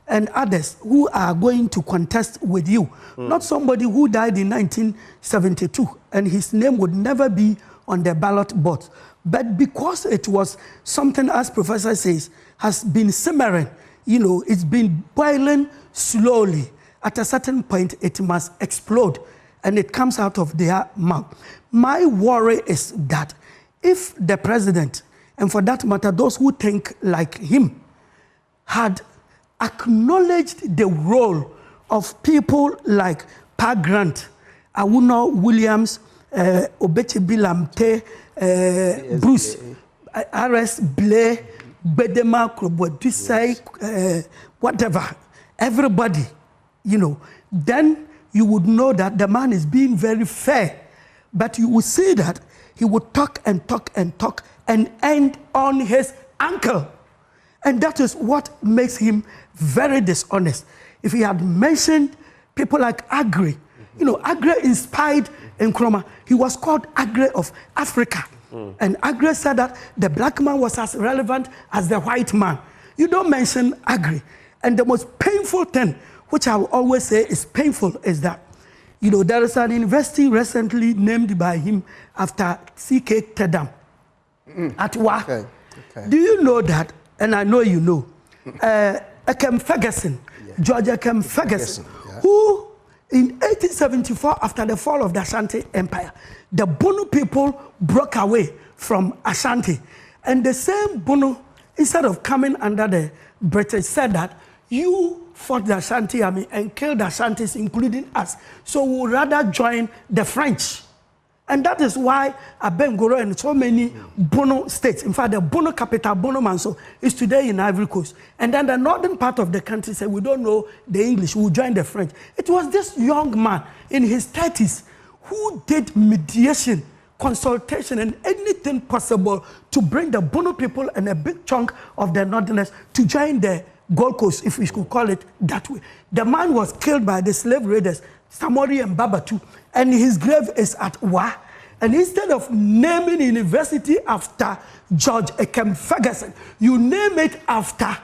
and others who are going to contest with you. Not somebody who died in 1972 and his name would never be on the ballot board. But because it was something, as Professor says, has been simmering, it's been boiling slowly. At a certain point, it must explode and it comes out of their mouth. My worry is that if the president, and for that matter, those who think like him, had acknowledged the role of people like Pa Grant, Awuno Williams, Obeche Bilamte, Bruce, R.S. Blair, Bedema Krobodisai, whatever, everybody, then you would know that the man is being very fair. But you will see that he would talk and talk and talk and end on his ankle. And that is what makes him very dishonest. If he had mentioned people like Agri, Agri inspired Nkrumah. He was called Agri of Africa. And Agri said that the black man was as relevant as the white man. You don't mention Agri. And the most painful thing, which I will always say is painful, is that there is an university recently named by him after C.K. Tedam at Wa. Do you know that? And I know you know. Akem Ferguson, George Akem Ferguson, who in 1874, after the fall of the Ashanti Empire, the Bono people broke away from Ashanti. And the same Bono, instead of coming under the British, said that you fought the Ashanti army and killed the Ashantis, including us. So we would rather join the French. And that is why Abengoro and so many Bono states, in fact, the Bono capital, Bono Manso, is today in Ivory Coast. And then the northern part of the country said, we don't know the English, we'll join the French. It was this young man in his 30s who did mediation, consultation, and anything possible to bring the Bono people and a big chunk of the northerners to join the Gold Coast, if we could call it that way. The man was killed by the slave raiders, Samori and Babatu, and his grave is at Wa. And instead of naming university after George Ekem Ferguson, you name it after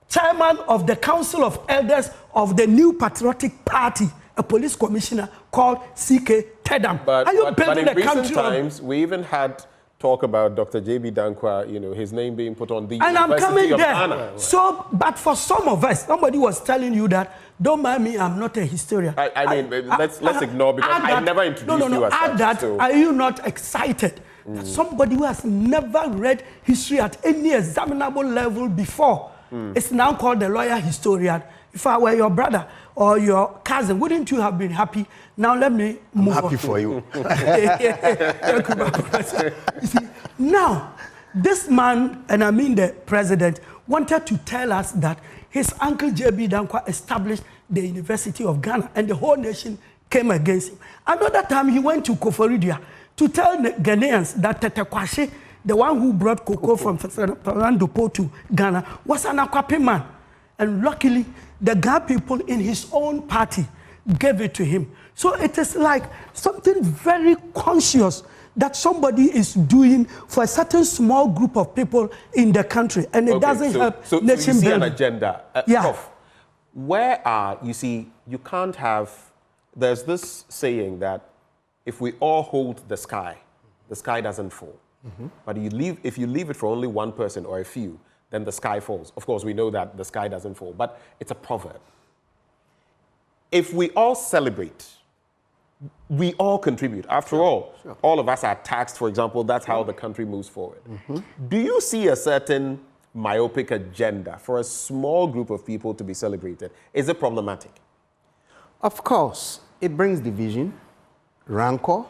chairman of the Council of Elders of the New Patriotic Party, a police commissioner called C.K. Tedam. But in the recent country times, we even had talk about Dr. J.B. Dankwa, you know, his name being put on the and University I'm coming of there. Ghana. So, but for some of us, somebody was telling you that, don't mind me, I'm not a historian. I mean, let's ignore, because I never introduced you as add such, that, so. Are you not excited that somebody who has never read history at any examinable level before is now called the lawyer historian? If I were your brother or your cousin, wouldn't you have been happy? Now let me move on. Happy for you. You see, now, this man, and I mean the president, wanted to tell us that his uncle J.B. Dankwa established the University of Ghana, and the whole nation came against him. Another time, he went to Koforidua to tell the Ghanaians that Tete Kwashe, the one who brought cocoa from Fernando to Ghana, was an Akwape man. And luckily, the Ghana people in his own party gave it to him. So it is like something very conscious that somebody is doing for a certain small group of people in the country, and it doesn't help nation you see building. an agenda. Prof, where are, you see, you can't have, there's this saying that if we all hold the sky doesn't fall. But if you leave it for only one person or a few, then the sky falls. Of course, we know that the sky doesn't fall, but it's a proverb. If we all celebrate, we all contribute. After all, all of us are taxed, for example. That's how the country moves forward. Do you see a certain myopic agenda for a small group of people to be celebrated? Is it problematic? Of course. It brings division, rancor,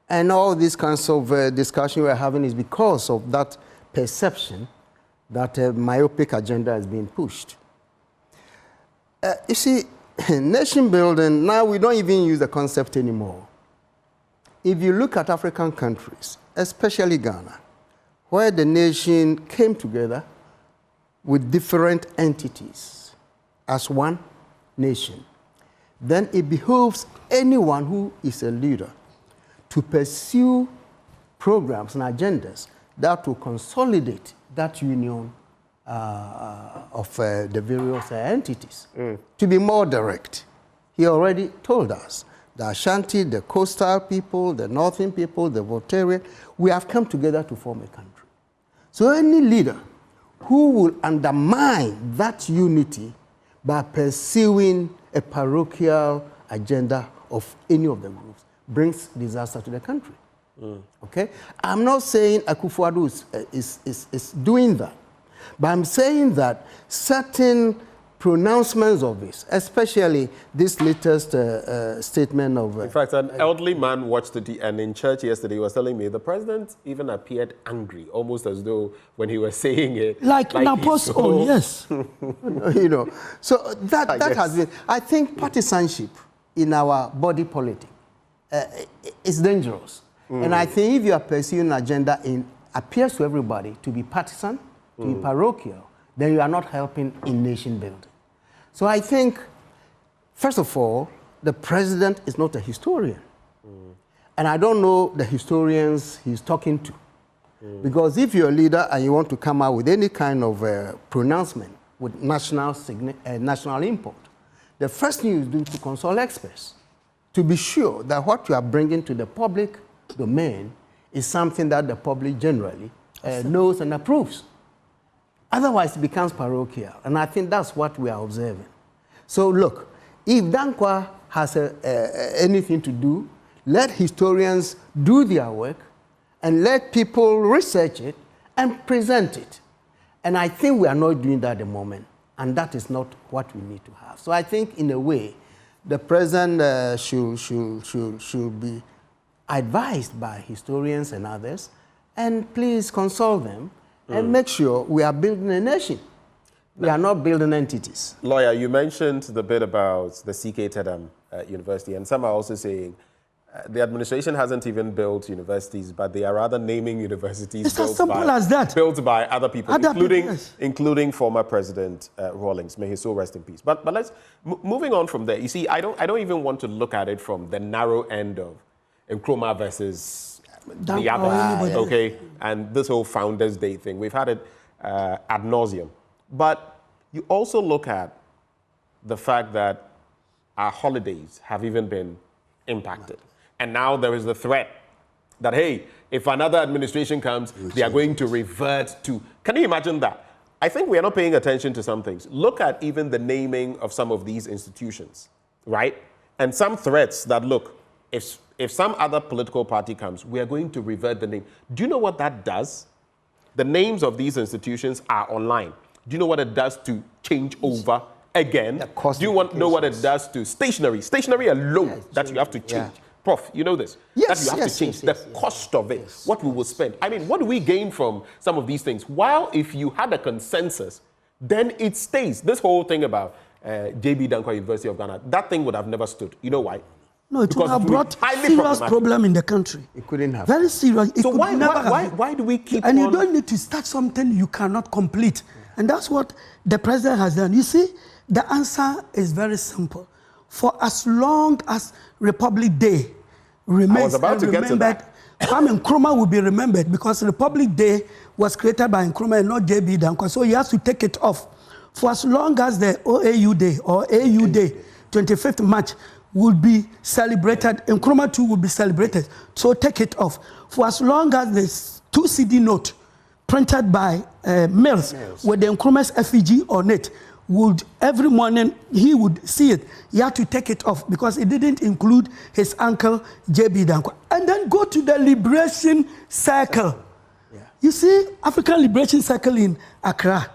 and all these kinds of discussion we're having is because of that perception that a myopic agenda is being pushed. You see, nation building, now we don't even use the concept anymore. If you look at African countries, especially Ghana, where the nation came together with different entities as one nation, then it behooves anyone who is a leader to pursue programs and agendas that will consolidate that union of the various entities. To be more direct, he already told us the Ashanti, the coastal people, the northern people, the Voltairean, we have come together to form a country. So any leader who will undermine that unity by pursuing a parochial agenda of any of the groups brings disaster to the country. Okay? I'm not saying Akufo-Addo is doing that, but I'm saying that certain pronouncements of this, especially this latest statement of... In fact, an elderly man watched it, and in church yesterday he was telling me the president even appeared angry, almost as though when he was saying it... Like Napo's own, yes. You know, so that has been... I think partisanship in our body politic is dangerous. And I think if you are pursuing an agenda in appears to everybody to be partisan, to be parochial, then you are not helping in nation building. So I think, first of all, the president is not a historian. And I don't know the historians he's talking to. Because if you're a leader and you want to come out with any kind of pronouncement with national import, the first thing you do is to consult experts to be sure that what you are bringing to the public domain is something that the public generally knows and approves. Otherwise, it becomes parochial. And I think that's what we are observing. So look, if Dankwa has anything to do, let historians do their work and let people research it and present it. And I think we are not doing that at the moment, and that is not what we need to have. So I think, in a way, the president should be advised by historians and others, and please consult them and make sure we are building a nation. We are not building entities. Lawyer, you mentioned the bit about the CK Tedam University, and some are also saying the administration hasn't even built universities, but they are rather naming universities it's as simple as that. Built by other people, including former President Rawlings. May his soul rest in peace. But let's moving on from there. You see, I don't even want to look at it from the narrow end of Nkrumah versus the other, okay? And this whole Founders Day thing, we've had it ad nauseum. But you also look at the fact that our holidays have even been impacted. And now there is the threat that, hey, if another administration comes, they are going to revert to... Can you imagine that? I think we are not paying attention to some things. Look at even the naming of some of these institutions, right? And some threats that, look, if some other political party comes, we are going to revert the name. Do you know what that does? The names of these institutions are online. Do you know what it does to change over again? Do you know what it does to stationery? Stationery alone that you have to change. Yeah. Prof, you know this. Yes, that you have to change. The cost of it, what we will spend. I mean, what do we gain from some of these things? While if you had a consensus, then it stays. This whole thing about JB Dankwa University of Ghana, that thing would have never stood. You know why? No, it would have brought serious problem in the country. It couldn't have. Very serious. So why do we keep and on? You don't need to start something you cannot complete. And that's what the president has done. You see, the answer is very simple. For as long as Republic Day remains, I was about to get to that. Nkrumah will be remembered because Republic Day was created by Nkrumah and not JB Dankwa. So he has to take it off. For as long as the OAU Day or AU Day, 25th March, will be celebrated, Nkrumah too will be celebrated. So take it off. For as long as the 2 CD note printed by Mills with the Nkrumah's effigy on it, would every morning he would see it. He had to take it off because it didn't include his uncle JB Dankwa. And then go to the Liberation Circle. Yeah. You see, African Liberation Circle in Accra.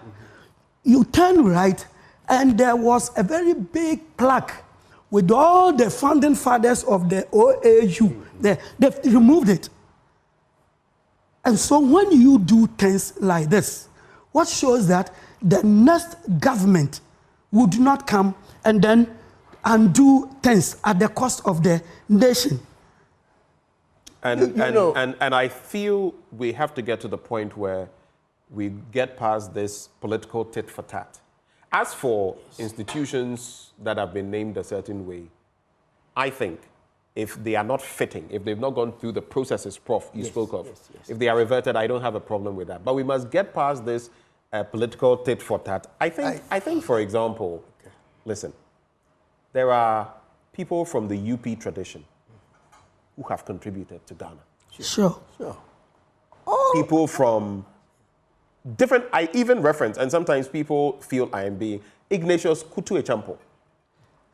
You turn right, and there was a very big plaque with all the founding fathers of the OAU. They've removed it. And so when you do things like this, what shows that the next government would not come and then undo things at the cost of the nation. And I feel we have to get to the point where we get past this political tit for tat. As for institutions that have been named a certain way, I think if they are not fitting, if they've not gone through the processes, Prof, you spoke of, if they are reverted, I don't have a problem with that. But we must get past this political tit for tat. I think, for example, listen, there are people from the UP tradition who have contributed to Ghana. Sure. People from different, I even reference, and sometimes people feel I am being, Ignatius Kutu Echampo.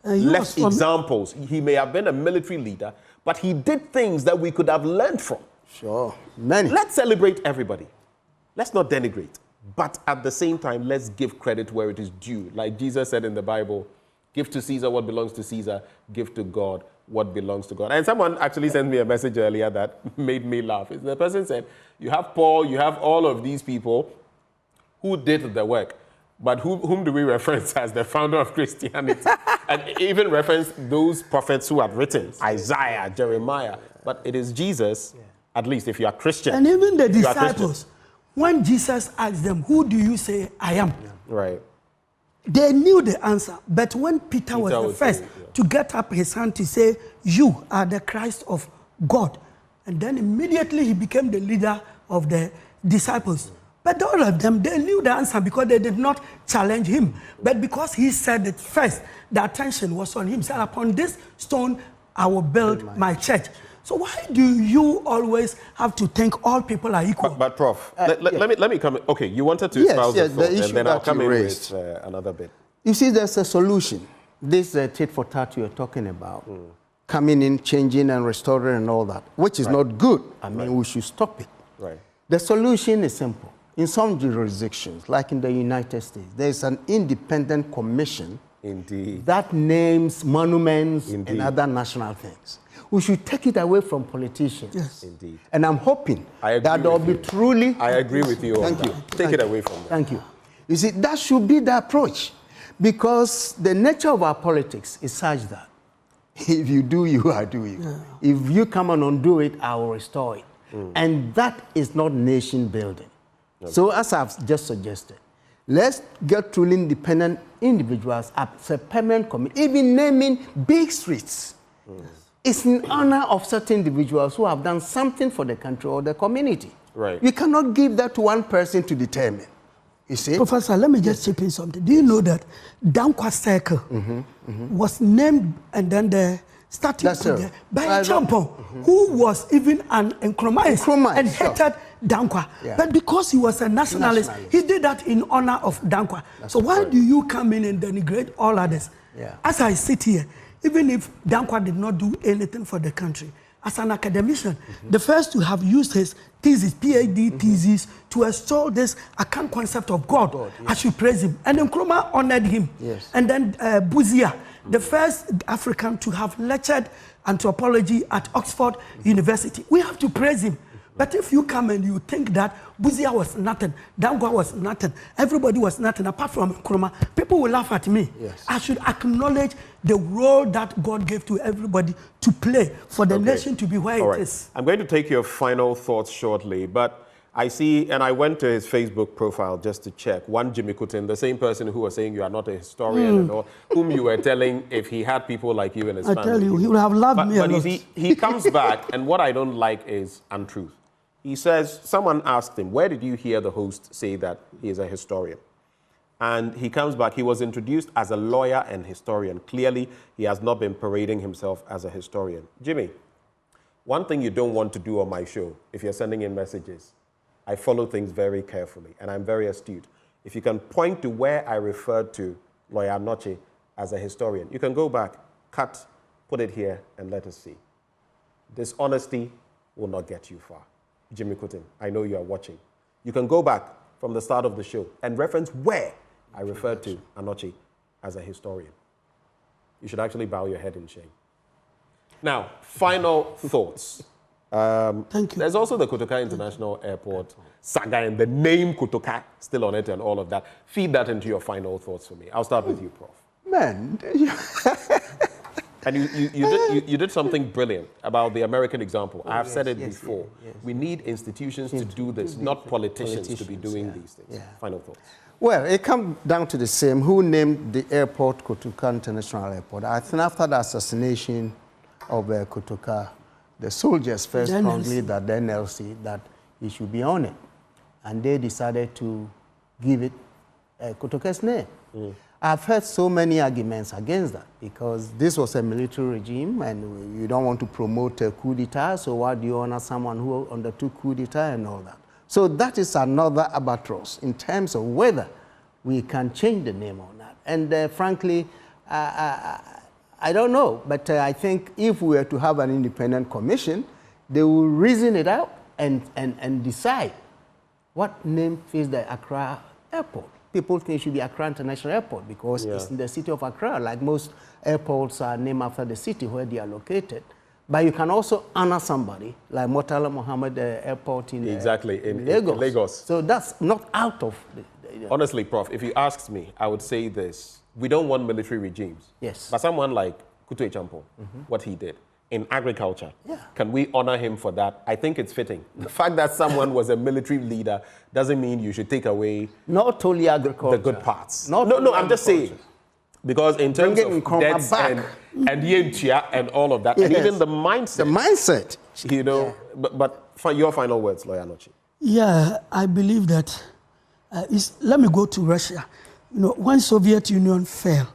Left examples. He may have been a military leader, but he did things that we could have learned from. Sure. Many. Let's celebrate everybody. Let's not denigrate. But at the same time, let's give credit where it is due. Like Jesus said in the Bible, give to Caesar what belongs to Caesar, give to God what belongs to God. And someone actually sent me a message earlier that made me laugh. The person said, you have Paul, you have all of these people who did the work, but whom do we reference as the founder of Christianity? And even reference those prophets who have written, Isaiah, Jeremiah. But it is Jesus, at least if you are Christian. And even the disciples, when Jesus asked them, who do you say I am? Right. They knew the answer. But when Peter was the first to get up his hand to say, you are the Christ of God. And then immediately he became the leader of the disciples. But all of them, they knew the answer because they did not challenge him. But because he said it first, the attention was on him. He said, upon this stone, I will build my church. So why do you always have to think all people are equal? But Prof, let me come in. Okay, you wanted to espouse the thought, and then I'll come in with another bit. You see, there's a solution. This tit for tat you're talking about coming in, changing and restoring and all that, which is not good. I mean, we should stop it. Right. The solution is simple. In some jurisdictions, like in the United States, there's an independent commission that names monuments and other national things. We should take it away from politicians. Yes. Indeed. And I'm hoping that there will be truly... I agree with you. Thank you. Take it away from them. Thank you. You see, that should be the approach, because the nature of our politics is such that if you do, you are doing. Yeah. If you come and undo it, I will restore it. And that is not nation building. Okay. So as I've just suggested, let's get truly independent individuals as a permanent committee, even naming big streets. It's in honor of certain individuals who have done something for the country or the community. Right. We cannot give that to one person to determine. You see? Professor, let me just chip in something. Do you know that Dankwa Circle was named and then the starting by a champion who was even an Nkrumah and hated Dankwa. Yeah. But because he was a nationalist, he did that in honor of Dankwa. So why do you come in and denigrate all others? Yeah. As I sit here, even if Dankwa did not do anything for the country, as an academician, the first to have used his thesis, PhD thesis, to extol this account concept of God, I should praise him. And Nkrumah honored him. Yes. And then Buzia, the first African to have lectured anthropology at Oxford University. We have to praise him. But if you come and you think that Buzia was nothing, Dankwa was nothing, everybody was nothing, apart from Nkrumah, people will laugh at me. Yes. I should acknowledge the role that God gave to everybody to play for the nation to be where it is. I'm going to take your final thoughts shortly, but I see, and I went to his Facebook profile just to check, one Jimmy Kutin, the same person who was saying you are not a historian and all, whom you were telling if he had people like you in his family. I tell you, he would have loved me a lot. But you see, he comes back, and what I don't like is untruth. He says, someone asked him, where did you hear the host say that he is a historian? And he comes back, he was introduced as a lawyer and historian. Clearly, he has not been parading himself as a historian. Jimmy, one thing you don't want to do on my show, if you're sending in messages, I follow things very carefully, and I'm very astute. If you can point to where I referred to Lawyer Anoche as a historian, you can go back, cut, put it here, and let us see. Dishonesty will not get you far. Jimmy Kutin, I know you are watching. You can go back from the start of the show and reference where I referred to Anoche as a historian. You should actually bow your head in shame. Now, final thoughts. Thank you. There's also the Kotoka International Airport saga and the name Kotoka still on it and all of that. Feed that into your final thoughts for me. I'll start with you, Prof. Man. And you did something brilliant about the American example. I have said it before. Yes. We need institutions to do this, not politicians to be doing these things. Yeah. Final thoughts. Well, it comes down to the same. Who named the airport Kotoka International Airport? I think after the assassination of Kotoka, the soldiers first strongly that the NLC that it should be on it. And they decided to give it Kotoka's name. I've heard so many arguments against that because this was a military regime and you don't want to promote a coup d'etat, so why do you honor someone who undertook coup d'etat and all that? So that is another albatross in terms of whether we can change the name or not. And frankly, I don't know, but I think if we were to have an independent commission, they will reason it out and decide what name fits the Accra airport. People think it should be Accra International Airport because it's in the city of Accra. Like most airports are named after the city where they are located. But you can also honor somebody like Murtala Mohammed Airport in Lagos. So that's not out of Honestly, Prof, if you asked me, I would say this. We don't want military regimes. Yes. But someone like Kutu Echampo, what he did in agriculture, can we honor him for that? I think it's fitting. The fact that someone was a military leader doesn't mean you should take away not only agriculture, the good parts. No, I'm just saying. Because in terms of debts and Yentia and all of that, and even the mindset. The mindset. You know, but for your final words, Lawyer Anoche. Yeah, I believe that, let me go to Russia. You know, when Soviet Union fell,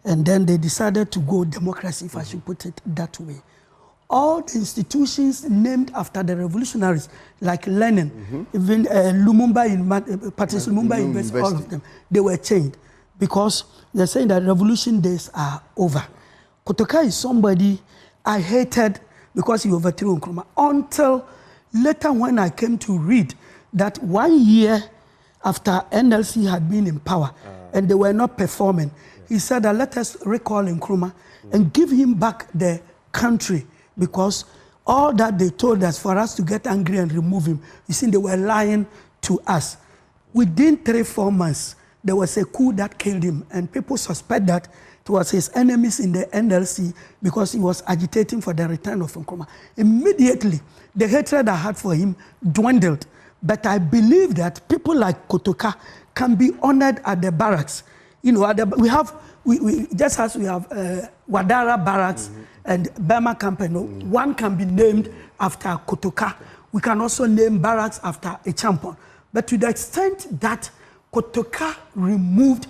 and then they decided to go democracy, if I should put it that way. All the institutions named after the revolutionaries, like Lenin, even Lumumba, Patrice Lumumba University, all of them, they were changed because they're saying that revolution days are over. Kotoka is somebody I hated because he overthrew Nkrumah. Until later when I came to read that 1 year after NLC had been in power and they were not performing, he said that let us recall Nkrumah and give him back the country, because all that they told us for us to get angry and remove him, you see, they were lying to us. Within 3-4 months, there was a coup that killed him, and people suspect that it was his enemies in the NLC because he was agitating for the return of Nkrumah. Immediately, the hatred I had for him dwindled. But I believe that people like Kotoka can be honored at the barracks. You know, we just as we have Wadara Barracks and Burma Company, one can be named after Kotoka. We can also name barracks after a champion. But to the extent that Kotoka removed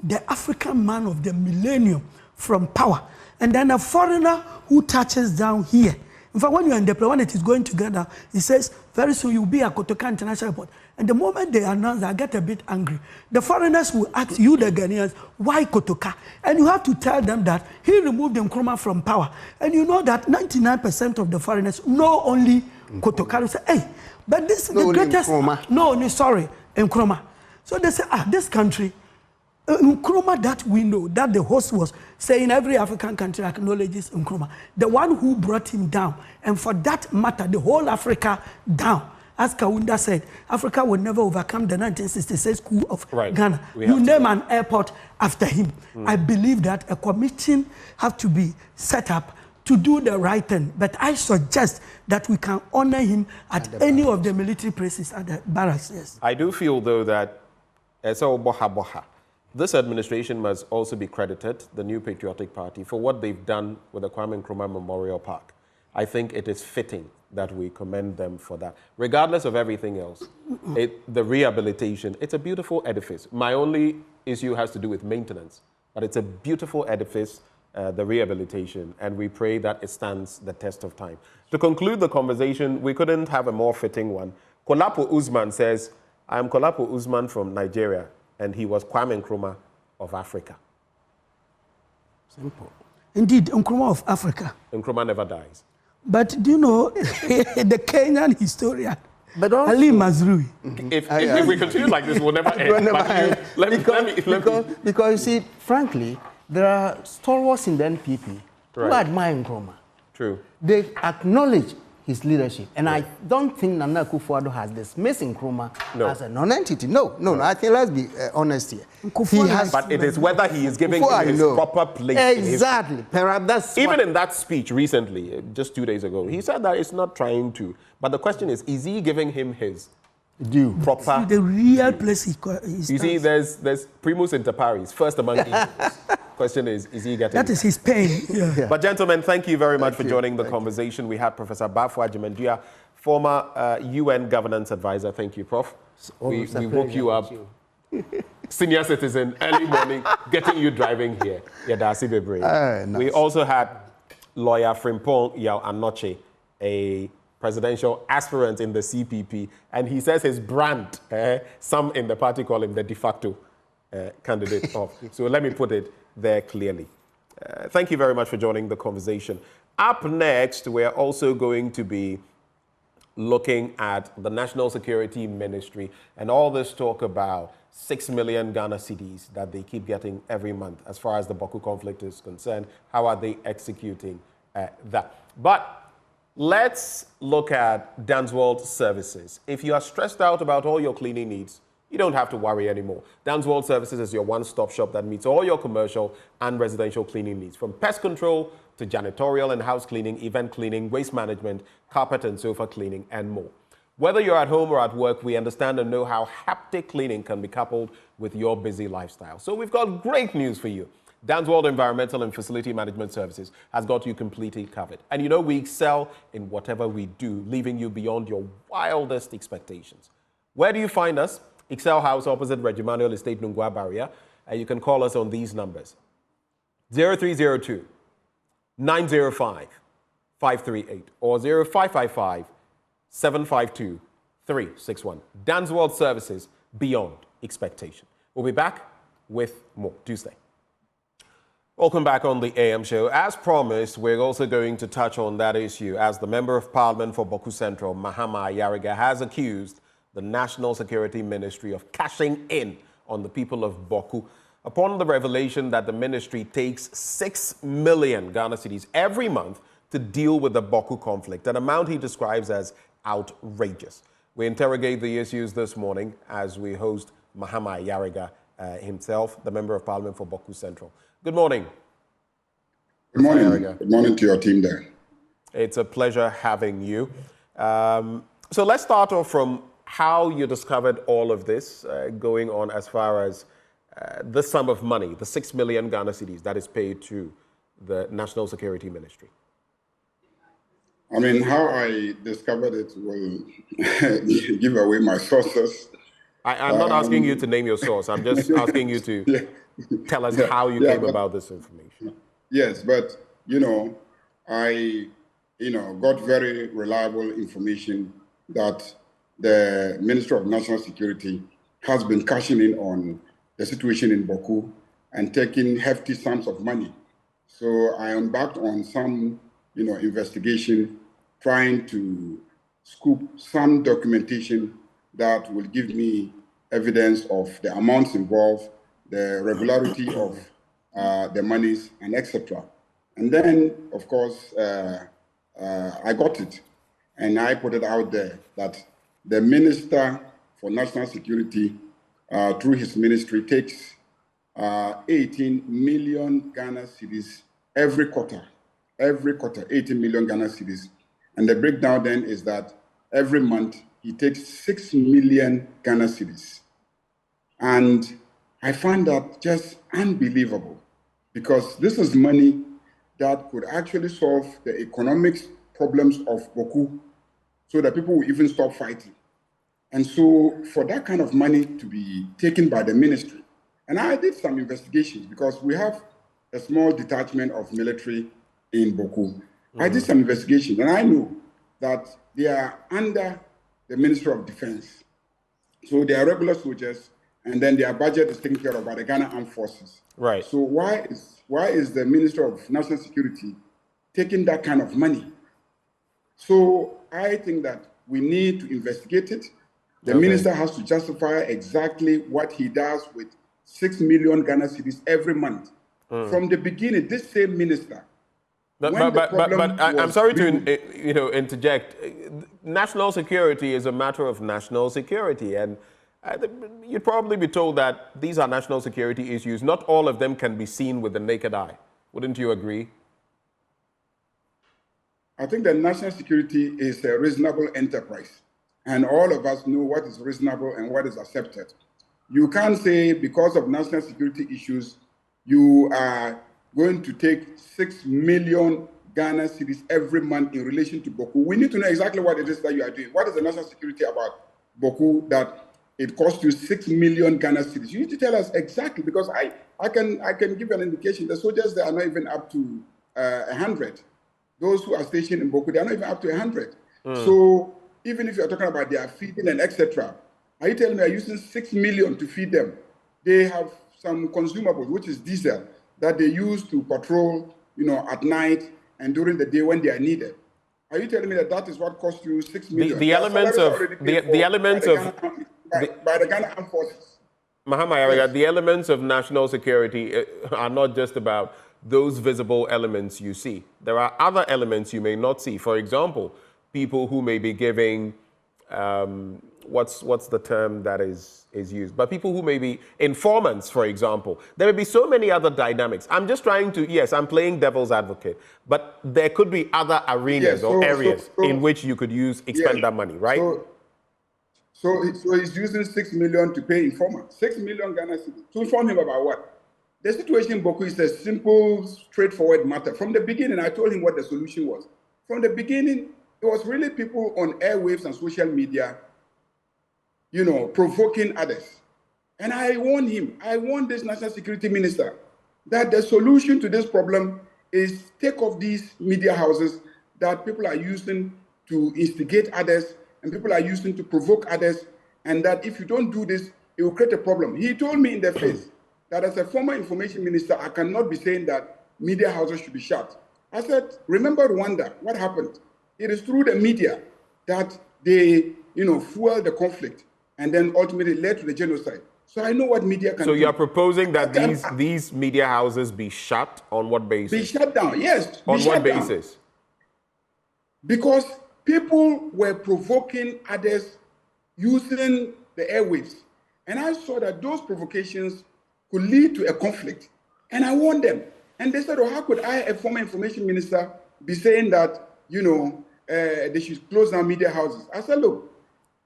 the African man of the millennium from power, and then a foreigner who touches down here. In fact, when you're in the plane, when it is going together, he says, very soon you'll be at Kotoka International Airport. And the moment they announce that, I get a bit angry. The foreigners will ask you, the Ghanaians, why Kotoka? And you have to tell them that he removed Nkrumah from power. And you know that 99% of the foreigners know only Kotoka. They say, hey, but this is the greatest... Nkrumah. So they say, this country, Nkrumah that we know, that the host was saying every African country acknowledges Nkrumah, the one who brought him down, and for that matter, the whole Africa down. As Kawunda said, Africa will never overcome the 1966 coup of Ghana. You name an airport after him. I believe that a commission have to be set up to do the right thing. But I suggest that we can honor him at any of the military places at the barracks. Yes. I do feel, though, that this administration must also be credited, the New Patriotic Party, for what they've done with the Kwame Nkrumah Memorial Park. I think it is fitting that we commend them for that. Regardless of everything else, the rehabilitation, it's a beautiful edifice. My only issue has to do with maintenance, but it's a beautiful edifice, the rehabilitation, and we pray that it stands the test of time. To conclude the conversation, we couldn't have a more fitting one. Kolapo Usman says, I am Kolapo Usman from Nigeria, and he was Kwame Nkrumah of Africa. Simple. Indeed, Nkrumah of Africa. Nkrumah never dies. But do you know, the Kenyan historian, Ali Mazrui. If we continue like this, we'll never end. Because you see, frankly, there are stalwarts in the NPP who admire Nkrumah. True. They acknowledge his leadership. And I don't think Nana Akufo-Addo has dismissed Nkrumah as a non-entity. No. I think let's be honest here. But it is whether he is giving him his proper place. Exactly. Perhaps that's even in that speech recently, just 2 days ago, he said that it's not trying to. But the question is he giving him his due? Proper. The real place he you see, there's primus inter pares, first among equals. Question is he getting that? Is his pain. Yeah. But gentlemen, thank you very much for joining the conversation. We had Professor Bafwa Jimendia, former UN governance advisor. Thank you, Prof. We woke you up, senior citizen, early morning, getting you driving here. Nice. We also had lawyer Frimpong Yao Anoche, a presidential aspirant in the CPP, and he says his brand, some in the party call him the de facto candidate of. So let me put it there clearly. Thank you very much for joining the conversation. Up next, we're also going to be looking at the National Security Ministry and all this talk about 6 million Ghana cedis that they keep getting every month. As far as the Bawku conflict is concerned, how are they executing that? But let's look at Dansworld Services. If you are stressed out about all your cleaning needs, you don't have to worry anymore. Dansworld Services is your one-stop shop that meets all your commercial and residential cleaning needs, from pest control to janitorial and house cleaning, event cleaning, waste management, carpet and sofa cleaning, and more. Whether you're at home or at work, we understand and know how haptic cleaning can be coupled with your busy lifestyle. So we've got great news for you. Dansworld Environmental and Facility Management Services has got you completely covered. And you know, we excel in whatever we do, leaving you beyond your wildest expectations. Where do you find us? Excel House opposite Regimanuel Estate, Nungwa Barrier. And you can call us on these numbers. 0302 905 538 or 0555 752 361. Dansworld Services, beyond expectation. We'll be back with more. Do stay. Welcome back on the AM show. As promised, we're also going to touch on that issue as the Member of Parliament for Bawku Central, Mahama Yariga, has accused the National Security Ministry of cashing in on the people of Bawku upon the revelation that the ministry takes 6 million Ghana cedis every month to deal with the Bawku conflict, an amount he describes as outrageous. We interrogate the issues this morning as we host Mahama Yariga himself, the Member of Parliament for Bawku Central. Good morning. Good morning. Good morning to your team there. It's a pleasure having you. So let's start off from how you discovered all of this going on as far as the sum of money, the 6 million Ghana cedis that is paid to the National Security Ministry. I mean, how I discovered it will give away my sources. I'm not asking you to name your source. I'm just asking you to tell us how you came about this information. Yes, but, I, got very reliable information that the Ministry of National Security has been cashing in on the situation in Bawku and taking hefty sums of money. So I embarked on some, investigation, trying to scoop some documentation that will give me evidence of the amounts involved, the regularity of the monies, and etc. And then, of course, I got it, and I put it out there that the Minister for National Security, through his ministry, takes 18 million Ghana cedis every quarter, 18 million Ghana cedis. And the breakdown then is that every month he takes 6 million Ghana cedis. And I find that just unbelievable, because this is money that could actually solve the economic problems of Bawku so that people will even stop fighting. And so for that kind of money to be taken by the ministry, and I did some investigations because we have a small detachment of military in Bawku. I did some investigations, and I know that they are under the Ministry of Defense. So they are regular soldiers, and then their budget is taken care of by the Ghana Armed Forces. Right. So why is the Ministry of National Security taking that kind of money? So I think that we need to investigate it. The minister has to justify exactly what he does with 6 million Ghana cedis every month. From the beginning, this same minister. But I'm sorry to interject. National security is a matter of national security, and you'd probably be told that these are national security issues. Not all of them can be seen with the naked eye. Wouldn't you agree? I think that national security is a reasonable enterprise, and all of us know what is reasonable and what is accepted. You can't say because of national security issues, you are going to take 6 million Ghana cedis every month in relation to Bawku. We need to know exactly what it is that you are doing. What is the national security about Bawku that it costs you 6 million Ghana cedis? You need to tell us exactly, because I can give you an indication. The soldiers, they are not even up to 100. Those who are stationed in Bawku, they are not even up to 100. So even if you're talking about their feeding and etc., are you telling me you're using 6 million to feed them? They have some consumables, which is diesel, that they use to patrol, at night and during the day when they are needed. Are you telling me that that is what cost you 6 million? The elements of by the Ghana Armed Forces. Mahama Yariga, the elements of national security are not just about those visible elements you see. There are other elements you may not see. For example, people who may be giving, what's the term that is used? But people who may be informants, for example. There may be so many other dynamics. I'm just trying to, yes, I'm playing devil's advocate, but there could be other arenas or areas in which you could expend that money, right? So he's using 6 million to pay informants. 6 million Ghana cedis. To inform him about what? The situation in Bawku is a simple, straightforward matter. From the beginning, I told him what the solution was. From the beginning, it was really people on airwaves and social media, provoking others. And I warned him, I warned this National Security Minister, that the solution to this problem is take off these media houses that people are using to instigate others and people are using to provoke others, and that if you don't do this, it will create a problem. He told me in the face that as a former information minister, I cannot be saying that media houses should be shut. I said, remember Rwanda, what happened? It is through the media that they, fueled the conflict and then ultimately led to the genocide. So I know what media can do. So you're proposing that these media houses be shut on what basis? Be shut down, yes. On what basis? Because people were provoking others using the airwaves. And I saw that those provocations could lead to a conflict. And I warned them. And they said, how could I, a former information minister, be saying that, they should close down media houses? I said, look,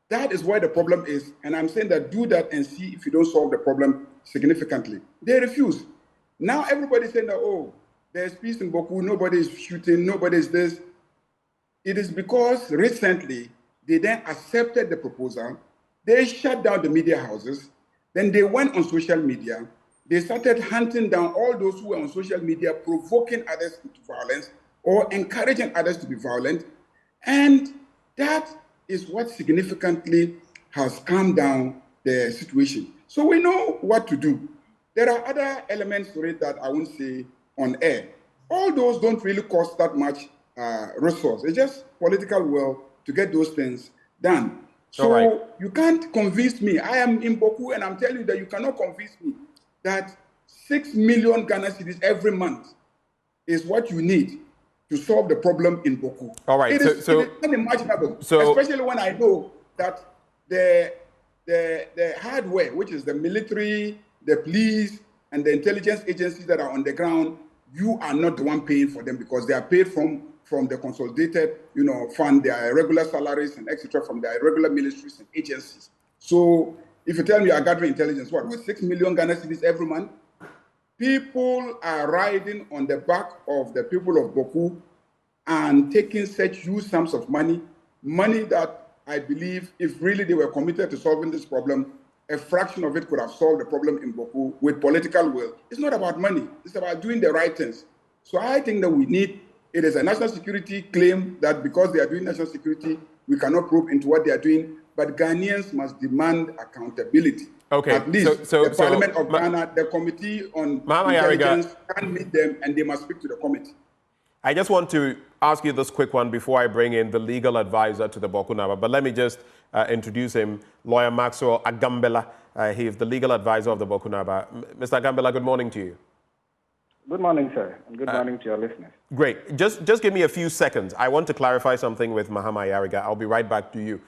that is where the problem is. And I'm saying that do that and see if you don't solve the problem significantly. They refuse. Now everybody's saying that, oh, there's peace in Bawku, nobody's shooting, nobody's this. It is because recently they then accepted the proposal. They shut down the media houses. Then they went on social media. They started hunting down all those who were on social media, provoking others into violence or encouraging others to be violent. And that is what significantly has calmed down the situation. So we know what to do. There are other elements to it that I won't say on air. All those don't really cost that much resource. It's just political will to get those things done. So you can't convince me. I am in Bawku and I'm telling you that you cannot convince me that 6 million Ghana cedis every month is what you need to solve the problem in Bawku. All right. It is unimaginable, especially when I know that the hardware, which is the military, the police, and the intelligence agencies that are on the ground, you are not the one paying for them because they are paid from the consolidated, fund, their regular salaries and etc. from their regular ministries and agencies. So if you tell me you are gathering intelligence, with 6 million Ghana cedis every month? People are riding on the back of the people of Bawku and taking such huge sums of money that I believe if really they were committed to solving this problem, a fraction of it could have solved the problem in Bawku with political will. It's not about money. It's about doing the right things. So I think that it is a national security claim that because they are doing national security, we cannot probe into what they are doing, but Ghanaians must demand accountability. Okay. At least the Parliament of Ghana, the Committee on Intelligence can meet them and they must speak to the committee. I just want to ask you this quick one before I bring in the legal advisor to the Bawku Naba, but let me just introduce him, Lawyer Maxwell Agbogbloshie. He is the legal advisor of the Bawku Naba. Mr. Agbogbloshie, good morning to you. Good morning, sir, and good morning to your listeners. Great. Just give me a few seconds. I want to clarify something with Mahama Ayariga. I'll be right back to you.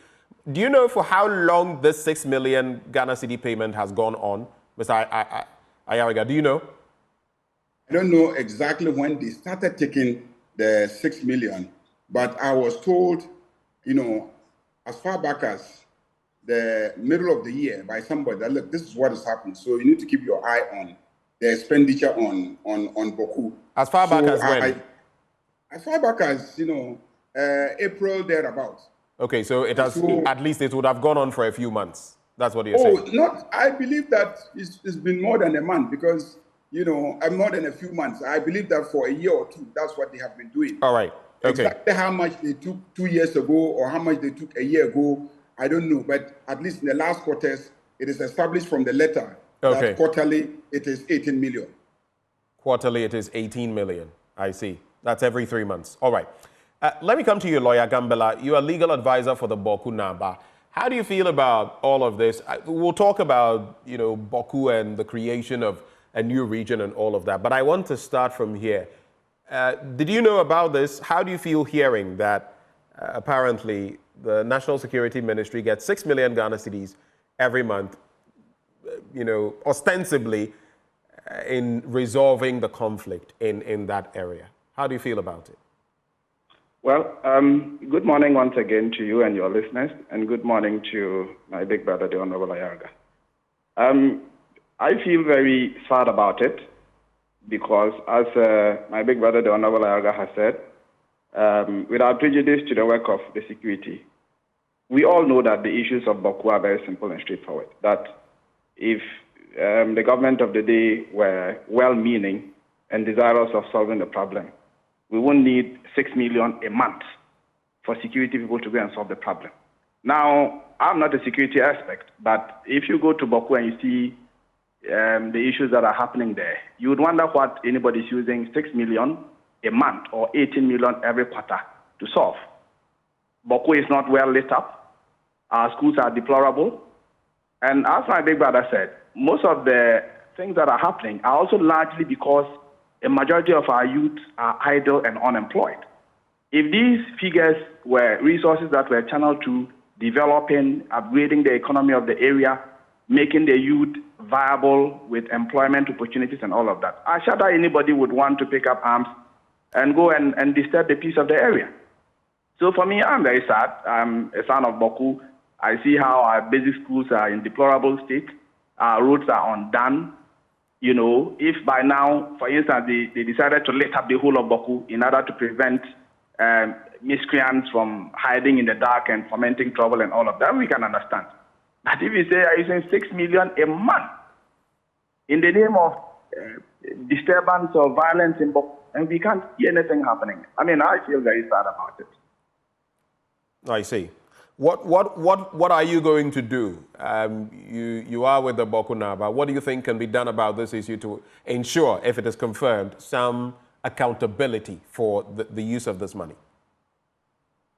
Do you know for how long this 6 million Ghana cedi payment has gone on, Mr. Ayariga? Do you know? I don't know exactly when they started taking the 6 million, but I was told, as far back as the middle of the year by somebody that, look, this is what is happening. So you need to keep your eye on the expenditure on Bawku. As far back as when? As far back as, April, thereabouts. Okay, so it has, at least it would have gone on for a few months. That's what you're saying. I believe that it's been more than a month because, more than a few months. I believe that for a year or two, that's what they have been doing. All right. Okay. Exactly how much they took 2 years ago or how much they took a year ago, I don't know. But at least in the last quarters, it is established from the letter that quarterly it is 18 million. Quarterly it is 18 million. I see. That's every 3 months. All right. Let me come to you, Lawyer Agbogbloshie. You are legal advisor for the Bawku Naba. How do you feel about all of this? We'll talk about, Bawku and the creation of a new region and all of that. But I want to start from here. Did you know about this? How do you feel hearing that apparently the National Security Ministry gets 6 million Ghana cedis every month, ostensibly in resolving the conflict in that area? How do you feel about it? Well, good morning once again to you and your listeners, and good morning to my big brother, the Honorable Ayariga. I feel very sad about it because, as my big brother, the Honorable Ayariga, has said, without prejudice to the work of the security, we all know that the issues of Bawku are very simple and straightforward. That if the government of the day were well-meaning and desirous of solving the problem, we won't need 6 million a month for security people to go and solve the problem. Now, I'm not a security expert, but if you go to Bawku and you see the issues that are happening there. You would wonder what anybody's using 6 million a month or 18 million every quarter to solve. Bawku is not well lit up. Our schools are deplorable. And as my big brother said, most of the things that are happening are also largely because a majority of our youth are idle and unemployed. If these figures were resources that were channeled to developing, upgrading the economy of the area, making the youth viable with employment opportunities and all of that, I shudder anybody would want to pick up arms and go and disturb the peace of the area. So for me, I'm very sad. I'm a son of Bawku. I see how our basic schools are in deplorable state. Our roads are undone. You know, if by now, for instance, they decided to lit up the whole of Bawku in order to prevent miscreants from hiding in the dark and fomenting trouble and all of that, we can understand. But if you say you're using 6 million a month in the name of disturbance or violence in Bawku, and we can't see anything happening, I mean, I feel very sad about it. I see. What are you going to do? You are with the Bawku now, but what do you think can be done about this issue to ensure, if it is confirmed, some accountability for the use of this money?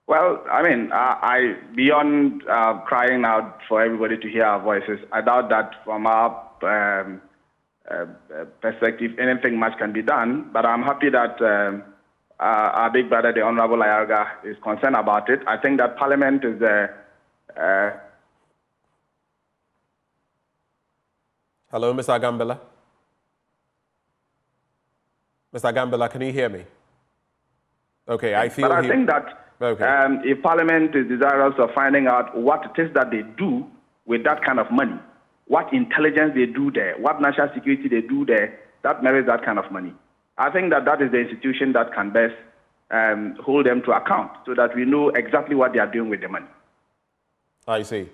Well, I mean, I beyond crying out for everybody to hear our voices, I doubt that from our perspective, anything much can be done. But I'm happy that our big brother, the Honorable Ayarga, is concerned about it. I think that Parliament is Hello, Mr. Agambela. Mr. Agambela, can you hear me? Okay, I feel. But I think that if Parliament is desirous of finding out what it is that they do with that kind of money, what intelligence they do there, what national security they do there, that merits that kind of money. I think that that is the institution that can best hold them to account so that we know exactly what they are doing with the money. I see.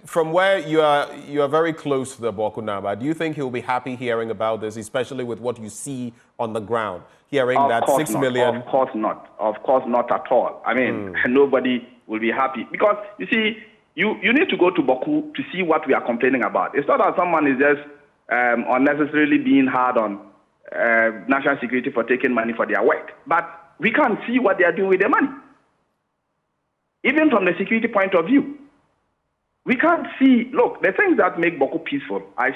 From where you are very close to the Bawku Naba, do you think he'll be happy hearing about this, especially with what you see on the ground, hearing that 6 million? Of course not. Of course not at all. I mean, nobody will be happy. Because, you see, you need to go to Bawku to see what we are complaining about. It's not that someone is just unnecessarily being hard on national security for taking money for their work. But we can't see what they are doing with their money. Even from the security point of view. We can't see, look, the things that make Bawku peaceful, I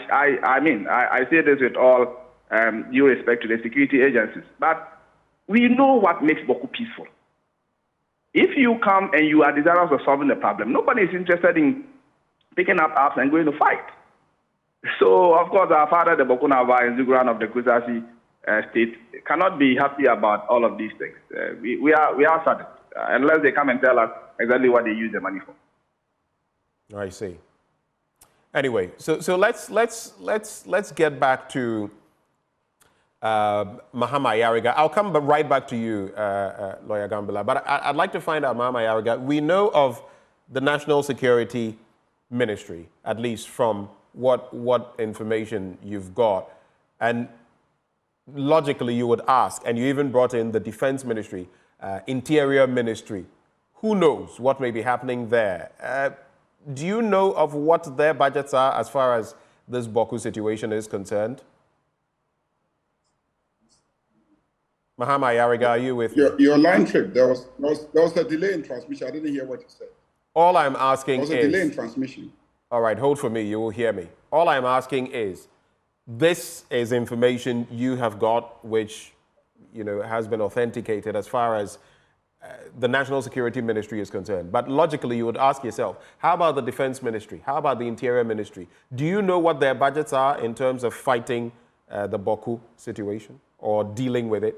say this with all due respect to the security agencies, but we know what makes Bawku peaceful. If you come and you are desirous of solving the problem, nobody is interested in picking up arms and going to fight. So, of course, our father, the Bawku Naba and Zuguran of the Kusasi state, cannot be happy about all of these things. We are saddened, unless they come and tell us exactly what they use the money for. I see. Anyway, so let's get back to Mahama Ayariga. I'll come right back to you, Lawyer Gambila. But I'd like to find out, Mahama Ayariga, we know of the National Security Ministry, at least from what information you've got, and logically you would ask, and you even brought in the Defense Ministry, Interior Ministry. Who knows what may be happening there? Do you know of what their budgets are as far as this Bawku situation is concerned? Mahama Ayariga, are you with me? Your line trip, there was a delay in transmission. I didn't hear what you said. All I'm asking is... There was a delay in transmission. All right, hold for me. You will hear me. All I'm asking is, this is information you have got which, has been authenticated as far as the National Security Ministry is concerned. But logically, you would ask yourself, how about the Defense Ministry? How about the Interior Ministry? Do you know what their budgets are in terms of fighting the Bawku situation or dealing with it?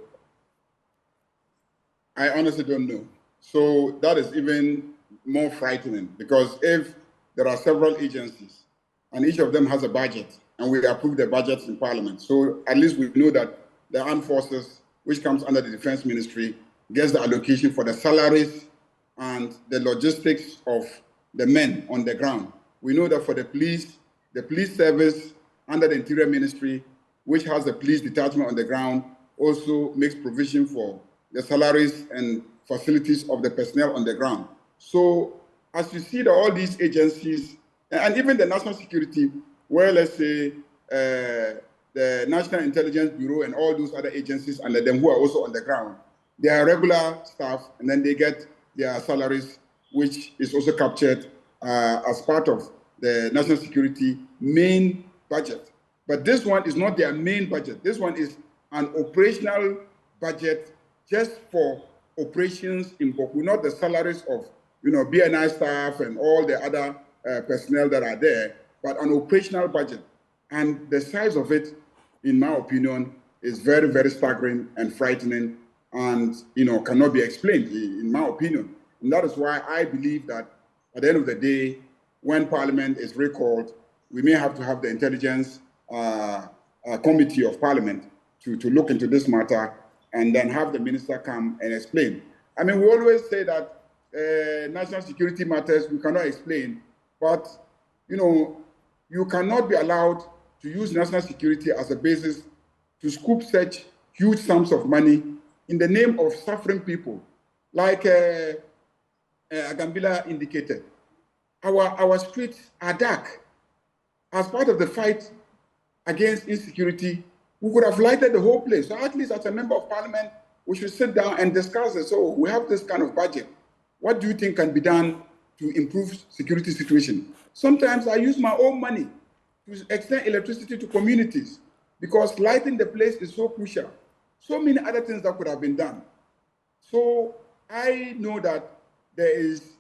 I honestly don't know. So that is even more frightening, because if there are several agencies and each of them has a budget and we approve the budgets in Parliament, so at least we know that the armed forces, which comes under the Defense Ministry, gets the allocation for the salaries and the logistics of the men on the ground. We know that for the police service under the Interior Ministry, which has the police detachment on the ground, also makes provision for the salaries and facilities of the personnel on the ground. So as you see that all these agencies, and even the national security, where let's say the National Intelligence Bureau and all those other agencies under them who are also on the ground. They are regular staff, and then they get their salaries, which is also captured as part of the national security main budget. But this one is not their main budget. This one is an operational budget just for operations in Bawku, not the salaries of BNI staff and all the other personnel that are there, but an operational budget. And the size of it, in my opinion, is very, very staggering and frightening, and cannot be explained, in my opinion. And that is why I believe that at the end of the day, when Parliament is recalled, we may have to have the Intelligence Committee of Parliament to look into this matter, and then have the minister come and explain. I mean, we always say that national security matters we cannot explain, but you cannot be allowed to use national security as a basis to scoop such huge sums of money in the name of suffering people. Like Agambila indicated, our streets are dark. As part of the fight against insecurity, we could have lighted the whole place. So at least as a member of Parliament, we should sit down and discuss it. So we have this kind of budget. What do you think can be done to improve security situation? Sometimes I use my own money to extend electricity to communities because lighting the place is so crucial. So many other things that could have been done. So I know that there is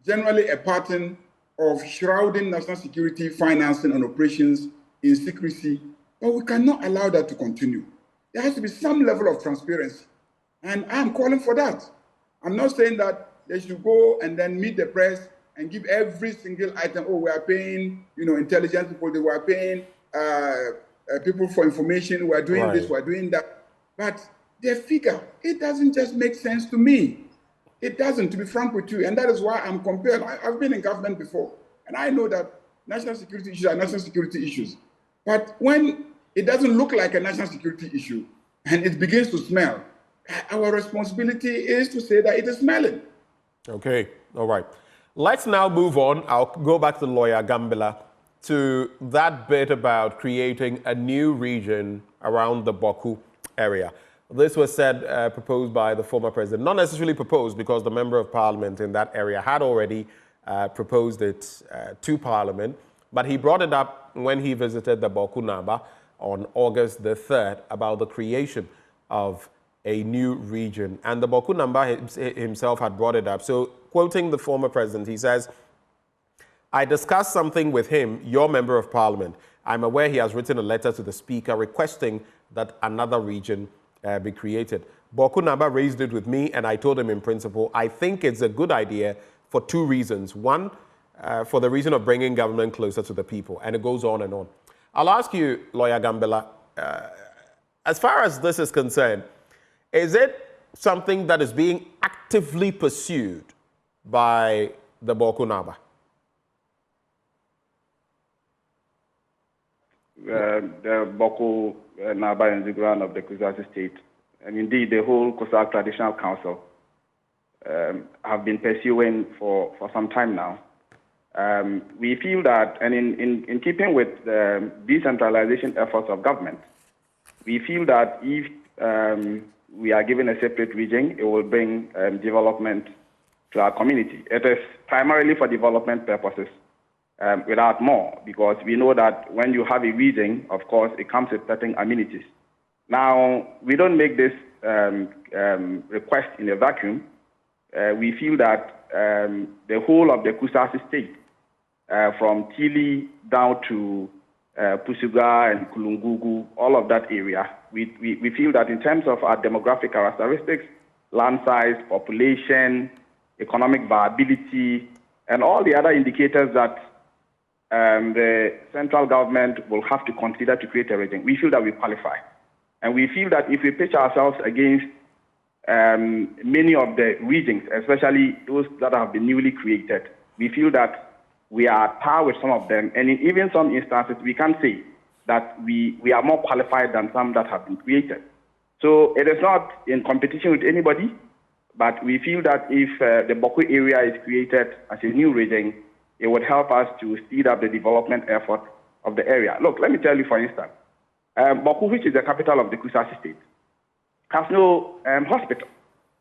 generally a pattern of shrouding national security financing and operations in secrecy, but we cannot allow that to continue. There has to be some level of transparency, and I'm calling for that. I'm not saying that they should go and then meet the press and give every single item, we are paying, intelligence people, they were paying people for information, we are doing this, we are doing that. But their figure, it doesn't just make sense to me. It doesn't, to be frank with you, and that is why I'm compelled. I've been in government before, and I know that national security issues are national security issues. But when it doesn't look like a national security issue and it begins to smell, our responsibility is to say that it is smelling. Okay, all right. Let's now move on. I'll go back to lawyer Gambila to that bit about creating a new region around the Bawku area. This was said, proposed by the former president. Not necessarily proposed because the member of parliament in that area had already proposed it to parliament, but he brought it up when he visited the Bawku Namba on August the 3rd about the creation of a new region. And the Bawku Namba himself had brought it up. So quoting the former president, he says, I discussed something with him, your member of parliament. I'm aware he has written a letter to the speaker requesting that another region be created. Bawku Namba raised it with me and I told him in principle, I think it's a good idea for two reasons. One, for the reason of bringing government closer to the people. And it goes on and on. I'll ask you, Lawyer Gambila, as far as this is concerned, is it something that is being actively pursued by the Bawku Namba? The Bawku Namba and Ziguran of the Kusasi state, and indeed the whole Kusak Traditional Council have been pursuing for some time now. We feel that, and in keeping with the decentralization efforts of government, we feel that if we are given a separate region, it will bring development to our community. It is primarily for development purposes, without more, because we know that when you have a region, of course, it comes with certain amenities. Now, we don't make this request in a vacuum. We feel that the whole of the Kusasi state, from Tili down to Pusuga and Kulungugu, all of that area, we feel that in terms of our demographic characteristics, land size, population, economic viability, and all the other indicators that the central government will have to consider to create a region, we feel that we qualify. And we feel that if we pitch ourselves against many of the regions, especially those that have been newly created, we feel that we are at par with some of them. And in even some instances, we can say that we are more qualified than some that have been created. So it is not in competition with anybody, but we feel that if the Bawku area is created as a new region, it would help us to speed up the development effort of the area. Look, let me tell you, for instance, Bawku, which is the capital of the Kusasi state, has no hospital.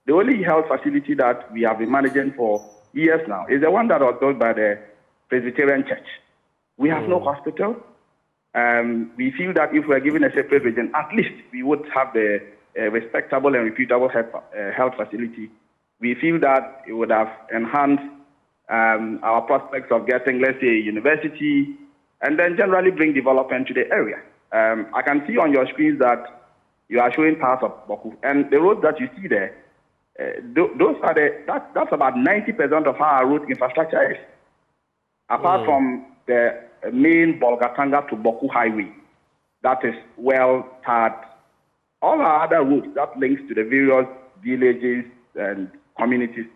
The only health facility that we have been managing for years now is the one that was built by the Presbyterian Church. We have no hospital. We feel that if we are given a separate region, at least we would have the respectable and reputable health facility. We feel that it would have enhanced our prospects of getting, let's say, a university, and then generally bring development to the area. I can see on your screens that you are showing parts of Bawku, and the roads that you see there, that's about 90% of how our road infrastructure is. Apart from the main Bolgatanga to Bawku highway, that is well tarred. All our other routes that links to the various villages and communities,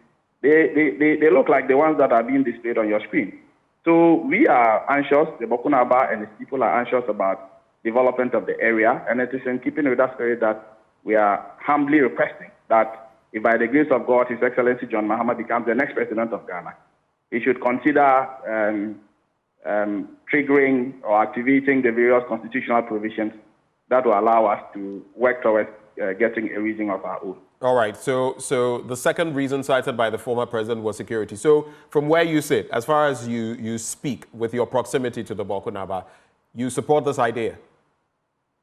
they look like the ones that are being displayed on your screen. So we are anxious, the Bawku Naba and its people are anxious about development of the area, and it is in keeping with that spirit that we are humbly requesting that if by the grace of God, His Excellency John Mahama becomes the next president of Ghana, he should consider triggering or activating the various constitutional provisions that will allow us to work towards getting a region of our own. All right. So the second reason cited by the former president was security. So from where you sit, as far as you speak with your proximity to the Bawku Naba, you support this idea?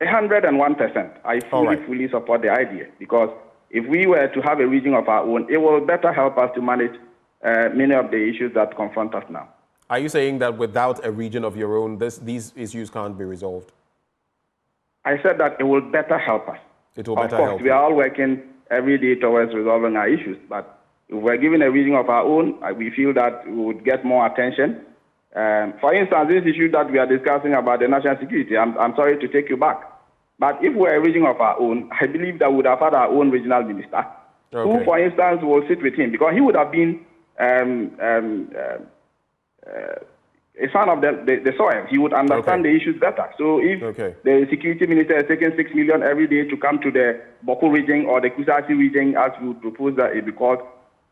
101%. I fully support the idea, because if we were to have a region of our own, it will better help us to manage many of the issues that confront us now. Are you saying that without a region of your own, these issues can't be resolved? I said that it will better help us. It will better help. Of course, we are all working every day towards resolving our issues, but if we're given a region of our own, we feel that we would get more attention. For instance, this issue that we are discussing about the national security, I'm sorry to take you back, but if we're a region of our own, I believe that we would have had our own regional minister, who, for instance, will sit with him, because he would have been a son of the soil. He would understand the issues better. So if the security minister is taking 6 million every day to come to the Bawku region or the Kusasi region, as we would propose that it be called,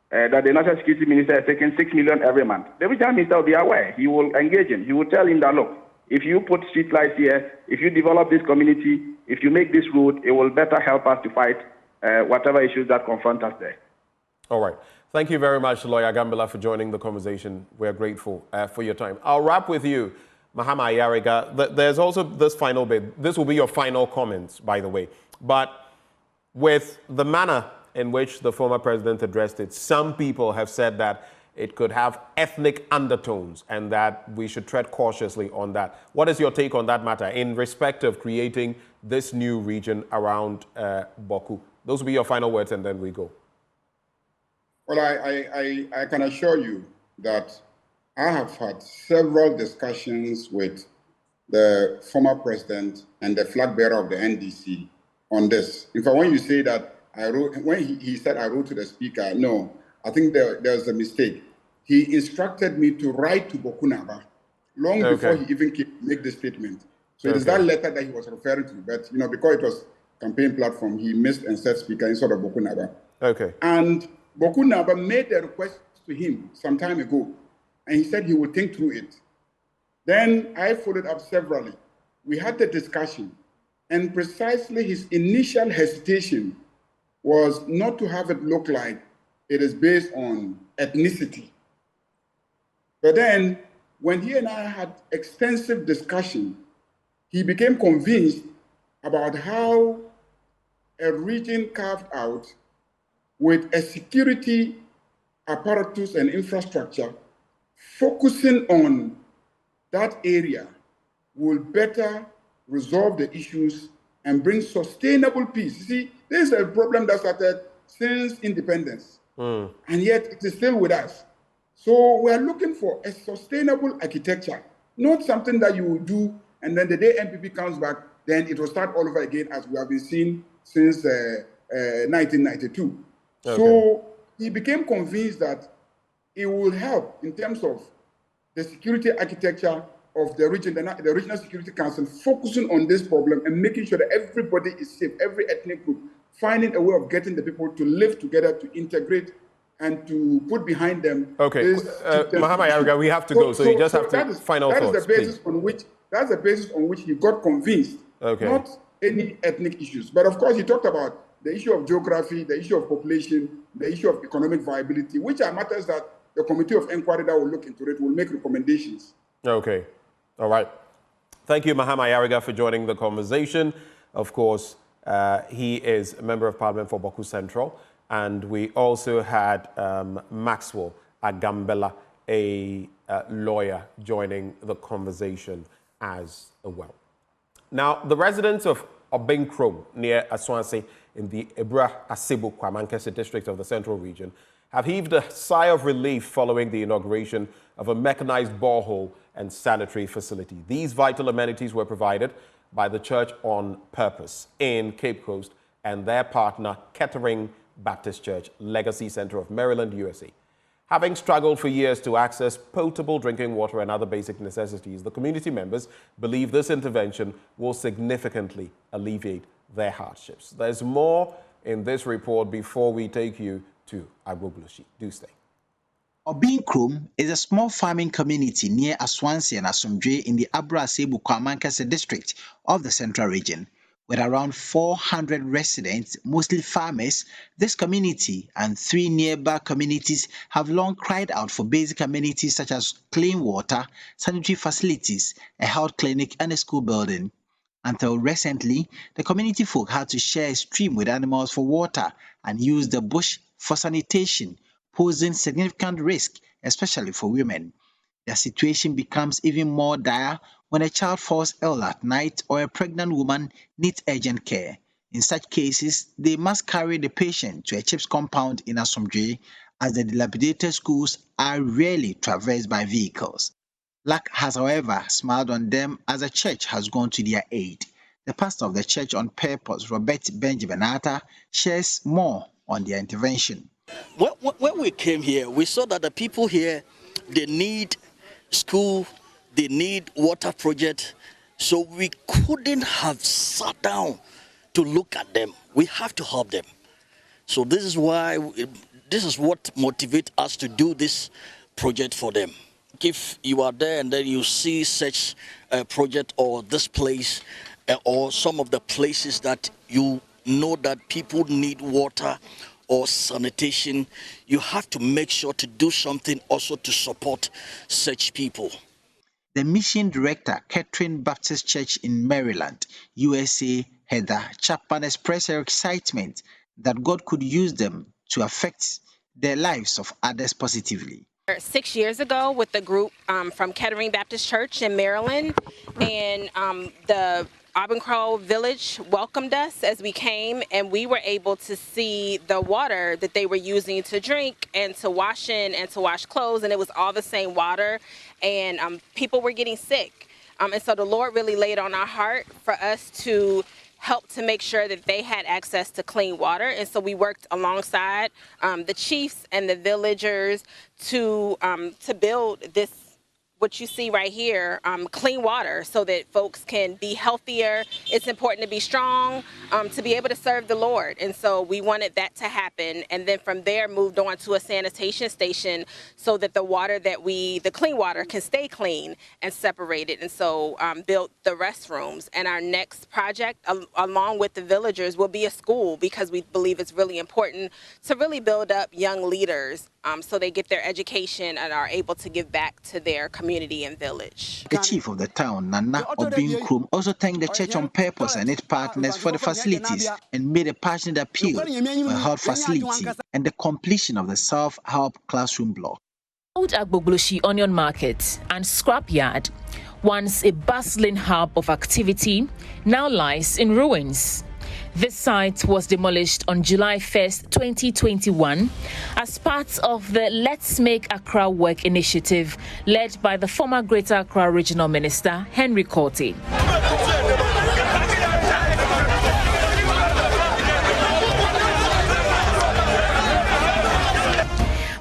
that the national security minister is taking 6 million every month, the regional minister will be aware. He will engage him. He will tell him that, look, if you put street lights here, if you develop this community, if you make this road, it will better help us to fight whatever issues that confront us there. All right. Thank you very much, Lawyer Gambila, for joining the conversation. We're grateful for your time. I'll wrap with you, Mahama Ayariga. There's also this final bit. This will be your final comments, by the way. But with the manner in which the former president addressed it, some people have said that it could have ethnic undertones and that we should tread cautiously on that. What is your take on that matter in respect of creating this new region around Bawku? Those will be your final words, and then we go. Well, I can assure you that I have had several discussions with the former president and the flag bearer of the NDC on this. In fact, when you say that I wrote, when he said I wrote to the speaker, no, I think there's a mistake. He instructed me to write to Bawku Naba long before he even make the statement. So it is that letter that he was referring to. But because it was campaign platform, he missed and said speaker instead of Bawku Naba. Okay. And Bawku Naba made a request to him some time ago, and he said he would think through it. Then I followed up severally. We had the discussion, and precisely his initial hesitation was not to have it look like it is based on ethnicity. But then, when he and I had extensive discussion, he became convinced about how a region carved out with a security apparatus and infrastructure focusing on that area will better resolve the issues and bring sustainable peace. You see, this is a problem that started since independence, and yet it is still with us. So we are looking for a sustainable architecture, not something that you will do and then the day MPP comes back, then it will start all over again, as we have been seeing since 1992. So he became convinced that it will help in terms of the security architecture of the region, the Regional Security Council, focusing on this problem and making sure that everybody is safe, every ethnic group, finding a way of getting the people to live together, to integrate, and to put behind them. Okay, Mahama Ayariga, we have to go, so you just have to final thoughts. That is the basis on which that's the basis on which he got convinced. Okay. Not any ethnic issues. But of course, he talked about the issue of geography, the issue of population, the issue of economic viability, which are matters that the committee of inquiry that will look into it will make recommendations. Okay. All right. Thank you, Mahama Ayariga, for joining the conversation. Of course, he is a member of parliament for Bawku Central. And we also had Maxwell Agambela, a lawyer, joining the conversation as well. Now, the residents of Nkrumah near Aswanse in the Ebra Asibu Kwamankese district of the Central Region have heaved a sigh of relief following the inauguration of a mechanized borehole and sanitary facility. These vital amenities were provided by the Church on Purpose in Cape Coast and their partner, Kettering Baptist Church, Legacy Center of Maryland, USA. Having struggled for years to access potable drinking water and other basic necessities, the community members believe this intervention will significantly alleviate their hardships. There's more in this report before we take you to Agbogbloshie. Do stay. Nkrumah is a small farming community near Aswanse and Asomdwe in the Abra Asebu Kwamankese district of the Central Region. With around 400 residents, mostly farmers, this community and 3 nearby communities have long cried out for basic amenities such as clean water, sanitary facilities, a health clinic and a school building. Until recently, the community folk had to share a stream with animals for water and use the bush for sanitation, posing significant risk, especially for women. Their situation becomes even more dire when a child falls ill at night or a pregnant woman needs urgent care. In such cases, they must carry the patient to a CHIPS compound in Asomdwe, as the dilapidated schools are rarely traversed by vehicles. Luck has, however, smiled on them as the church has gone to their aid. The pastor of the Church on Purpose, Robert Benjamin Atta, shares more on their intervention. When we came here, we saw that the people here, they need school, they need water project, so we couldn't have sat down to look at them. We have to help them. So this is why, this is what motivates us to do this project for them. If you are there and then you see such a project or this place or some of the places that you know that people need water or sanitation, you have to make sure to do something also to support such people. The mission director, Kettering Baptist Church in Maryland, USA, Heather Chapman, expressed her excitement that God could use them to affect the lives of others positively. 6 years ago with the group from Kettering Baptist Church in Maryland, and the Agbogbloshie village welcomed us as we came, and we were able to see the water that they were using to drink and to wash in and to wash clothes, and it was all the same water, and people were getting sick. And so the Lord really laid on our heart for us to help to make sure that they had access to clean water. And so we worked alongside the chiefs and the villagers to build this, what you see right here, clean water, so that folks can be healthier. It's important to be strong, to be able to serve the Lord. And so we wanted that to happen. And then from there moved on to a sanitation station so that the water that the clean water can stay clean and separated. And so built the restrooms. And our next project, along with the villagers, will be a school, because we believe it's really important to really build up young leaders so they get their education and are able to give back to their community and village. The chief of the town, Nana Nkrumah, also thanked the Church on Purpose and its partners for the facilities and made a passionate appeal for a health facility and the completion of the self-help classroom block. Old Agbogbloshie Onion Market and Scrapyard, once a bustling hub of activity, now lies in ruins. This site was demolished on July 1st, 2021 as part of the Let's Make Accra Work initiative led by the former Greater Accra Regional Minister, Henry Korte.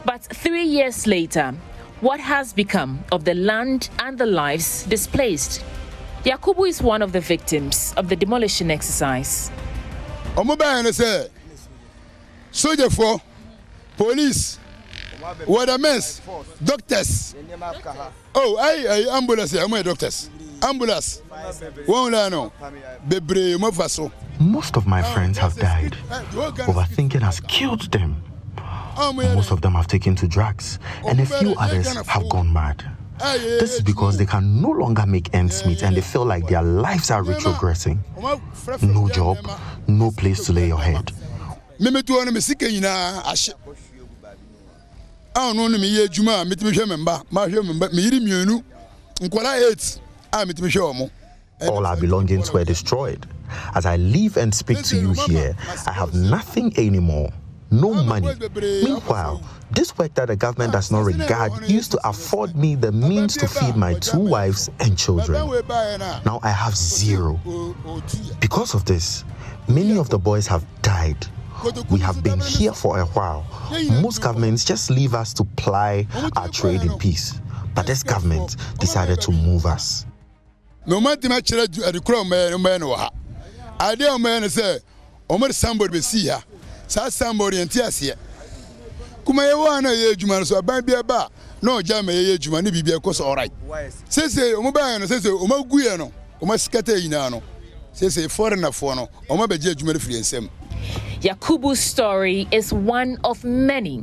But 3 years later, what has become of the land and the lives displaced? Yakubu is one of the victims of the demolition exercise. Soldier for police, watermen, doctors. Oh, I ambulance, I'm doctors. ambulance. Most of my friends have died. Overthinking has killed them. Most of them have taken to drugs, and a few others have gone mad. This is because they can no longer make ends meet and they feel like their lives are retrogressing. No job, no place to lay your head. All our belongings were destroyed. As I live and speak to you here, I have nothing anymore. No money. Meanwhile, this work that the government does not regard used to afford me the means to feed my 2 wives and children. Now I have 0. Because of this, many of the boys have died. We have been here for a while. Most governments just leave us to ply our trade in peace. But this government decided to move us. Somebody and Tiasia. Kumayawana ye Juman so Bambia no Jama ye Jumani be course all right. Says Omabano says Omaguiano, Omascate inano, says a foreigner fono, Omabe Jumani free and sem. Yakubu's story is one of many.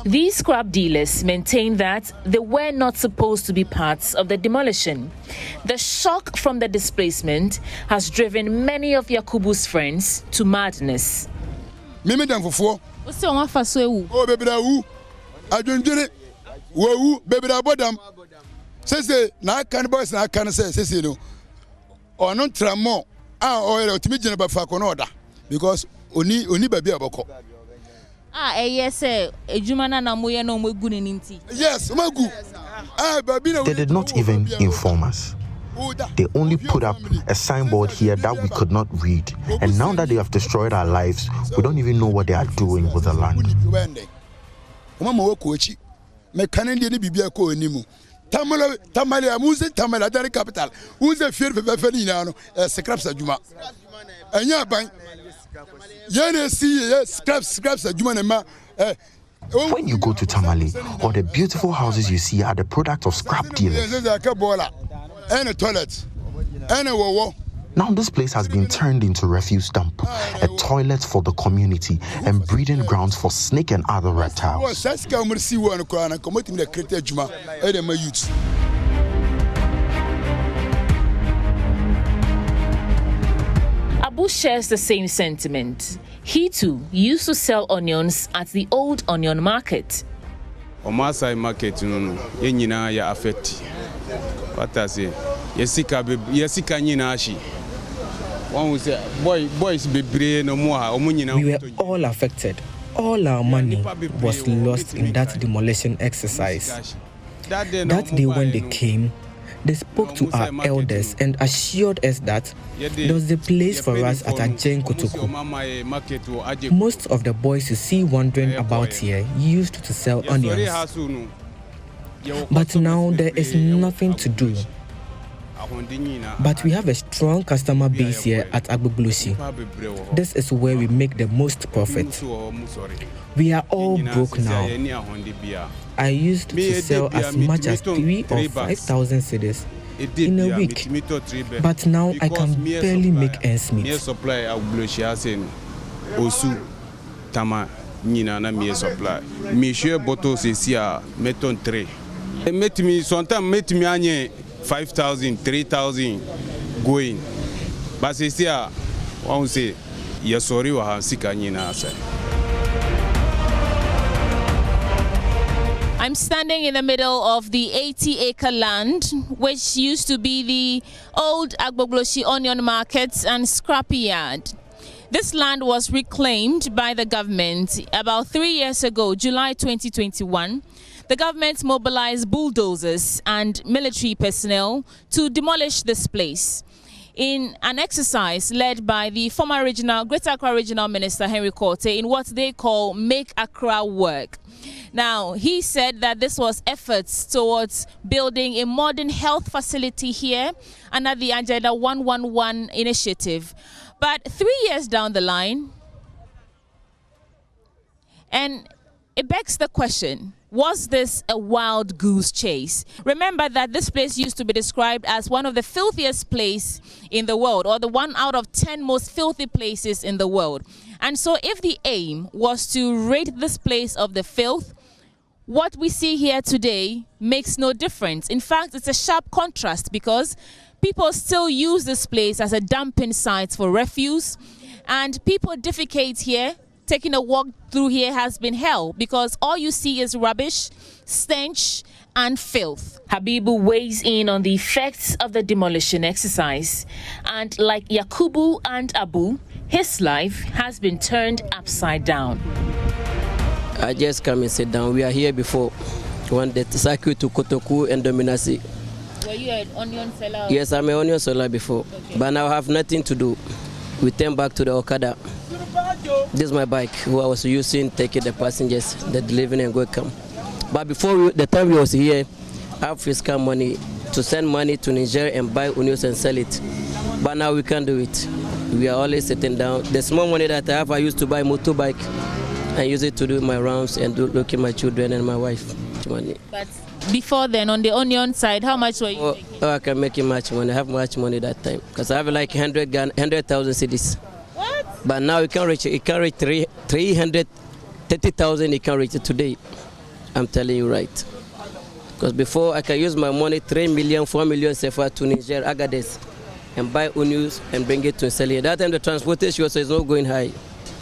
These scrap dealers maintain that they were not supposed to be parts of the demolition. The shock from the displacement has driven many of Yakubu's friends to madness. Mimi dan fofo. O se won fa so ewu. O bebra wu. Adwendwene. Wu bebra bodam. Sese na kan boys na kan sese no. Ono tramo o ere otimi gina ba fa ko no oda because oni baby aboko. Yes ejuma na moye na omegu ni nti. Yes, omegu. Baby na. They did not even inform us. They only put up a signboard here that we could not read. And now that they have destroyed our lives, we don't even know what they are doing with the land. Tamale amuze tamale adari capital. Uze fear fefe scraps ajuma. Enya ban. Yene see scraps ajuma ma. When you go to Tamale, all the beautiful houses you see are the product of scrap dealers. And a toilet, and a wall. Now this place has been turned into a refuse dump, a toilet for the community and breeding grounds for snake and other reptiles. Abu shares the same sentiment. He too used to sell onions at the old onion market. Omasai market no ya affect. What I say? Yesika nyina ashi. One say boys bebre no more. We were all affected. All our money was lost in that demolition exercise. That day when they came, they spoke to our elders and assured us that there was a place for us at Ajen Kotoku. Most of the boys you see wandering about here used to sell onions. But now there is nothing to do. But we have a strong customer base here at Agbogbloshie. This is where we make the most profit. We are all broke now. I used to sell as much as 3,000 or 5,000 cedis in a week. But now I can barely make ends meet. $5,000, $3,000 going. But it's here, one say, yes, sorry, we have sick and I'm standing in the middle of the 80-acre land, which used to be the old Agbogbloshie onion market and scrapyard. This land was reclaimed by the government about 3 years ago, July 2021. The government mobilized bulldozers and military personnel to demolish this place in an exercise led by the former Greater Accra Regional Minister Henry Korte in what they call Make Accra Work. Now, he said that this was efforts towards building a modern health facility here under the Agenda 111 initiative. But 3 years down the line, and It begs the question, was this a wild goose chase? Remember that this place used to be described as one of the filthiest places in the world, or the 1 out of 10 most filthy places in the world. And so if the aim was to rid this place of the filth, what we see here today makes no difference. In fact, it's a sharp contrast because people still use this place as a dumping site for refuse, and people defecate here. Taking a walk through here has been hell because all you see is rubbish, stench, and filth. Habibu weighs in on the effects of the demolition exercise. And like Yakubu and Abu, his life has been turned upside down. I just come and sit down. We are here before when the circuit to Kotoku and Dominasi. Were you an onion seller? Yes, I'm an onion seller before, okay. But now I have nothing to do. We turn back to the Okada. This is my bike, who I was using, taking the passengers, the delivery and go come. But before the time we was here, I have fiscal money to send money to Nigeria and buy onions and sell it. But now we can't do it. We are always sitting down. The small money that I have, I used to buy motorbike and use it to do my rounds and look at my children and my wife. Money. But before then, on the onion side, how much were you making? Oh, I can make much money. I have much money that time because I have like 100,000 cedis. What? But now it can reach 330,000. It can reach it today. I'm telling you right. Because before I can use my money 3 million, 4 million sefa to Niger, Agadez, and buy onions and bring it to sell it. That time the transportation also is not going high.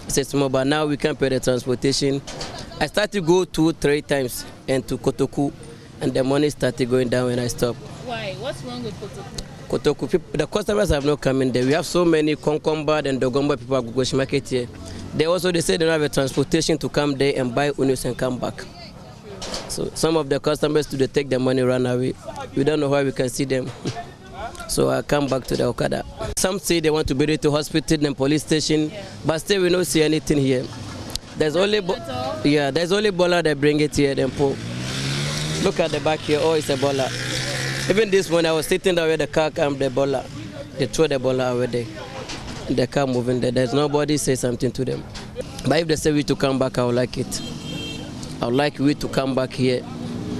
It's small, but now we can't pay the transportation. I started to go 2-3 times and to Kotoku, and the money started going down when I stopped. Why? What's wrong with Kotoku? Kotoku, the customers have not come in there. We have so many Konkomba and Dogomba people at Agbogbloshie market here. They say they don't have a transportation to come there and buy onions and come back. So some of the customers they take the money, run away. We don't know why we can see them. So I come back to the Okada. Some say they want to bring it to hospital and police station, but still we don't see anything here. There's only bola that bring it here. Then pull. Look at the back here. Oh, it's a bola. Even this one, I was sitting there where the car came, the bola. They throw the bola over there. The car moving there. There's nobody say something to them. But if they say we to come back, I would like it. I would like we to come back here.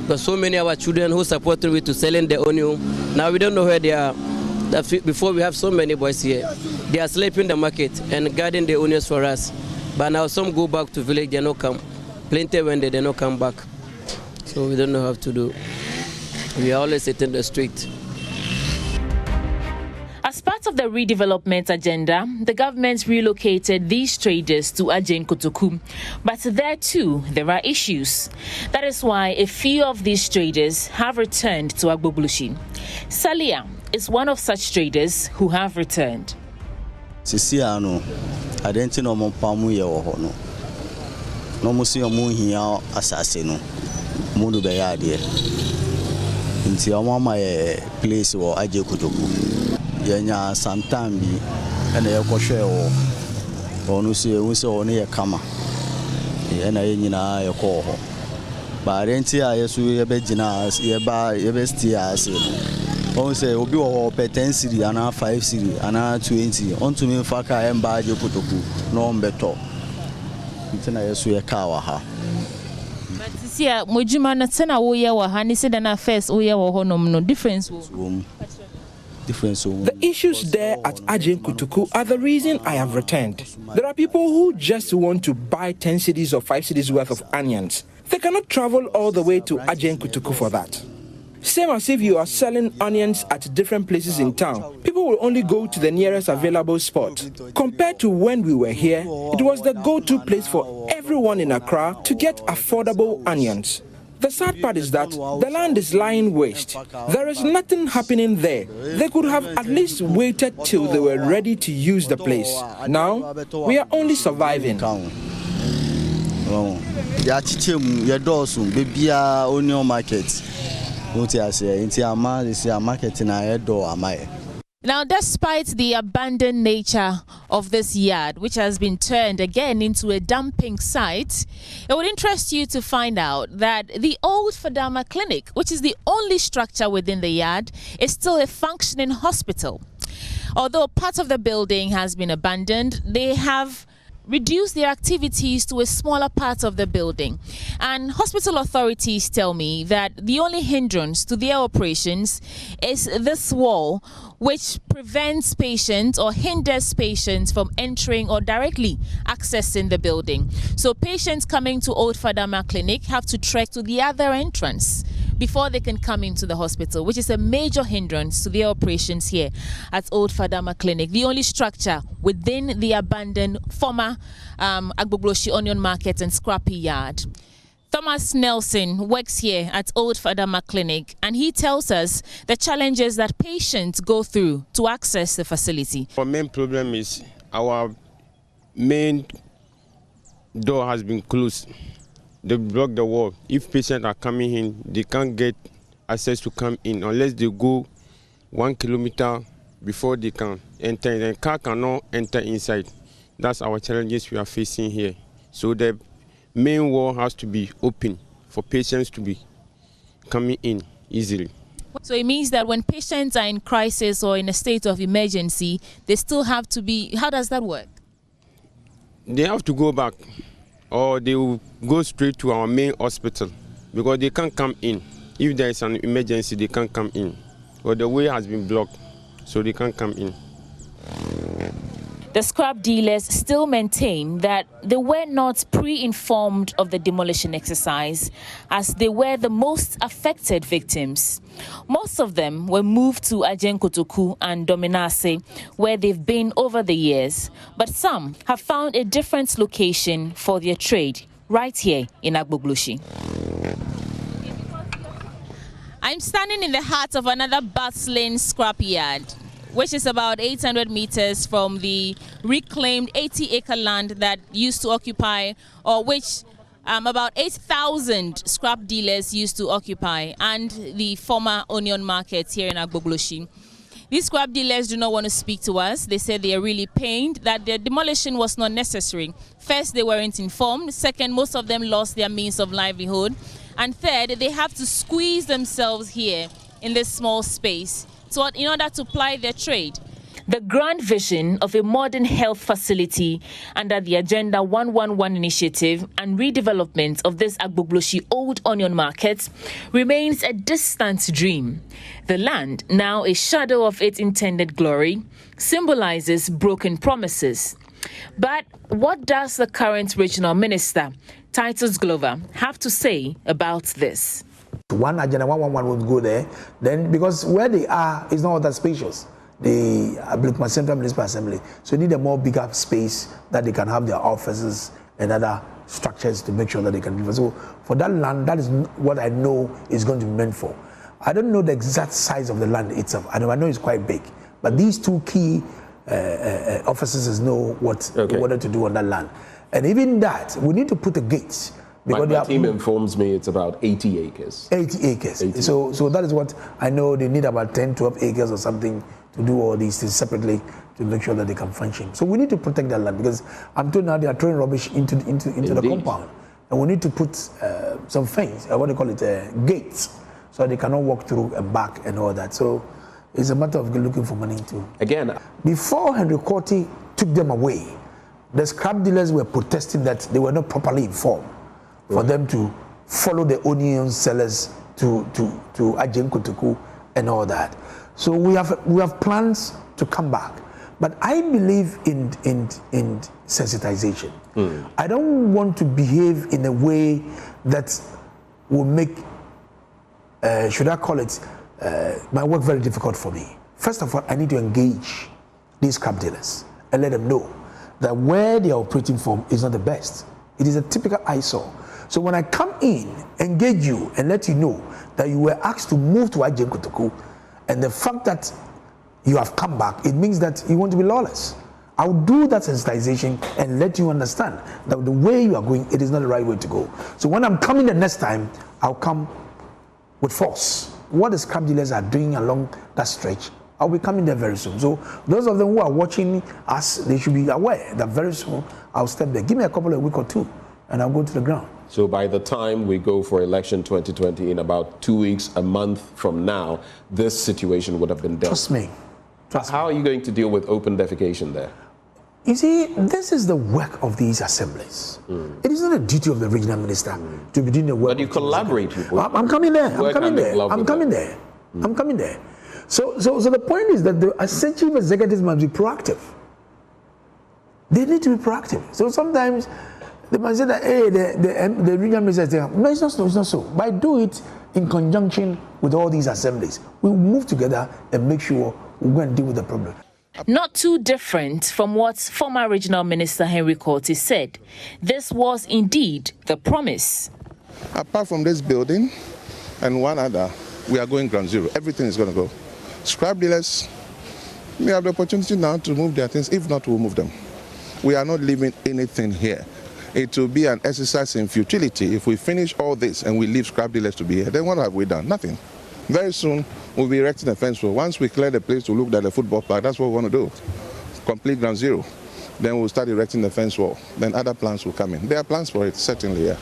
Because so many of our children who supported we to selling the onion, now we don't know where they are. Before we have so many boys here. They are sleeping in the market and guarding the onions for us. But now some go back to village, they don't come. Plenty when they don't come back. So we don't know how to do. We are always sitting in the street. As part of the redevelopment agenda, the government relocated these traders to Agyen Kotoku. But there too, there are issues. That is why a few of these traders have returned to Agbogbloshie. Salia is one of such traders who have returned. Sisiano, I didn't know Mompamu Yahono. No Musio here assassin, Mudu Bayadi. In Tiamama place or Agyen Kotoku. Yenya sometime bi and a share or no see only a kama and I nyina a call. But I see I yesu ebegina yeba yebesti as on say obi o pe 10 cedi and 5 cedi and 20 on to me faka emba je Kotoku no mbeto ntina yesu ye ka wa ha. But see mojuma na tena wo ye wa ha ni se na first wo ye wo honom no difference wo. The issues there at Agyen Kotoku are the reason I have returned. There are people who just want to buy 10 cedis or 5 cedis worth of onions. They cannot travel all the way to Agyen Kotoku for that. Same as if you are selling onions at different places in town. People will only go to the nearest available spot. Compared to when we were here, it was the go-to place for everyone in Accra to get affordable onions. The sad part is that the land is lying waste. There is nothing happening there. They could have at least waited till they were ready to use the place. Now, we are only surviving. Now, despite the abandoned nature of this yard, which has been turned again into a dumping site, it would interest you to find out that the old Fadama Clinic, which is the only structure within the yard, is still a functioning hospital. Although part of the building has been abandoned, they have reduce their activities to a smaller part of the building. And hospital authorities tell me that the only hindrance to their operations is this wall, which prevents patients or hinders patients from entering or directly accessing the building. So patients coming to Old Fadama Clinic have to trek to the other entrance before they can come into the hospital, which is a major hindrance to their operations here at Old Fadama Clinic, the only structure within the abandoned former Agbogbloshie Onion Market and Scrappy Yard. Thomas Nelson works here at Old Fadama Clinic, and he tells us the challenges that patients go through to access the facility. Our main problem is our main door has been closed. They block the wall. If patients are coming in, they can't get access to come in unless they go 1 kilometer before they can enter. The car cannot enter inside. That's our challenges we are facing here. So the main wall has to be open for patients to be coming in easily. So it means that when patients are in crisis or in a state of emergency, they still have to be, how does that work? They have to go back, or they will go straight to our main hospital because they can't come in. If there is an emergency, they can't come in. Or the way has been blocked, so they can't come in. The scrap dealers still maintain that they were not pre-informed of the demolition exercise, as they were the most affected victims. Most of them were moved to Agbogbloshie and Dominase, where they've been over the years, but some have found a different location for their trade, right here in Agbogbloshie. I'm standing in the heart of another bustling scrapyard, which is about 800 meters from the reclaimed 80-acre land that used to occupy, or which about 8,000 scrap dealers used to occupy, and the former onion market here in Agbogbloshie. These scrap dealers do not want to speak to us. They say they are really pained that the demolition was not necessary. First, they weren't informed. Second, most of them lost their means of livelihood. And third, they have to squeeze themselves here in this small space in order to ply their trade. The grand vision of a modern health facility under the Agenda 111 initiative and redevelopment of this Agbogbloshie Old Onion Market remains a distant dream. The land, now a shadow of its intended glory, symbolizes broken promises. But what does the current regional minister, Titus Glover, have to say about this? One Agenda 111 would go there, then because where they are is not that spacious. The Agbogbloshie Central Municipal Assembly, so they need a more bigger space that they can have their offices and other structures to make sure that they can live. So for that land, that is what I know is going to be meant for. I don't know the exact size of the land itself. I know it's quite big, but these two key offices know what they wanted to do on that land. And even that, we need to put the gates. My team informs me it's about 80 acres. 80 acres. 80. So that is what I know. They need about 10, 12 acres or something to do all these things separately to make sure that they can function. So we need to protect that land, because I'm told now they are throwing rubbish into the compound. And we need to put some fence, what do you call it, gates, so they cannot walk through and back and all that. So it's a matter of looking for money too. Again, before Henry Korti took them away, the scrap dealers were protesting that they were not properly informed for them to follow the onion sellers to Agbogbloshie and all that. So we have plans to come back, but I believe in sensitization. I don't want to behave in a way that will make, should I call it, my work very difficult for me. First of all, I need to engage these scrap dealers and let them know that where they are operating from is not the best. It is a typical eyesore. So when I come in, engage you and let you know that you were asked to move to Agbogbloshie, and the fact that you have come back, it means that you want to be lawless. I'll do that sensitization and let you understand that the way you are going, it is not the right way to go. So when I'm coming the next time, I'll come with force. What the scrap dealers are doing along that stretch, I'll be coming there very soon. So those of them who are watching us, they should be aware that very soon I'll step there. Give me a couple of weeks or two, and I'll go to the ground. So by the time we go for election 2020, in about 2 weeks, a month from now, this situation would have been dealt. Trust me. How are you going to deal with open defecation there? You see, this is the work of these assemblies. It is not a duty of the regional minister to be doing the work. But you collaborate with. I'm coming there. I'm coming there. I'm coming there. I'm coming there. So the point is that the chief executives must be proactive. They need to be proactive. So sometimes they might say that, hey, the regional minister is there. No, it's not so. It's not so. But I do it in conjunction with all these assemblies. We move together and make sure we go and deal with the problem. Not too different from what former Regional Minister Henry Korte said. This was indeed the promise. Apart from this building and one other, we are going ground zero. Everything is going to go. Scrap dealers may have the opportunity now to move their things. If not, we'll move them. We are not leaving anything here. It will be an exercise in futility. If we finish all this and we leave scrap dealers to be here, then what have we done? Nothing. Very soon, we'll be erecting a fence wall. Once we clear the place to look at the football park, that's what we want to do. Complete ground zero. Then we'll start erecting the fence wall. Then other plans will come in. There are plans for it, certainly, yeah.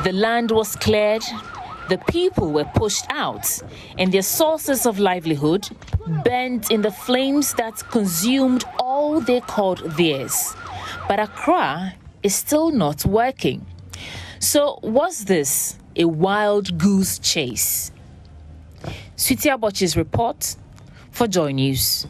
The land was cleared, the people were pushed out, and their sources of livelihood burnt in the flames that consumed all they called theirs. But Accra is still not working. So was this a wild goose chase? Sweetie Abochi's report for Joy News.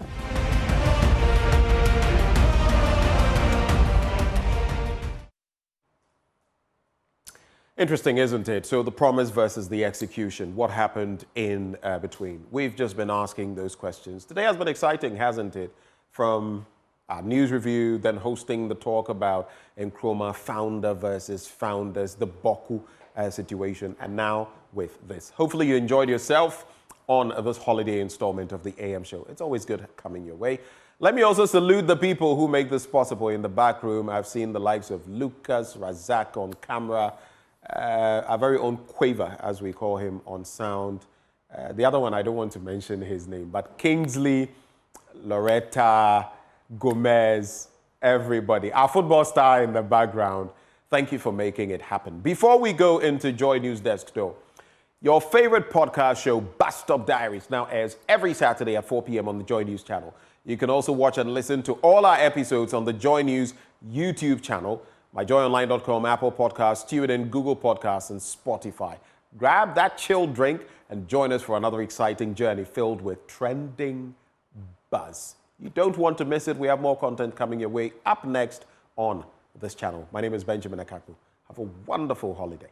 Interesting, isn't it? So the promise versus the execution. What happened in between? We've just been asking those questions. Today has been exciting, hasn't it? From our news review, then hosting the talk about Nkrumah, founder versus founders, the Bawku situation, and now with this. Hopefully you enjoyed yourself on this holiday installment of the AM show. It's always good coming your way. Let me also salute the people who make this possible in the back room. I've seen the likes of Lucas, Razak on camera, our very own Quaver, as we call him, on sound. The other one, I don't want to mention his name, but Kingsley, Loretta, Gomez, everybody. Our football star in the background. Thank you for making it happen. Before we go into Joy News Desk, though, your favorite podcast show, Bus Stop Diaries, now airs every Saturday at 4 p.m. on the Joy News channel. You can also watch and listen to all our episodes on the Joy News YouTube channel, myjoyonline.com, Apple Podcasts, TuneIn, Google Podcasts, and Spotify. Grab that chilled drink and join us for another exciting journey filled with trending buzz. You don't want to miss it. We have more content coming your way up next on this channel. My name is Benjamin Akakbu. Have a wonderful holiday.